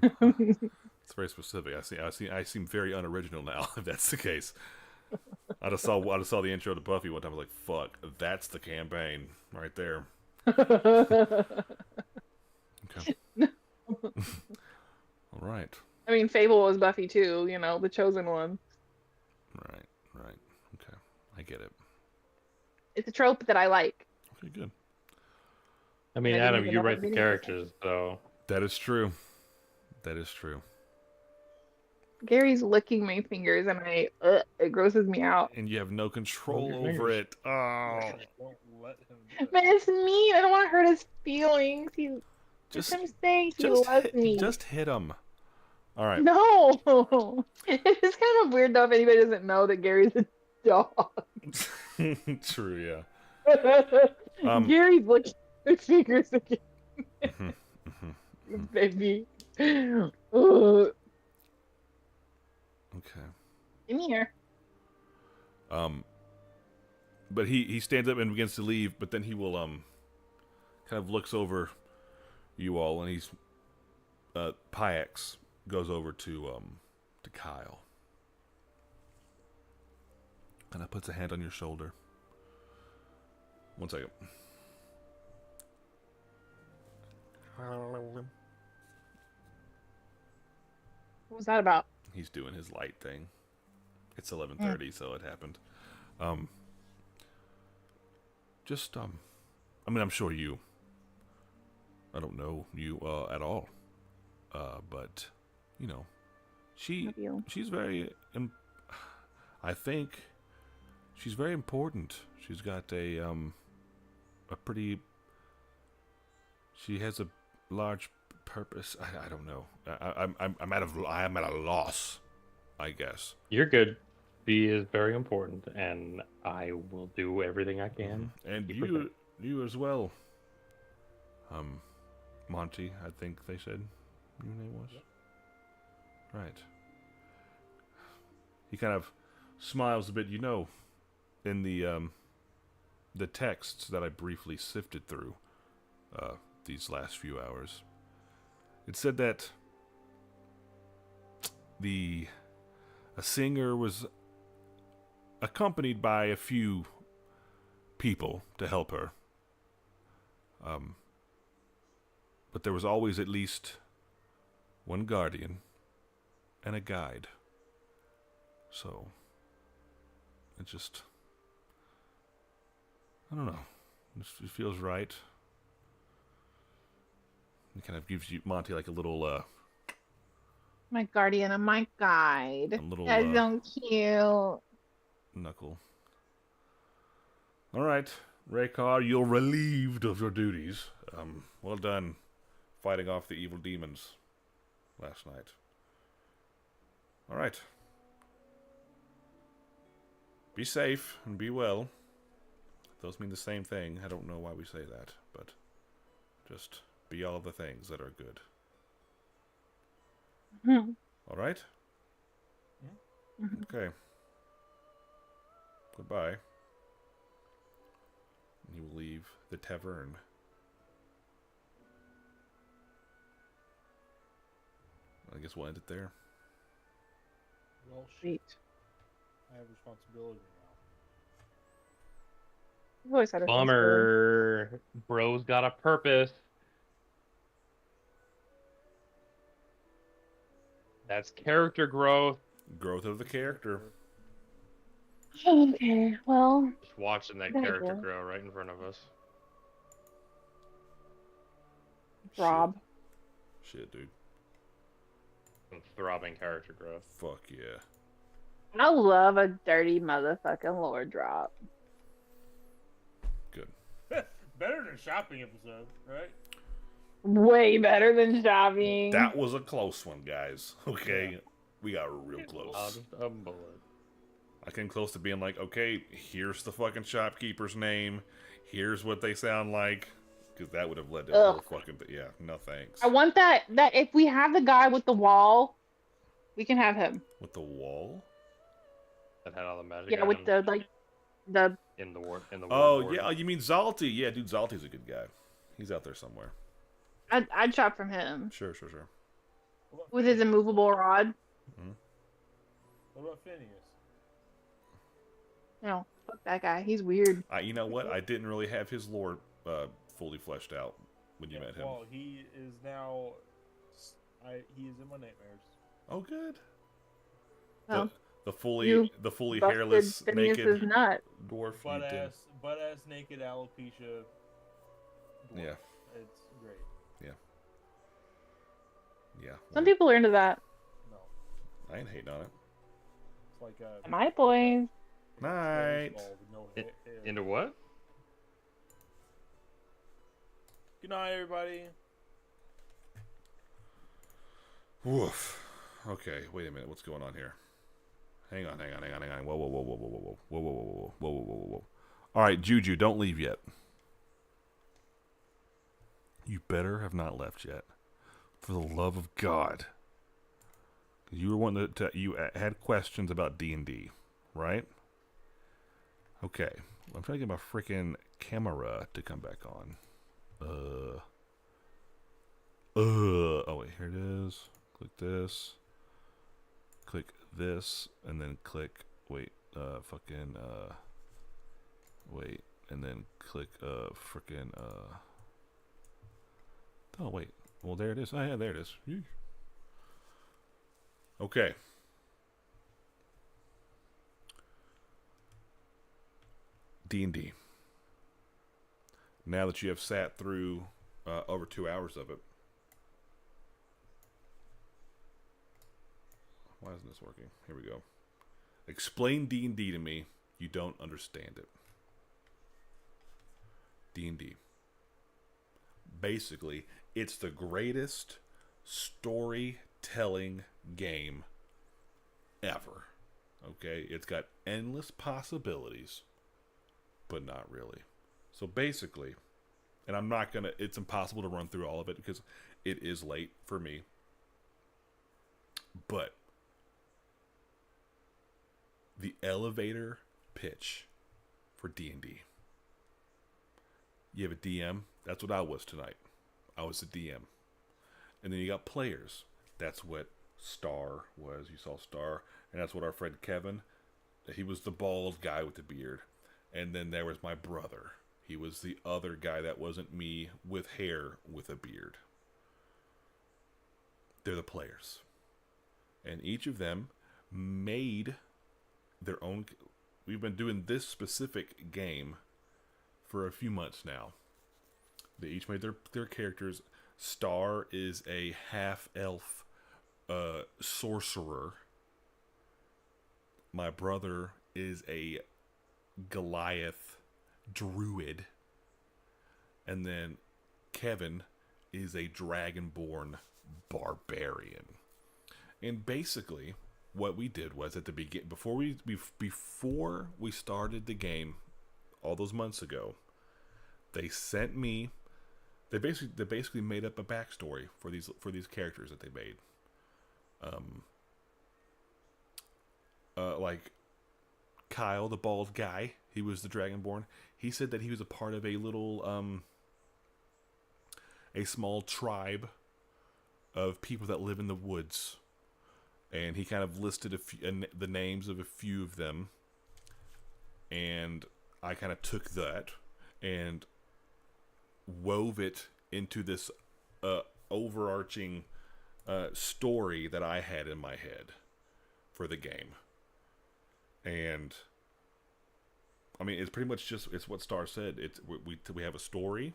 It's very specific. I seem very unoriginal now. If that's the case, I just saw the intro to Buffy one time. I was like, "Fuck, that's the campaign right there." Okay. All right. I mean, Fable was Buffy too. You know, the chosen one. Right. Okay, I get it. It's a trope that I like. Okay, good. I mean, I didn't Adam, even you know write what the video characters, so That is true. Gary's licking my fingers, and it grosses me out. And you have no control your over fingers. it. Oh. Don't let him do But it. it's mean. I don't want to hurt his feelings. Just I'm saying he loves me. Just hit him. All right. No. It's kind of weird though if anybody doesn't know that Gary's a dog. True, yeah. Gary's licking my fingers again. baby. Ooh, Okay. give me here. But he stands up and begins to leave, but then he will kind of looks over you all, and he's Pyax goes over to Kyle. Kind of puts a hand on your shoulder. One second. What was that about? He's doing his light thing. It's 11:30, so it happened. I mean, I'm sure you. I don't know you at all, but you know, Love you. she's very. I think she's very important. She's got a pretty. She has a large purpose. I don't know. I am at a loss, I guess. You're good. She is very important, and I will do everything I can. And keep her safe. you as well. Monty, I think they said your name was. Right. He kind of smiles a bit. You know, in the texts that I briefly sifted through these last few hours, it said that a singer was accompanied by a few people to help her. But there was always at least one guardian and a guide. So, it just, I don't know. It feels right. It kind of gives you, Monty, like a little, My guardian and my guide. A little, That's so cute. knuckle. All right, Raykar, you're relieved of your duties. Well done fighting off the evil demons last night. All right. Be safe and be well. Those mean the same thing. I don't know why we say that, but just be all of the things that are good. Mhm. All right? Mhm. Okay. Goodbye. And you will leave the tavern. I guess we'll end it there. Well, Sweet. I have responsibility now. You've always had a responsibility. Bummer. Bro's got a purpose. That's character growth. Growth of the character. Okay, well, Just watching that There you character go. grow right in front of us. Rob. Shit, dude. Some throbbing character growth. Fuck yeah. I love a dirty motherfucking lore drop. Good. Better than shopping episode, right? Way better than shopping. That was a close one, guys. Okay. Yeah. We got real close. Just a bullet. I came close to being like, okay, here's the fucking shopkeeper's name. Here's what they sound like. Because that would have led to a whole fucking yeah, no thanks. I want that if we have the guy with the wall, we can have him. With the wall? That had all the magic. Yeah, with items the in the war. Oh, board. yeah, you mean Zalty. Yeah, dude, Zalty's a good guy. He's out there somewhere. I'd shop from him Sure. What about with his Phineas? immovable rod. What about Phineas? No, fuck that guy. He's weird. You know what? I didn't really have his lore fully fleshed out when you met him. Well, he is now. He is in my nightmares. Oh, good. Well, The fully you busted hairless, Phineas's naked nut. dwarf. you Butt did. ass naked alopecia. dwarf. Yeah. It's great. Yeah. Some people are into that. No, I ain't hating on it. it's like a. My boys. Night. No It- hair. Into what? Good night, everybody. Woof. Okay, wait a minute. What's going on here? Hang on. Whoa. Whoa. All right, Juju, don't leave yet. You better have not left yet. For the love of God. You were one that you had questions about D&D, right? Okay. I'm trying to get my freaking camera to come back on. Oh wait, here it is. Click this. Click this, and then click, wait, wait, and then click, freaking, oh wait. Well, there it is. Oh yeah, there it is. Yeesh. Okay. D&D. Now that you have sat through over 2 hours of it. Why isn't this working? Here we go. Explain D&D to me. You don't understand it. D&D. Basically, it's the greatest storytelling game ever. Okay? It's got endless possibilities, but not really. So basically, and I'm not going to, it's impossible to run through all of it because it is late for me. But the elevator pitch for D&D. You have a DM. That's what I was tonight. I was a DM. And then you got players. That's what Star was. You saw Star. And that's what our friend Kevin, he was the bald guy with the beard. And then there was my brother. He was the other guy that wasn't me with hair with a beard. They're the players. And each of them made their own. We've been doing this specific game for a few months now. They each made their characters. Star is a half-elf sorcerer. My brother is a Goliath druid. And then Kevin is a dragonborn barbarian. And basically, what we did was at the beginning, before we started the game, all those months ago, they sent me. They basically made up a backstory for these characters that they made. Like Kyle, the bald guy, he was the Dragonborn. He said that he was a part of a little a small tribe of people that live in the woods. And he kind of listed the names of a few of them. And I kind of took that and wove it into this overarching story that I had in my head for the game. And I mean, it's pretty much it's what Star said. We have a story,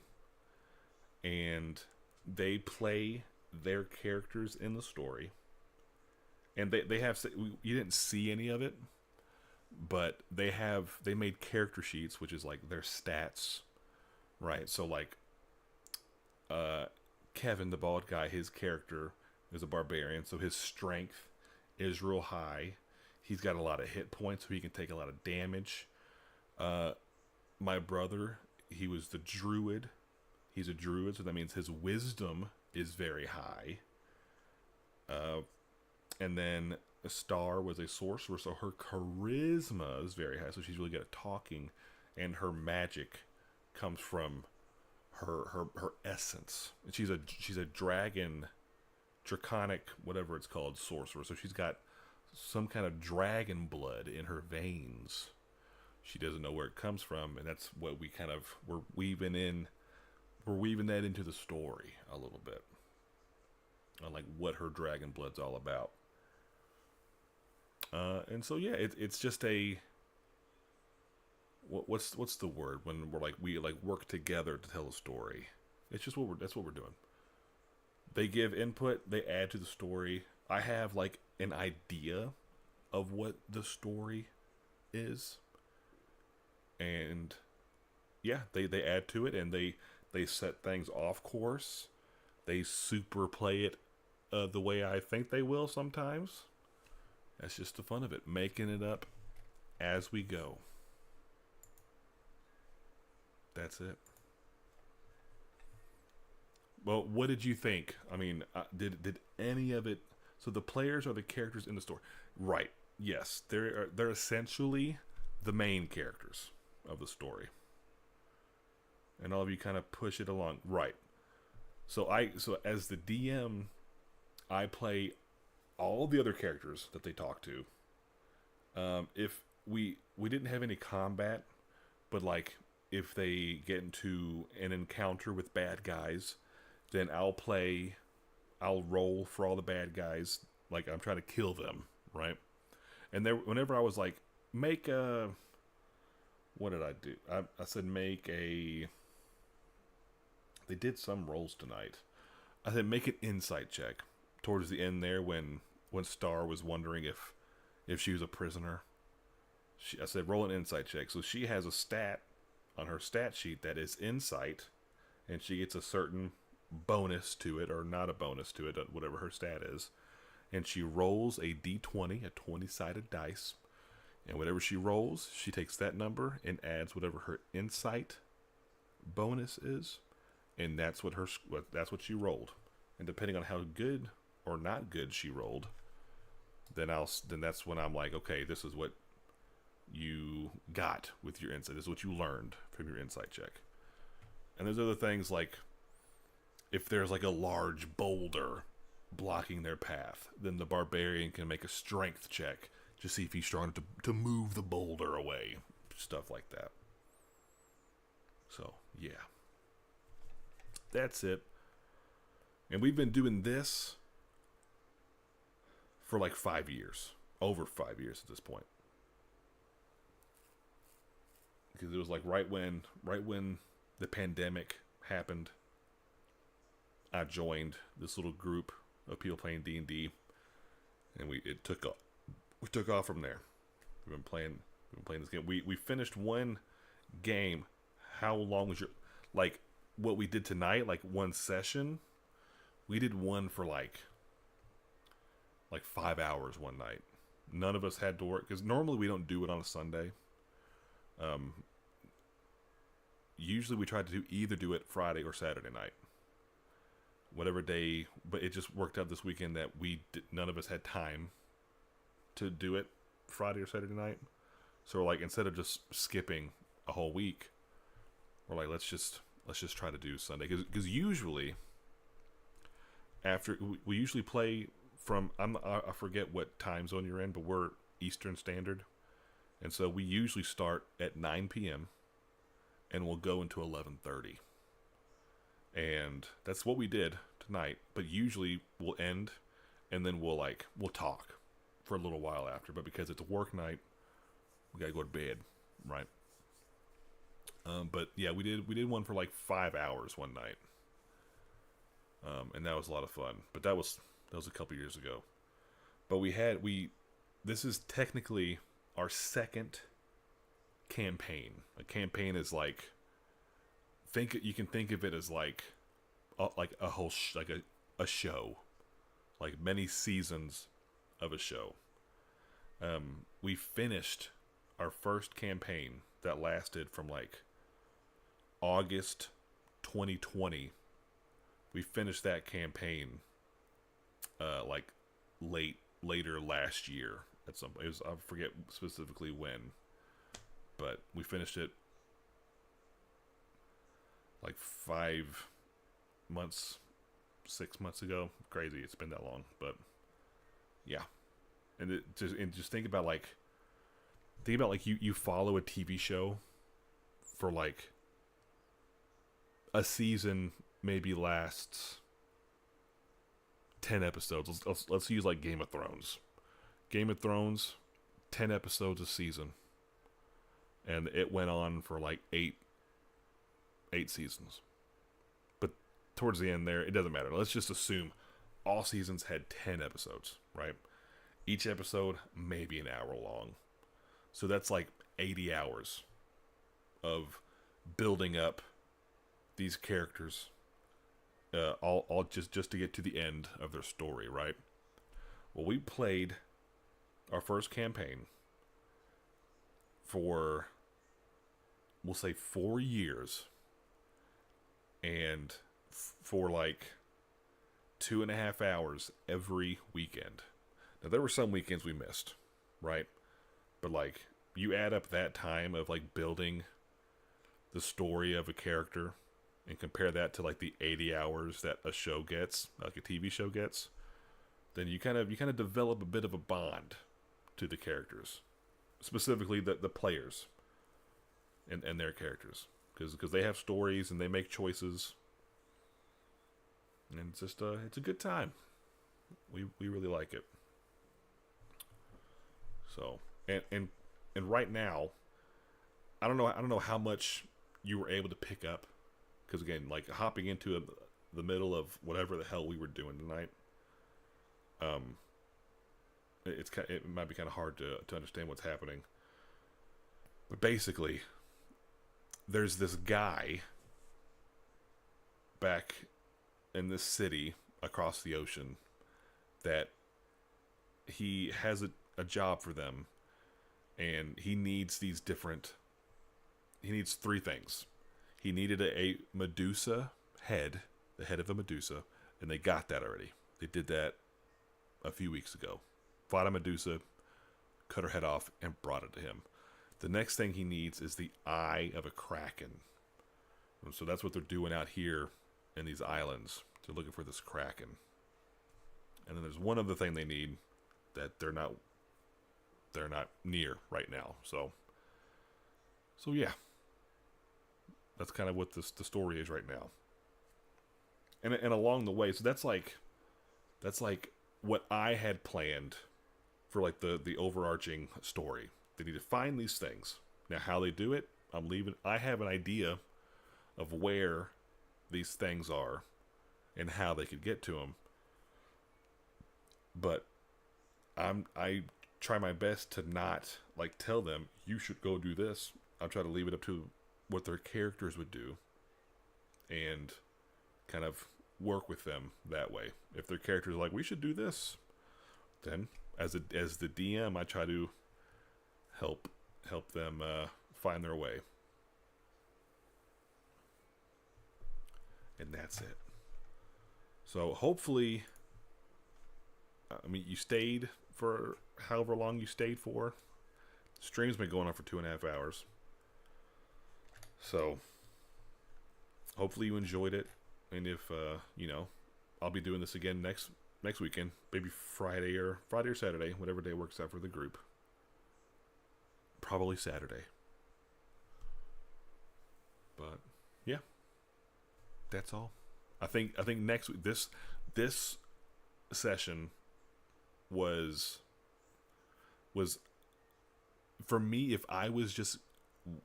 and they play their characters in the story. And they have, you didn't see any of it, but they made character sheets, which is like their stats, right? So like, Kevin, the bald guy, his character is a barbarian, so his strength is real high. He's got a lot of hit points, so he can take a lot of damage. My brother, he was the druid. He's a druid, so that means his wisdom is very high. And then Star was a sorcerer, so her charisma is very high, so she's really good at talking, and her magic comes from her essence. And she's a dragon, draconic, whatever it's called, sorcerer. So she's got some kind of dragon blood in her veins. She doesn't know where it comes from, and that's what we're weaving that into the story a little bit, on like what her dragon blood's all about. And so yeah, it's just a what's the word when we work together to tell a story. It's just that's what we're doing. They give input, they add to the story. I have like an idea of what the story is, and yeah, they add to it, and they set things off course. They super play it the way I think they will sometimes. That's just the fun of it, making it up as we go. That's it. Well, what did you think? I mean, did any of it? So the players are the characters in the story, right? Yes, they're essentially the main characters of the story, and all of you kind of push it along, right? So as the DM, I play all the other characters that they talk to. If we didn't have any combat, but like if they get into an encounter with bad guys, then I'll roll for all the bad guys. Like I'm trying to kill them, right? And whenever I was like, make a, what did I do? I said make a. They did some rolls tonight. I said make an insight check towards the end there when Star was wondering if she was a prisoner. I said roll an insight check. So she has a stat on her stat sheet that is insight, and she gets a certain bonus to it, or not a bonus to it, whatever her stat is. And she rolls a d20, a 20-sided dice. And whatever she rolls, she takes that number and adds whatever her insight bonus is. And that's what she rolled. And depending on how good or not good she rolled, then that's when I'm like, okay, this is what you got with your insight. This is what you learned from your insight check. And there's other things like if there's like a large boulder blocking their path, then the barbarian can make a strength check to see if he's strong to move the boulder away. Stuff like that. So, yeah. That's it. And we've been doing this for like 5 years. Over 5 years at this point. Because it was like right when the pandemic happened, I joined this little group of people playing D&D, and we took off from there. We've been playing this game. We finished one game. How long was your, like what we did tonight, like one session? We did one for like 5 hours one night. None of us had to work because normally we don't do it on a Sunday. Usually we try to either do it Friday or Saturday night. Whatever day, but it just worked out this weekend that none of us had time to do it Friday or Saturday night. So we're like, instead of just skipping a whole week, we're like, let's just try to do Sunday. Because usually, after we usually play from, I forget what time zone you're in, but we're Eastern Standard. And so we usually start at 9 p.m. and we'll go into 11:30. And that's what we did tonight. But usually we'll end and then we'll talk for a little while after. But because it's a work night, we gotta go to bed, right? But yeah, we did one for like 5 hours one night. And that was a lot of fun. But that was a couple years ago. But this is technically our second campaign. A campaign is like, you can think of it as like a whole a show, like many seasons of a show. We finished our first campaign that lasted from like August 2020. We finished that campaign like later last year at some point. I forget specifically when, but we finished it like 5 months, 6 months ago. Crazy, it's been that long, but yeah. And just think about like you follow a TV show for like a season, maybe lasts 10 episodes. Let's use like Game of Thrones. Game of Thrones, 10 episodes a season, and it went on for like eight seasons. But towards the end there, it doesn't matter. Let's just assume all seasons had 10 episodes, right? Each episode maybe an hour long. So that's like 80 hours of building up these characters, all just to get to the end of their story, right? Well, we played our first campaign for, we'll say, 4 years. And for like 2.5 hours every weekend. Now there were some weekends we missed, right? But like you add up that time of like building the story of a character and compare that to like the 80 hours that a show gets, like a TV show gets, then you kind of develop a bit of a bond to the characters, specifically the players and their characters, because they have stories and they make choices, and it's just it's a good time. We really like it. So and right now, I don't know how much you were able to pick up, because again, like hopping into the middle of whatever the hell we were doing tonight, it might be kind of hard to understand what's happening. But basically, there's this guy back in this city across the ocean that he has a job for them, and he needs he needs three things. He needed a Medusa head, the head of a Medusa, and they got that already. They did that a few weeks ago. Fought a Medusa, cut her head off, and brought it to him. The next thing he needs is the eye of a Kraken. And so that's what they're doing out here in these islands. They're looking for this Kraken. And then there's one other thing they need that they're not near right now. So yeah. That's kind of what the story is right now. And along the way, so that's like what I had planned for like the overarching story. They need to find these things. Now how they do it, I have an idea of where these things are and how they could get to them. But I try my best to not like tell them you should go do this. I'll try to leave it up to what their characters would do and kind of work with them that way. If their characters are like, we should do this, then as the DM, I try to help them find their way. And that's it. So hopefully, I mean, you stayed for however long you stayed for. The stream's been going on for 2.5 hours. So hopefully you enjoyed it. And if I'll be doing this again next weekend, maybe Friday or Saturday, whatever day works out for the group. Probably Saturday. But yeah, that's all. I think next week this session was for me. If I was just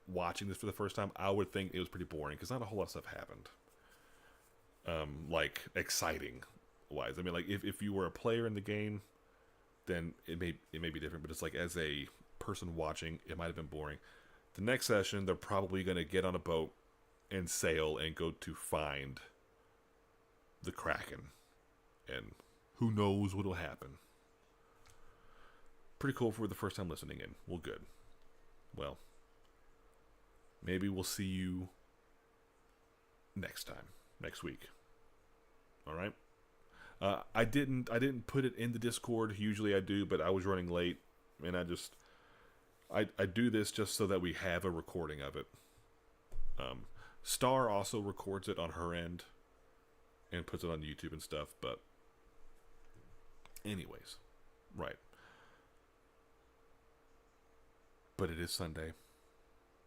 watching this for the first time, I would think it was pretty boring because not a whole lot of stuff happened. Like exciting wise. I mean, like if you were a player in the game, then it may be different. But it's like as a person watching, it might have been boring. The next session, they're probably going to get on a boat and sail and go to find the Kraken, and who knows what'll happen. Pretty cool for the first time listening in. Well, good. Well, maybe we'll see you next week. All right. I didn't put it in the Discord. Usually I do, but I was running late, and I do this just so that we have a recording of it. Star also records it on her end and puts it on YouTube and stuff. But anyways, right. But it is Sunday,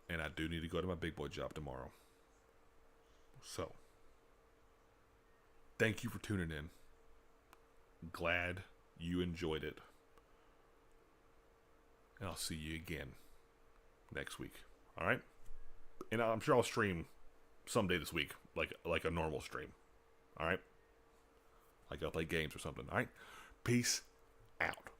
and I do need to go to my big boy job tomorrow. So, thank you for tuning in. Glad you enjoyed it. And I'll see you again next week. All right? And I'm sure I'll stream someday this week, like a normal stream. All right? Like I'll play games or something. All right? Peace out.